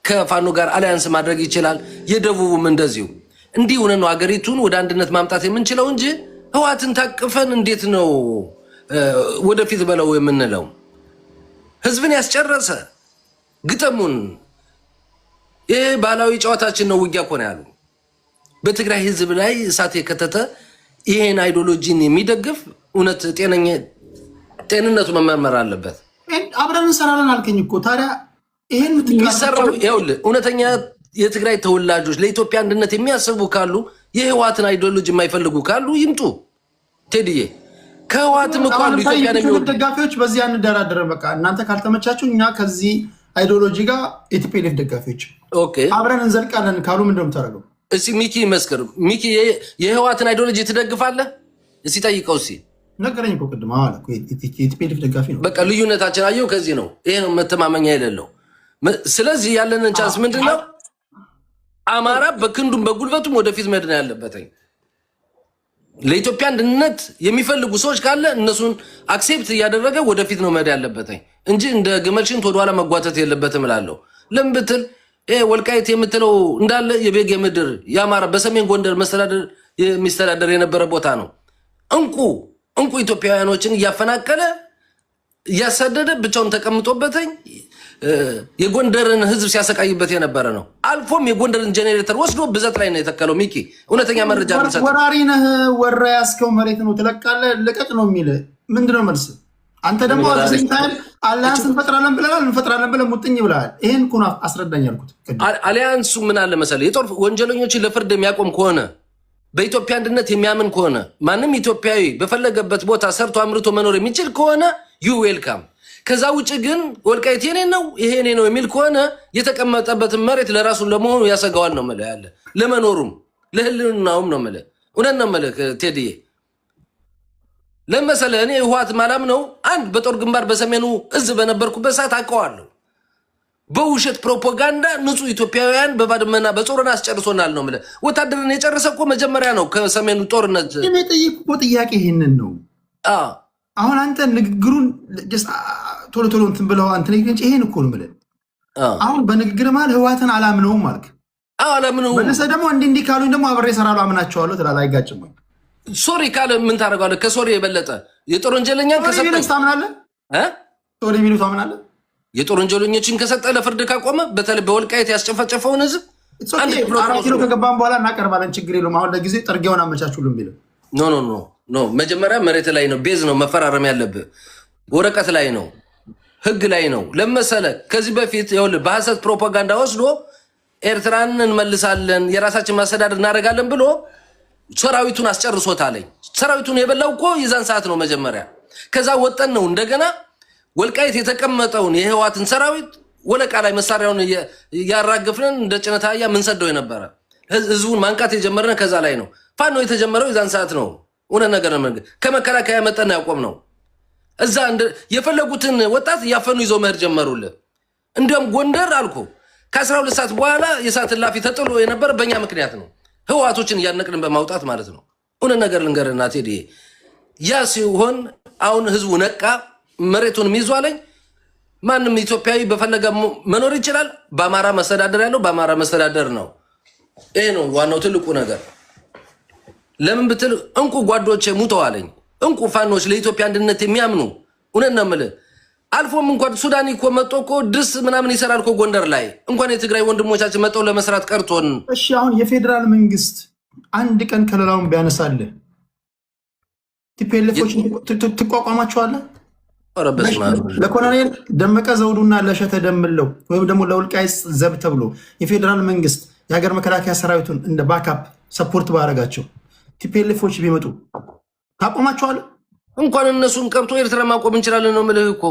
ከፋኖ ጋር አላያንስ ማድረግ ይችላል። የደቡብም እንደዚሁ። እንዲህ ሆነ ነው ሀገሪቱን ወደ አንድነት ማምጣት የምንችለው እንጂ ህወሓትን ታቅፈን እንዴት ነው ወደፊት በለው የምንለው? ህዝብን ያስጨረሰ ግጠሙን። ይህ ባህላዊ ጨዋታችን ነው። ውጊያ እኮ ነው ያሉ። በትግራይ ህዝብ ላይ እሳት የከተተ ይሄን አይዲዮሎጂን የሚደግፍ እውነት ጤንነቱ መመርመር አለበት። አብረን እንሰራለን አልከኝ እኮ ታዲያ ይሄን የሚሰራው ይኸውልህ፣ እውነተኛ የትግራይ ተወላጆች ለኢትዮጵያ አንድነት የሚያስቡ ካሉ፣ የህወሓትን አይዲዮሎጂ የማይፈልጉ ካሉ ይምጡ። ቴዲዬ ከህወሓትም እኮ አሉ ኢትዮጵያ የሚወዱ ደጋፊዎች። በዚህ አንደራደረን። በቃ እናንተ ካልተመቻችሁ እኛ ከዚህ አይዲዮሎጂ ጋር የቲፒኤልኤፍ ደጋፊዎች አብረን እንዘልቃለን ካሉ ምንድን ነው የምታደርገው? እስኪ ሚኪ ይመስክር። ሚኪ የህወሓትን አይዲዮሎጂ ትደግፋለህ? እስኪ ጠይቀው። እስኪ ነገረኝ እኮ ቅድም አለ የቲፒኤልኤፍ ደጋፊ ነው። በቃ ልዩነታችን አየው ከዚህ ነው። ይሄ ነው መተማመኛ የሌለው። ስለዚህ ያለንን ቻንስ ምንድን ነው? አማራ በክንዱም በጉልበቱም ወደፊት መድን ያለበት ለኢትዮጵያ አንድነት የሚፈልጉ ሰዎች ካለ እነሱን አክሴፕት እያደረገ ወደፊት ነው መሄድ ያለበት እንጂ እንደ ግመል ሽንት ወደኋላ መጓተት የለበትም እላለሁ። ለምን ብትል ወልቃይት የምትለው እንዳለ የቤጌ ምድር የአማራ በሰሜን ጎንደር መስተዳደር የሚስተዳደር የነበረ ቦታ ነው። እንቁ ኢትዮጵያውያኖችን እያፈናቀለ እያሳደደ ብቻውን ተቀምጦበትኝ የጎንደርን ህዝብ ሲያሰቃይበት የነበረ ነው። አልፎም የጎንደርን ጄኔሬተር ወስዶ ብዘት ላይ ነው የተከለው። ሚኪ እውነተኛ መረጃ ነው። ወራሪ ነህ፣ ወራ ያስከው መሬት ነው ትለቃለህ፣ ልቀቅ ነው የሚል ምንድነው መልስ? አንተ ደግሞ አዚንታል አሊያንስ እንፈጥራለን ብለህ ሙጥኝ ብለሃል። ይሄን ኩና አስረዳኝ አልኩት። አሊያንሱ ምን አለ መሰለህ፣ የጦር ወንጀለኞችን ለፍርድ የሚያቆም ከሆነ በኢትዮጵያ አንድነት የሚያምን ከሆነ ማንም ኢትዮጵያዊ በፈለገበት ቦታ ሰርቶ አምርቶ መኖር የሚችል ከሆነ ዩ ዌልካም። ከዛ ውጭ ግን ወልቃይት የኔ ነው ይሄ የኔ ነው የሚል ከሆነ የተቀመጠበትን መሬት ለራሱ ለመሆኑ ያሰጋዋል ነው የምልህ። ያለ ለመኖሩም ለህልውናውም ነው የምልህ። እውነት ነው የምልህ ቴዲዬ። ለምሳሌ እኔ ህወሓት ማላም ነው አንድ በጦር ግንባር በሰሜኑ እዝ በነበርኩበት ሰዓት አውቀዋለሁ። በውሸት ፕሮፓጋንዳ ንጹህ ኢትዮጵያውያን በባድመና በጾረና አስጨርሶናል ነው የምልህ። ወታደርን የጨረሰ እኮ መጀመሪያ ነው ከሰሜኑ ጦርነት። እኔ ጠይቁ ጥያቄ ይሄንን ነው። አሁን አንተ ንግግሩን ቶሎ እንትን ብለው አንተ ንግግር ይሄን እኮ ነው የምልህ። አሁን በንግግር ማለት ህወሓትን አላምነውም ማለት አላምነውም። በነሰ ደግሞ እንዲህ ካሉኝ ደግሞ አብሬ እሰራለሁ አምናቸዋለሁ ትላለህ። አይጋጭም ወይ? ሶሪ ካለ ምን ታደርገዋለህ? ከሶሪ የበለጠ የጦር ወንጀለኛን ከሰጠኝ ታምናለህ? ሶሪ የሚሉት ታምናለህ? የጦር ወንጀለኞችን ከሰጠ ለፍርድ ካቆመ በተለይ በወልቃይት ያስጨፈጨፈውን ህዝብ 4 ኪሎ ከገባን በኋላ እናቀርባለን፣ ችግር የለውም። አሁን ለጊዜ ጥርጊያውን አመቻቹልን ቢልም ኖ መጀመሪያ መሬት ላይ ነው፣ ቤዝ ነው መፈራረም ያለብህ፣ ወረቀት ላይ ነው፣ ህግ ላይ ነው። ለመሰለ ከዚህ በፊት ይኸውልህ በሐሰት ፕሮፓጋንዳ ወስዶ ኤርትራን እንመልሳለን የራሳችን ማስተዳደር እናደርጋለን ብሎ ሰራዊቱን አስጨርሶታለኝ። ሰራዊቱን የበላው እኮ የዛን ሰዓት ነው መጀመሪያ። ከዛ ወጠን ነው እንደገና ወልቃይት የተቀመጠውን የህዋትን ሰራዊት ወለቃ ላይ መሳሪያውን ያራገፍነን እንደ ጭነት አህያ ምንሰደው የነበረ ህዝቡን ማንቃት የጀመረን ከዛ ላይ ነው። ፋኖ የተጀመረው የዛን ሰዓት ነው። እውነት ነገር ነው። ከመከላከያ መጠን ያቆም ነው። እዛ የፈለጉትን ወጣት እያፈኑ ይዘው መሄድ ጀመሩልን። እንዲያውም ጎንደር አልኩ ከ12 ሰዓት በኋላ የሰዓት እላፊ ተጥሎ የነበረ በእኛ ምክንያት ነው። ህዋቶችን እያነቅን በማውጣት ማለት ነው። እውነት ነገር ልንገርና ቴዲ ያ ሲሆን አሁን ህዝቡ ነቃ፣ መሬቱን ይዟለኝ። ማንም ኢትዮጵያዊ በፈለገ መኖር ይችላል። በአማራ መስተዳደር ያለው በአማራ መስተዳደር ነው። ይሄ ነው ዋናው ትልቁ ነገር። ለምን ብትል እንቁ ጓዶቼ ሙተዋለኝ። እንቁ ፋኖች ለኢትዮጵያ አንድነት የሚያምኑ እውነት ነው የምልህ። አልፎም እንኳን ሱዳን እኮ መጥቶ እኮ ድስ ምናምን ይሰራል እኮ ጎንደር ላይ እንኳን የትግራይ ወንድሞቻችን መጥተው ለመስራት ቀርቶን። እሺ አሁን የፌዴራል መንግስት አንድ ቀን ከለላውን ቢያነሳልህ ቲፒኤልኤፎች ትቋቋማቸዋለህ? ለኮሎኔል ደመቀ ዘውዱና ለሸተ ደምለው ወይም ደግሞ ለወልቃይት ዘብ ተብሎ የፌዴራል መንግስት የሀገር መከላከያ ሰራዊቱን እንደ ባካፕ ሰፖርት ባረጋቸው ቲፒኤልኤፎች ቢመጡ ታቆማቸዋለህ? እንኳን እነሱን ቀርቶ ኤርትራ ማቆም እንችላለን ነው የምልህ እኮ።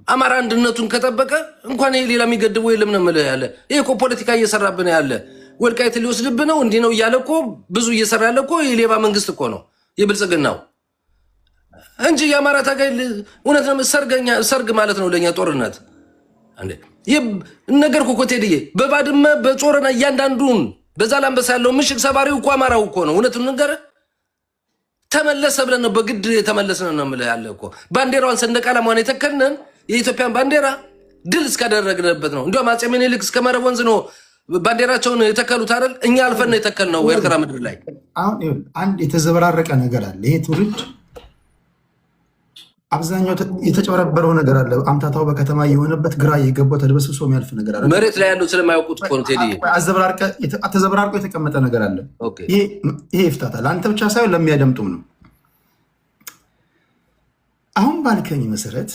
አማራ አንድነቱን ከጠበቀ እንኳን ይሄ ሌላ የሚገድበው የለም ነው የምልህ ያለ። ይሄ እኮ ፖለቲካ እየሰራብን ያለ ወልቃይት ሊወስድብህ ነው እንዲህ ነው እያለ እኮ ብዙ እየሰራ ያለ እኮ የሌባ መንግስት እኮ ነው የብልጽግናው እንጂ የአማራ ታጋይ እውነት ነው። ሰርግ ማለት ነው ለእኛ ጦርነት ነገር እኮ ቴድዬ በባድመ በጾረና እያንዳንዱን በዛላምበሳ ያለው ምሽግ ሰባሪው እኮ አማራው እኮ ነው። እውነቱን ንገረህ ተመለሰ ብለን ነው በግድ የተመለስን ነው የምልህ ያለ እኮ። ባንዲራዋን ሰንደቅ ዓላማዋን የተከልነን የኢትዮጵያን ባንዲራ ድል እስካደረግንበት ነው። እንዲያውም አፄ ምኒልክ እስከ መረብ ወንዝ ነው ባንዲራቸውን የተከሉት አይደል? እኛ አልፈን ነው የተከልነው ኤርትራ ምድር ላይ። አሁን አንድ የተዘበራረቀ ነገር አለ። ይሄ ትውልድ አብዛኛው የተጨበረበረው ነገር አለ። አምታታው በከተማ የሆነበት ግራ የገባው ተደበስብሶ የሚያልፍ ነገር አለ። መሬት ላይ ያሉት ስለማያውቁት እኮ ነው ቴዲ። ተዘበራርቆ የተቀመጠ ነገር አለ። ይሄ ይፍታታል። አንተ ብቻ ሳይሆን ለሚያደምጡም ነው። አሁን ባልከኝ መሰረት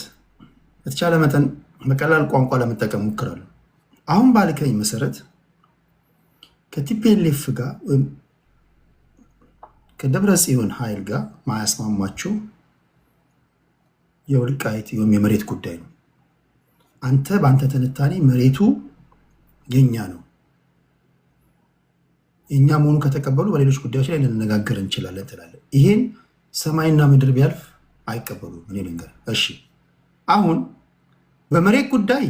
በተቻለ መጠን በቀላል ቋንቋ ለመጠቀም ሞክራለሁ። አሁን ባልከኝ መሰረት ከቲፒኤልኤፍ ጋር ወይም ከደብረ ጽዮን ኃይል ጋር ማያስማማቸው የወልቃይት ወይም የመሬት ጉዳይ ነው። አንተ በአንተ ትንታኔ መሬቱ የኛ ነው፣ የኛ መሆኑ ከተቀበሉ በሌሎች ጉዳዮች ላይ ልንነጋገር እንችላለን ትላለህ። ይሄን ሰማይና ምድር ቢያልፍ አይቀበሉም። እኔ ልንገር። እሺ አሁን በመሬት ጉዳይ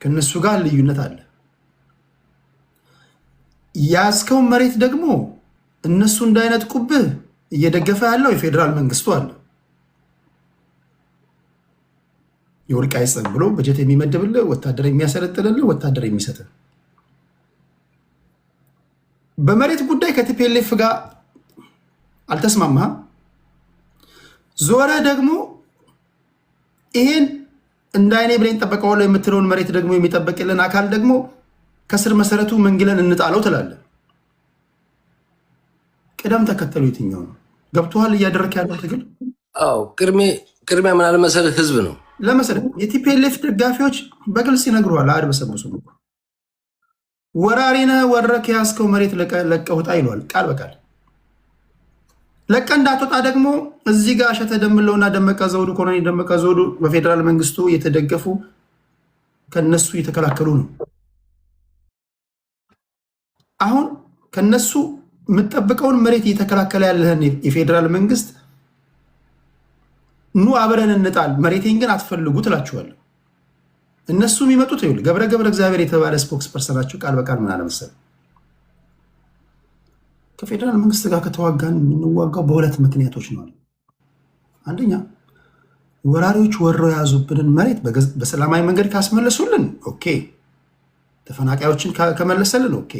ከነሱ ጋር ልዩነት አለ። ያዝከውን መሬት ደግሞ እነሱ እንዳይነጥቁብህ እየደገፈ ያለው የፌዴራል መንግስቱ አለ። የወልቃይት ጸብ ብሎ በጀት የሚመድብልህ ወታደር የሚያሰለጥልልህ ወታደር የሚሰጥህ። በመሬት ጉዳይ ከቲፒኤልኤፍ ጋር አልተስማማህም። ዞረ ደግሞ ይሄን እንደ አይኔ ብሌን ጠበቀዋለሁ የምትለውን መሬት ደግሞ የሚጠበቅልን አካል ደግሞ ከስር መሰረቱ መንግለን እንጣለው ትላለህ። ቅደም ተከተሉ የትኛው ነው? ገብቶሃል እያደረክ ያለው ትግል? አዎ ቅድሚያ ምን አለ መሰለህ ህዝብ ነው ለመሰለህ። የቲፒኤልኤፍ ደጋፊዎች በግልጽ ይነግሩሃል። አድበሰብሱ ወራሪ ነህ፣ ወረክ የያዝከው መሬት ለቀህ ውጣ ይለዋል ቃል በቃል። ለቀህ እንዳትወጣ ደግሞ እዚህ ጋር እሸተ ደምለውና ደመቀ ዘውዱ ኮሎኔል ደመቀ ዘውዱ በፌዴራል መንግስቱ የተደገፉ ከነሱ እየተከላከሉ ነው። አሁን ከነሱ የምትጠብቀውን መሬት እየተከላከለ ያለህን የፌዴራል መንግስት ኑ አብረን እንጣል፣ መሬቴን ግን አትፈልጉ ትላችኋለህ። እነሱ የሚመጡት ይኸውልህ ገብረ እግዚአብሔር የተባለ ስፖክስ ፐርሰናቸው ቃል በቃል ምን አለ መሰለህ፣ ከፌዴራል መንግስት ጋር ከተዋጋን የምንዋጋው በሁለት ምክንያቶች ነው። አንደኛ ወራሪዎች ወረው የያዙብንን መሬት በሰላማዊ መንገድ ካስመለሱልን ኦኬ፣ ተፈናቃዮችን ከመለሰልን ኦኬ።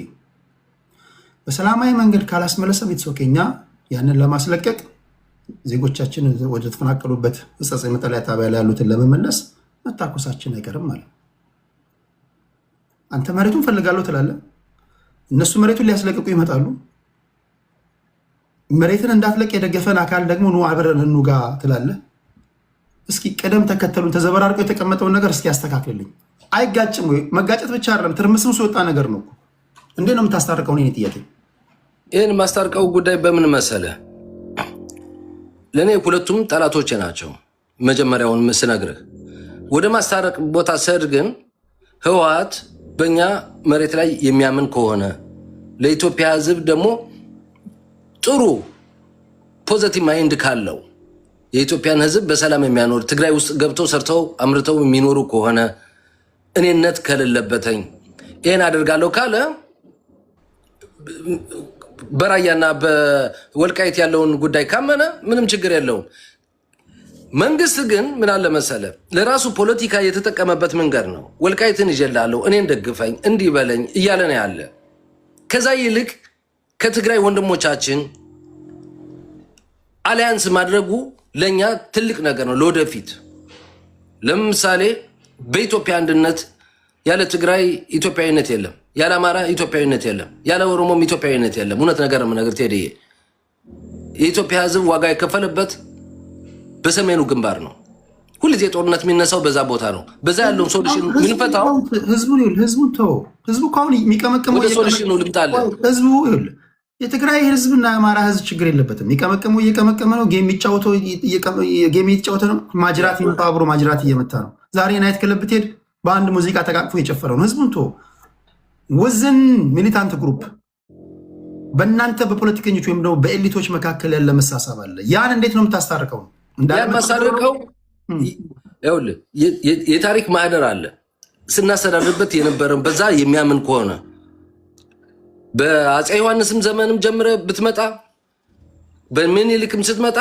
በሰላማዊ መንገድ ካላስመለሰ ቤተሰብ እኛ ያንን ለማስለቀቅ ዜጎቻችን ወደ ተፈናቀሉበት ሕጸጽ መጠለያ ጣቢያ ላይ ያሉትን ለመመለስ መታኮሳችን አይቀርም ማለት። አንተ መሬቱን ፈልጋለሁ ትላለህ፣ እነሱ መሬቱን ሊያስለቅቁ ይመጣሉ። መሬትን እንዳትለቅ የደገፈን አካል ደግሞ ኑ አብረን እንውጋ ትላለህ። እስኪ ቀደም ተከተሉን ተዘበራርቆ የተቀመጠውን ነገር እስኪ ያስተካክልልኝ። አይጋጭም ወይ? መጋጨት ብቻ አይደለም ትርምስም ሲወጣ ነገር ነው። እንዴት ነው የምታስታርቀው? እኔ ጥያቄ ይህን ማስታርቀው ጉዳይ በምን መሰለ? ለእኔ ሁለቱም ጠላቶቼ ናቸው። መጀመሪያውን ስነግርህ ወደ ማስታረቅ ቦታ ስሄድ ግን ህወሓት በእኛ መሬት ላይ የሚያምን ከሆነ ለኢትዮጵያ ህዝብ ደግሞ ጥሩ ፖዘቲቭ ማይንድ ካለው የኢትዮጵያን ህዝብ በሰላም የሚያኖር ትግራይ ውስጥ ገብተው ሰርተው አምርተው የሚኖሩ ከሆነ እኔነት ከሌለበትኝ ይህን አደርጋለሁ ካለ በራያና በወልቃይት ያለውን ጉዳይ ካመነ ምንም ችግር የለውም። መንግስት ግን ምን አለ መሰለ ለራሱ ፖለቲካ የተጠቀመበት መንገድ ነው። ወልቃይትን ይጀላለሁ እኔን ደግፈኝ እንዲህ በለኝ እያለ ነው ያለ። ከዛ ይልቅ ከትግራይ ወንድሞቻችን አሊያንስ ማድረጉ ለኛ ትልቅ ነገር ነው ለወደፊት። ለምሳሌ በኢትዮጵያ አንድነት ያለ ትግራይ ኢትዮጵያዊነት የለም፣ ያለ አማራ ኢትዮጵያዊነት የለም፣ ያለ ኦሮሞም ኢትዮጵያዊነት የለም። እውነት ነገር ነው ነገር ቴዲዬ፣ የኢትዮጵያ ህዝብ ዋጋ የከፈለበት በሰሜኑ ግንባር ነው። ሁልጊዜ ጦርነት የሚነሳው በዛ ቦታ ነው። በዛ ያለውን ሶሉሽን ምንፈታው ህዝቡን ተው። ህዝቡ ካሁን የሚቀመቀመው ወደ ሶሉሽኑ ልምጣለን። ህዝቡ የትግራይ ህዝብና የአማራ ህዝብ ችግር የለበትም። የሚቀመቀመው እየቀመቀመ ነው። ጌም የሚጫወተ ነው። ማጅራት ይመጣ አብሮ ማጅራት እየመታ ነው። ዛሬ ናይት ክለብ ብትሄድ በአንድ ሙዚቃ ተቃቅፎ የጨፈረው ነው። ህዝቡን ተው። ውዝን ሚሊታንት ግሩፕ በእናንተ በፖለቲከኞች ወይም ደግሞ በኤሊቶች መካከል ያለ መሳሳብ አለ። ያን እንዴት ነው የምታስታርቀው? ያን ማሳረቀው ይኸውልህ የታሪክ ማህደር አለ። ስናስተዳድርበት የነበረን በዛ የሚያምን ከሆነ በአፄ ዮሐንስም ዘመንም ጀምረ ብትመጣ በምኒልክም ስትመጣ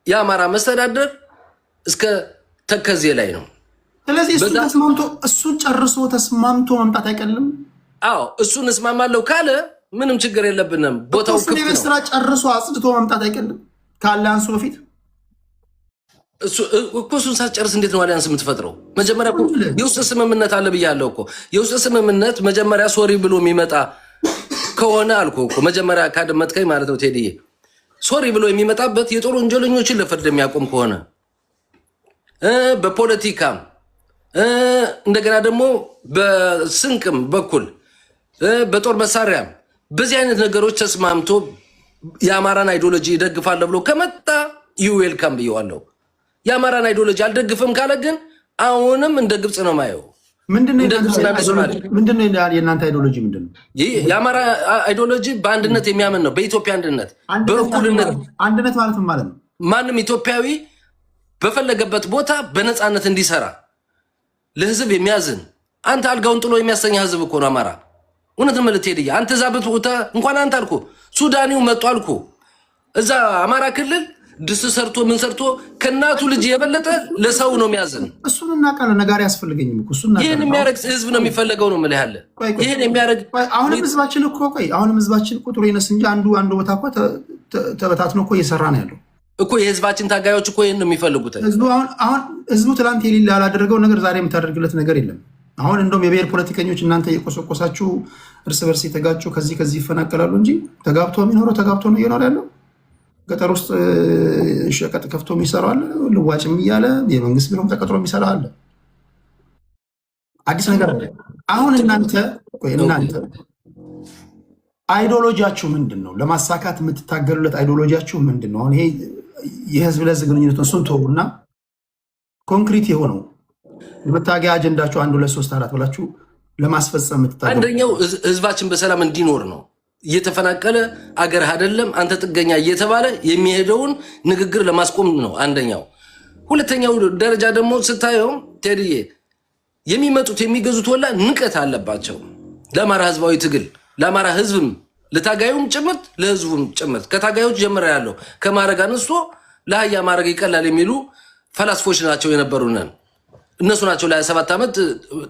የአማራ መስተዳደር እስከ ተከዜ ላይ ነው። ስለዚህ እሱን ጨርሶ ተስማምቶ መምጣት አይቀልም። አዎ እሱን እስማማለሁ ካለ ምንም ችግር የለብንም። ቦታው ክፍት ነው። ስራ ጨርሶ አጽድቶ መምጣት አይቀልም ካለ አንሱ በፊት እኮ እሱን ሳትጨርስ እንዴት ነው አሊያንስ የምትፈጥረው? መጀመሪያ የውስጥ ስምምነት አለ ብያለሁ እኮ። የውስጥ ስምምነት መጀመሪያ ሶሪ ብሎ የሚመጣ ከሆነ አልኩ እኮ መጀመሪያ ካደመጥከኝ ማለት ነው ቴዲዬ። ሶሪ ብሎ የሚመጣበት የጦር ወንጀለኞችን ለፍርድ የሚያቆም ከሆነ በፖለቲካም እንደገና ደግሞ በስንቅም በኩል በጦር መሳሪያም በዚህ አይነት ነገሮች ተስማምቶ የአማራን አይዲዮሎጂ ይደግፋለሁ ብሎ ከመጣ ዩዌልካም ብየዋለሁ። የአማራን አይዲዮሎጂ አልደግፍም ካለ ግን አሁንም እንደ ግብፅ ነው ማየው። ምንድነው የእናንተ አይዲዮሎጂ? ምንድነው የአማራ አይዲዮሎጂ? በአንድነት የሚያምን ነው። በኢትዮጵያ አንድነት፣ በእኩልነት። አንድነት ማለት ማለት ነው ማንም ኢትዮጵያዊ በፈለገበት ቦታ በነፃነት እንዲሰራ ለህዝብ የሚያዝን አንተ አልጋውን ጥሎ የሚያሰኛ ህዝብ እኮ ነው አማራ። እውነት መልት ሄድያ አንተ ዛ ቦታ እንኳን አንተ አልኩ ሱዳኒው መጡ አልኩ እዛ አማራ ክልል ድስ ሰርቶ ምን ሰርቶ ከእናቱ ልጅ የበለጠ ለሰው ነው የሚያዝን። እሱን እናውቃለን። ነጋሪ ያስፈልገኝም እኮ እሱን ይሄን የሚያደርግ ህዝብ ነው የሚፈለገው ነው የምልህ ያለ ይሄን የሚያደርግ አሁንም ህዝባችን እኮ አሁንም ህዝባችን ቁጥሩ ይነስ እንጂ አንዱ ቦታ እኮ ተበታትኖ እኮ እየሰራ ነው ያለው እኮ የህዝባችን ታጋዮች እኮ ይሄን ነው የሚፈልጉት። አሁን ህዝቡ ትላንት የሌለ ያላደረገው ነገር ዛሬ የምታደርግለት ነገር የለም። አሁን እንደውም የብሔር ፖለቲከኞች እናንተ እየቆሰቆሳችሁ እርስ በርስ የተጋጩ ከዚህ ይፈናቀላሉ እንጂ ተጋብቶ የሚኖረው ተጋብቶ ነው እየኖረ ያለው። ገጠር ውስጥ ሸቀጥ ከፍቶ የሚሰራው አለ፣ ልዋጭም እያለ የመንግስት ቢሮም ተቀጥሮ የሚሰራ አለ። አዲስ ነገር አለ። አሁን እናንተ አይዲዮሎጂያችሁ ምንድን ነው? ለማሳካት የምትታገሉለት አይዲዮሎጂያችሁ ምንድን ነው? አሁን ይሄ የህዝብ ለህዝብ ግንኙነት እሱን ተውና ኮንክሪት የሆነው የመታገያ አጀንዳችሁ 1 2 3 4 ብላችሁ ለማስፈጸም የምትታገሉ አንደኛው ህዝባችን በሰላም እንዲኖር ነው። እየተፈናቀለ አገርህ አይደለም አንተ ጥገኛ እየተባለ የሚሄደውን ንግግር ለማስቆም ነው አንደኛው። ሁለተኛው ደረጃ ደግሞ ስታየው ቴዲዬ የሚመጡት የሚገዙት ወላ ንቀት አለባቸው ለአማራ ህዝባዊ ትግል፣ ለአማራ ህዝብም ለታጋዩም ጭምርት ለህዝቡም ጭምርት። ከታጋዮች ጀምረ ያለው ከማረግ አንስቶ ለአህያ ማረግ ይቀላል የሚሉ ፈላስፎች ናቸው የነበሩነን። እነሱ ናቸው ለ27 ዓመት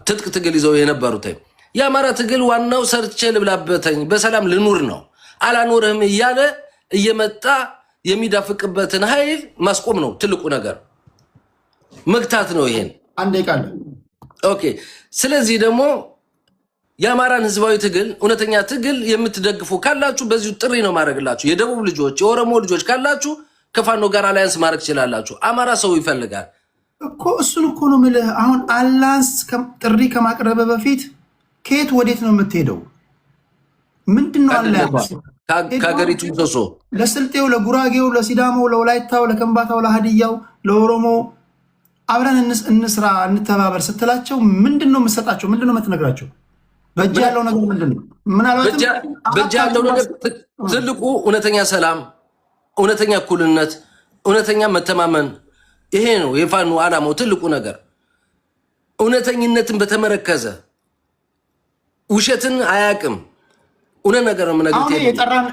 ትጥቅ ትግል ይዘው የነበሩት። የአማራ ትግል ዋናው ሰርቼ ልብላበተኝ በሰላም ልኑር ነው። አላኖርህም እያለ እየመጣ የሚዳፍቅበትን ኃይል ማስቆም ነው ትልቁ ነገር፣ መግታት ነው። ይሄን አንዴ ቃል ኦኬ። ስለዚህ ደግሞ የአማራን ህዝባዊ ትግል እውነተኛ ትግል የምትደግፉ ካላችሁ በዚሁ ጥሪ ነው ማድረግላችሁ። የደቡብ ልጆች የኦሮሞ ልጆች ካላችሁ ከፋኖ ጋር አላያንስ ማድረግ ትችላላችሁ። አማራ ሰው ይፈልጋል እኮ እሱን እኮ ነው የምልህ። አሁን አላያንስ ጥሪ ከማቅረብ በፊት ከየት ወዴት ነው የምትሄደው? ምንድነው አላያንስ? ከሀገሪቱ ምሰሶ ለስልጤው፣ ለጉራጌው፣ ለሲዳሞው፣ ለወላይታው፣ ለከምባታው፣ ለሀዲያው፣ ለኦሮሞ አብረን እንስራ እንተባበር ስትላቸው ምንድነው የምትሰጣቸው? ምንድነው የምትነግራቸው? በእጅ ያለው ነገር ምንድነው? ምናልባት በእጅ ያለው ነገር ትልቁ እውነተኛ ሰላም፣ እውነተኛ እኩልነት፣ እውነተኛ መተማመን፣ ይሄ ነው የፋኖ ዓላማው ትልቁ ነገር። እውነተኝነትን በተመረከዘ ውሸትን አያቅም። እውነት ነገር ነው የምነግርህ።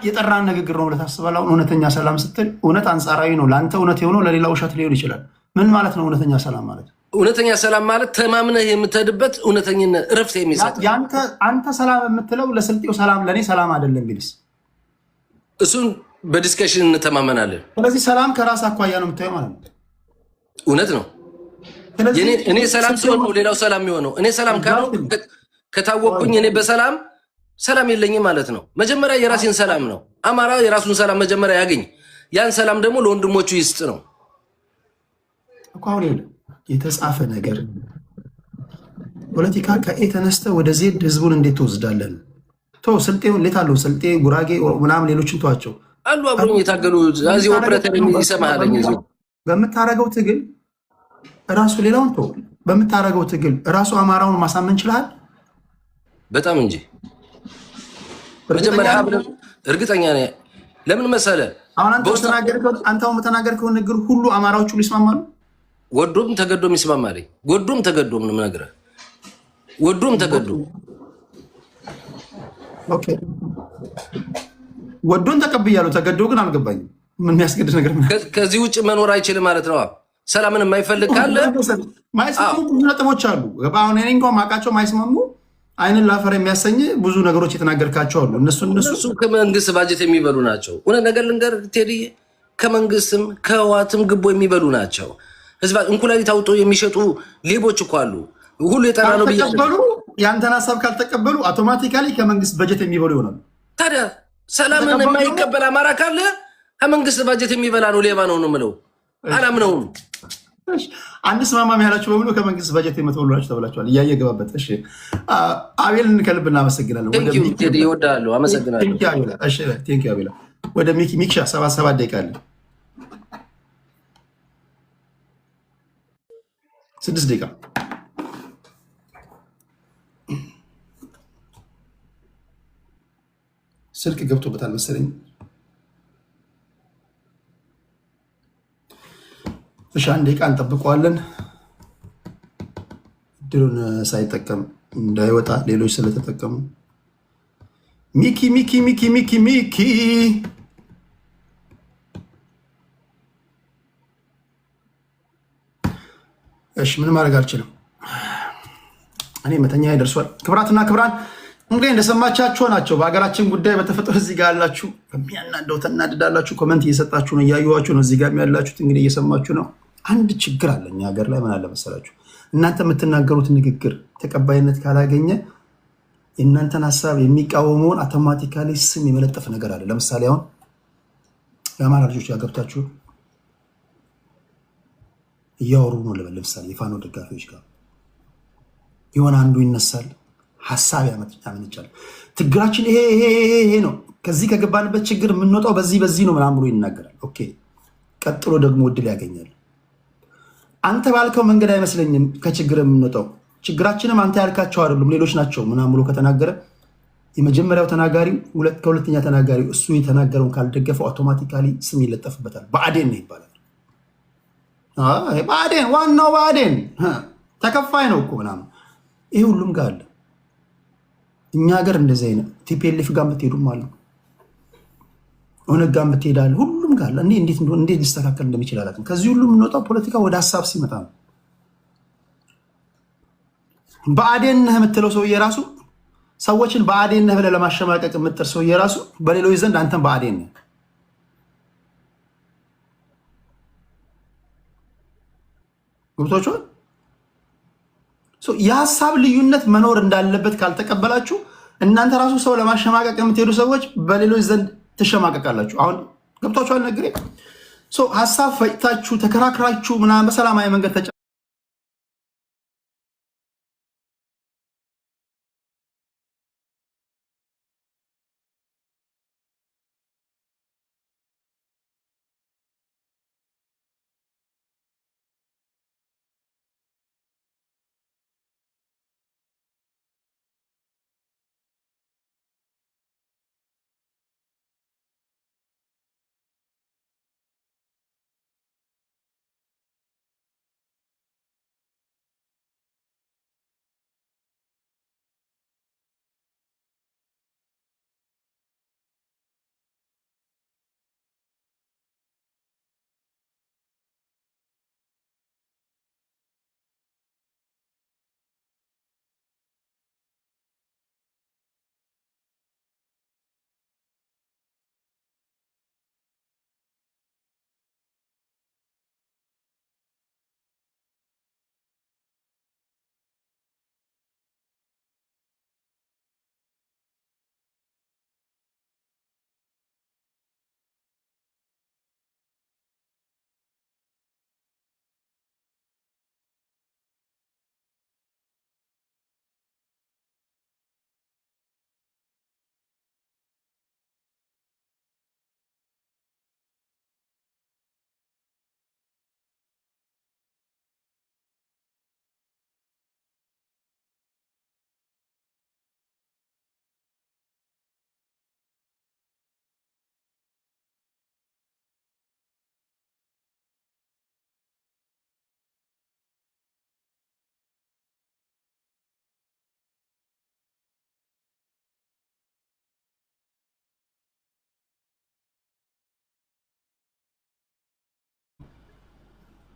የጠራን ንግግር ነው ብለህ ታስባለህ? አሁን እውነተኛ ሰላም ስትል እውነት አንጻራዊ ነው። ለአንተ እውነት የሆነው ለሌላ ውሸት ሊሆን ይችላል። ምን ማለት ነው እውነተኛ ሰላም ማለት? እውነተኛ ሰላም ማለት ተማምነህ የምትሄድበት እውነተኝነት እረፍት የሚሰጥ አንተ ሰላም የምትለው ለስልጤው ሰላም ለእኔ ሰላም አይደለም ቢልስ እሱን በዲስከሽን እንተማመናለን። ስለዚህ ሰላም ከራስ አኳያ ነው የምታየው ማለት ነው። እውነት ነው። እኔ ሰላም ሲሆን ነው ሌላው ሰላም የሚሆነው። እኔ ሰላም ካለው ከታወቅኩኝ እኔ በሰላም ሰላም የለኝም ማለት ነው። መጀመሪያ የራሴን ሰላም ነው። አማራ የራሱን ሰላም መጀመሪያ ያገኝ፣ ያን ሰላም ደግሞ ለወንድሞቹ ይስጥ ነው እኮ። አሁን የተጻፈ ነገር ፖለቲካ ከኤ ተነስተ ወደ ዜድ ህዝቡን እንዴት ትወስዳለን? ስልጤውን ሌት አለው ስልጤ፣ ጉራጌ ምናምን ሌሎችን ተዋቸው አሉ አብሮኝ የታገሉ እዚህ ኦፕሬተር ይሰማሃለኝ። እዚህ በምታረገው ትግል ራሱ ሌላውን በምታረገው ትግል ራሱ አማራውን ማሳመን ችላል በጣም እንጂ መጀመሪያ እርግጠኛ ነኝ። ለምን መሰለ አሁን አንተው ተናገርከው ንግግር ሁሉ አማራዎቹ ሊስማማሉ። ወዶም ተገዶም ይስማማል። ወዶም ተገዶም ነው የምነግርህ። ወዶም ተገዶም ኦኬ፣ ወዶን ተቀብያለሁ። ተገዶ ግን አልገባኝም። ምን የሚያስገድድ ነገር ከዚህ ውጭ መኖር አይችልም ማለት ነው። ሰላምን የማይፈልግ ካለ ማይስማሙ ብዙ ነጥቦች አሉ። አሁን እኔ እንኳን ማውቃቸው ማይስማሙ አይንን ላፈር የሚያሰኝ ብዙ ነገሮች የተናገርካቸው አሉ። እነሱ ከመንግስት ባጀት የሚበሉ ናቸው። እውነት ነገር ልንገር ቴዲ፣ ከመንግስትም ከህዋትም ግቦ የሚበሉ ናቸው። ህዝብ እንኩላሊት አውጦ የሚሸጡ ሌቦች እኮ አሉ። ሁሉ የጠራ ነው ብያለሁ። ያንተን ሀሳብ ካልተቀበሉ አውቶማቲካሊ ከመንግስት በጀት የሚበሉ ይሆናሉ። ታዲያ ሰላምን የማይቀበል አማራ ካለ ከመንግስት ባጀት የሚበላ ነው፣ ሌባ ነው ነው የምለው። አላምነውም። አንድ ስማማም ያላችሁ በሙሉ ከመንግስት በጀት የምትበሉ ናችሁ ተብላችኋል። እያየ ገባበት። እሺ አቤልን ከልብ እናመሰግናለን። ይወዳሉ። አመሰግናለሁ። አቤላ ወደ ሚክሻ 7 ደቂቃ አለ። 6 ደቂቃ ስልክ ገብቶበታል መሰለኝ። እሺ 1 ደቂቃ እንጠብቀዋለን። እድሉን ሳይጠቀም እንዳይወጣ ሌሎች ስለተጠቀሙ ሚኪ እሺ ምን ማድረግ አልችልም። እኔ መተኛ ይደርሷል። ክብራትና ክብራን እንግዲህ እንደሰማቻችሁ ናቸው። በሀገራችን ጉዳይ በተፈጠረ እዚህ ጋር ያላችሁ በሚያናደው ተናድዳላችሁ። ኮመንት እየሰጣችሁ ነው፣ እያዩዋችሁ ነው። እዚህ ጋር ያላችሁት እንግዲህ እየሰማችሁ ነው። አንድ ችግር አለ እኛ ሀገር ላይ። ምን አለ መሰላችሁ? እናንተ የምትናገሩት ንግግር ተቀባይነት ካላገኘ የእናንተን ሀሳብ የሚቃወመውን አውቶማቲካሊ ስም የመለጠፍ ነገር አለ። ለምሳሌ አሁን የአማራ ልጆች ያገብታችሁ እያወሩ ነው ልበል። ለምሳሌ የፋኖ ደጋፊዎች ጋር የሆነ አንዱ ይነሳል፣ ሀሳብ ያመነጫል። ችግራችን ይሄ ነው፣ ከዚህ ከገባንበት ችግር የምንወጣው በዚህ ነው ምናምን ብሎ ይናገራል። ኦኬ፣ ቀጥሎ ደግሞ እድል ያገኛል። አንተ ባልከው መንገድ አይመስለኝም ከችግር የምንወጣው፣ ችግራችንም አንተ ያልካቸው አይደሉም ሌሎች ናቸው ምናምን ብሎ ከተናገረ የመጀመሪያው ተናጋሪው ከሁለተኛ ተናጋሪው እሱ የተናገረውን ካልደገፈው አውቶማቲካሊ ስም ይለጠፍበታል። ብአዴን ነው ይባላል። ብአዴን ዋናው ብአዴን ተከፋይ ነው እኮ ምናምን። ይሄ ሁሉም ጋር አለ። እኛ ሀገር እንደዚህ አይነት ቲፒኤልኤፍ ጋር ብትሄዱም አሉ፣ ኦነግ ጋር ብትሄዳል፣ ሁሉም ጋር አለ። እንዴት ሊስተካከል እንደሚችል አላውቅም። ከዚህ ሁሉ የምንወጣው ፖለቲካ ወደ ሀሳብ ሲመጣ ነው። ብአዴን ነህ የምትለው ሰውዬ ራሱ ሰዎችን ብአዴን ነህ ብለህ ለማሸማቀቅ የምጥር ሰውዬ ራሱ በሌሎች ዘንድ አንተን ብአዴን ነህ። ገብቷችኋል? የሀሳብ ልዩነት መኖር እንዳለበት ካልተቀበላችሁ እናንተ ራሱ ሰው ለማሸማቀቅ የምትሄዱ ሰዎች በሌሎች ዘንድ ትሸማቀቃላችሁ። አሁን ገብቷችኋል ነገሬ? ሀሳብ ፈጭታችሁ ተከራክራችሁ ምናምን በሰላማዊ መንገድ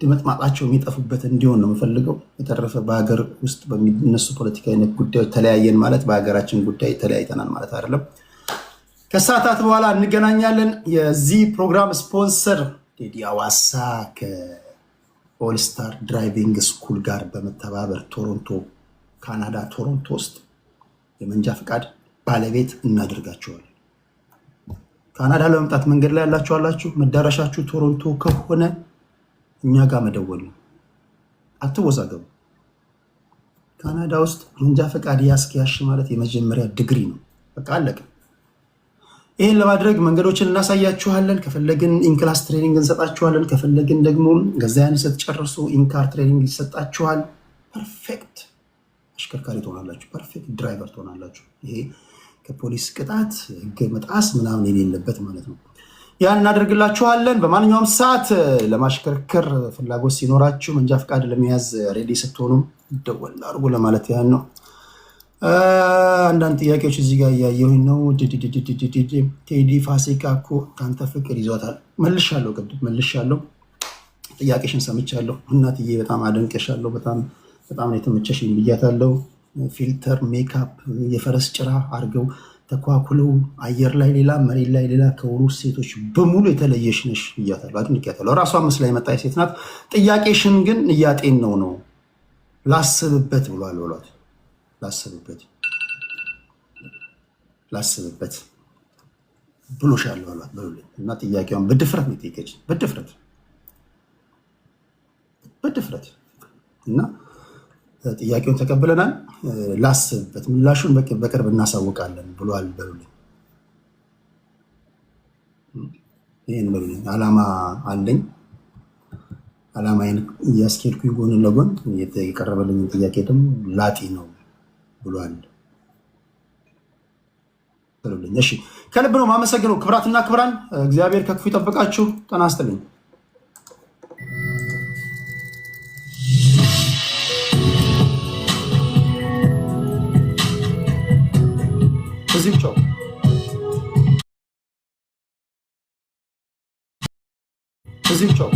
ድምጥማጣቸው የሚጠፉበት እንዲሆን ነው የምፈልገው። የተረፈ በሀገር ውስጥ በሚነሱ ፖለቲካዊ ጉዳዮች ተለያየን ማለት በሀገራችን ጉዳይ ተለያይተናል ማለት አይደለም። ከሰዓታት በኋላ እንገናኛለን። የዚህ ፕሮግራም ስፖንሰር ቴዲ አዋሳ ከኦልስታር ድራይቪንግ ስኩል ጋር በመተባበር ቶሮንቶ ካናዳ ቶሮንቶ ውስጥ የመንጃ ፈቃድ ባለቤት እናደርጋቸዋለን። ካናዳ ለመምጣት መንገድ ላይ ያላችሁ መዳረሻችሁ ቶሮንቶ ከሆነ እኛ ጋር መደወል ነው። አትወዛገቡ። ካናዳ ውስጥ መንጃ ፈቃድ ያስኪያሽ ማለት የመጀመሪያ ዲግሪ ነው። በቃ አለቀ። ይህን ለማድረግ መንገዶችን እናሳያችኋለን። ከፈለግን ኢንክላስ ትሬኒንግ እንሰጣችኋለን። ከፈለግን ደግሞ ገዛያን ስትጨርሱ ኢንካር ትሬኒንግ ይሰጣችኋል። ፐርፌክት አሽከርካሪ ትሆናላችሁ። ፐርፌክት ድራይቨር ትሆናላችሁ። ይሄ ከፖሊስ ቅጣት ህግ መጣስ ምናምን የሌለበት ማለት ነው። ያን እናደርግላችኋለን። በማንኛውም ሰዓት ለማሽከርከር ፍላጎት ሲኖራችሁ መንጃ ፈቃድ ለመያዝ ሬዲ ስትሆኑ ደወል አድርጉ ለማለት ያህል ነው። አንዳንድ ጥያቄዎች እዚህ ጋር እያየሁኝ ነው። ቴዲ ፋሲካ እኮ ከአንተ ፍቅር ይዟታል። መልሻለሁ፣ ቅድም መልሻለሁ። ጥያቄሽን ሰምቻለሁ። እናትዬ በጣም አደንቀሻለሁ። በጣም የተመቸሽኝ ብያታለሁ። ፊልተር ሜካፕ የፈረስ ጭራ አድርገው ተኳኩለው አየር ላይ ሌላ መሬት ላይ ሌላ ከሆኑ ሴቶች በሙሉ የተለየሽ ነሽ ብያታለሁ። አድንቄያታለሁ። ራሷ ምስላ የመጣች ሴት ናት። ጥያቄሽን ግን እያጤን ነው ላስብበት ብሏል ብሏት ላስብበት ብሎሻለሁ አሏት በሉልኝ። እና ጥያቄውን በድፍረት ነው የጠየቀችኝ። በድፍረት እና ጥያቄውን ተቀብለናል። ላስብበት፣ ምላሹን በቅርብ እናሳውቃለን ብሏል በሉልኝ። ይህን በሉልኝ። ዓላማ አለኝ። ዓላማዬን እያስኬድኩኝ ጎን ለጎን የቀረበልኝ ጥያቄ ደግሞ ላጤ ነው ብሏል በሉልኝ። እሺ፣ ከልብ ነው ማመሰግነው። ክብራትና ክብራን፣ እግዚአብሔር ከክፉ ይጠብቃችሁ። ጤና ይስጥልኝ። እዚህም ቻው።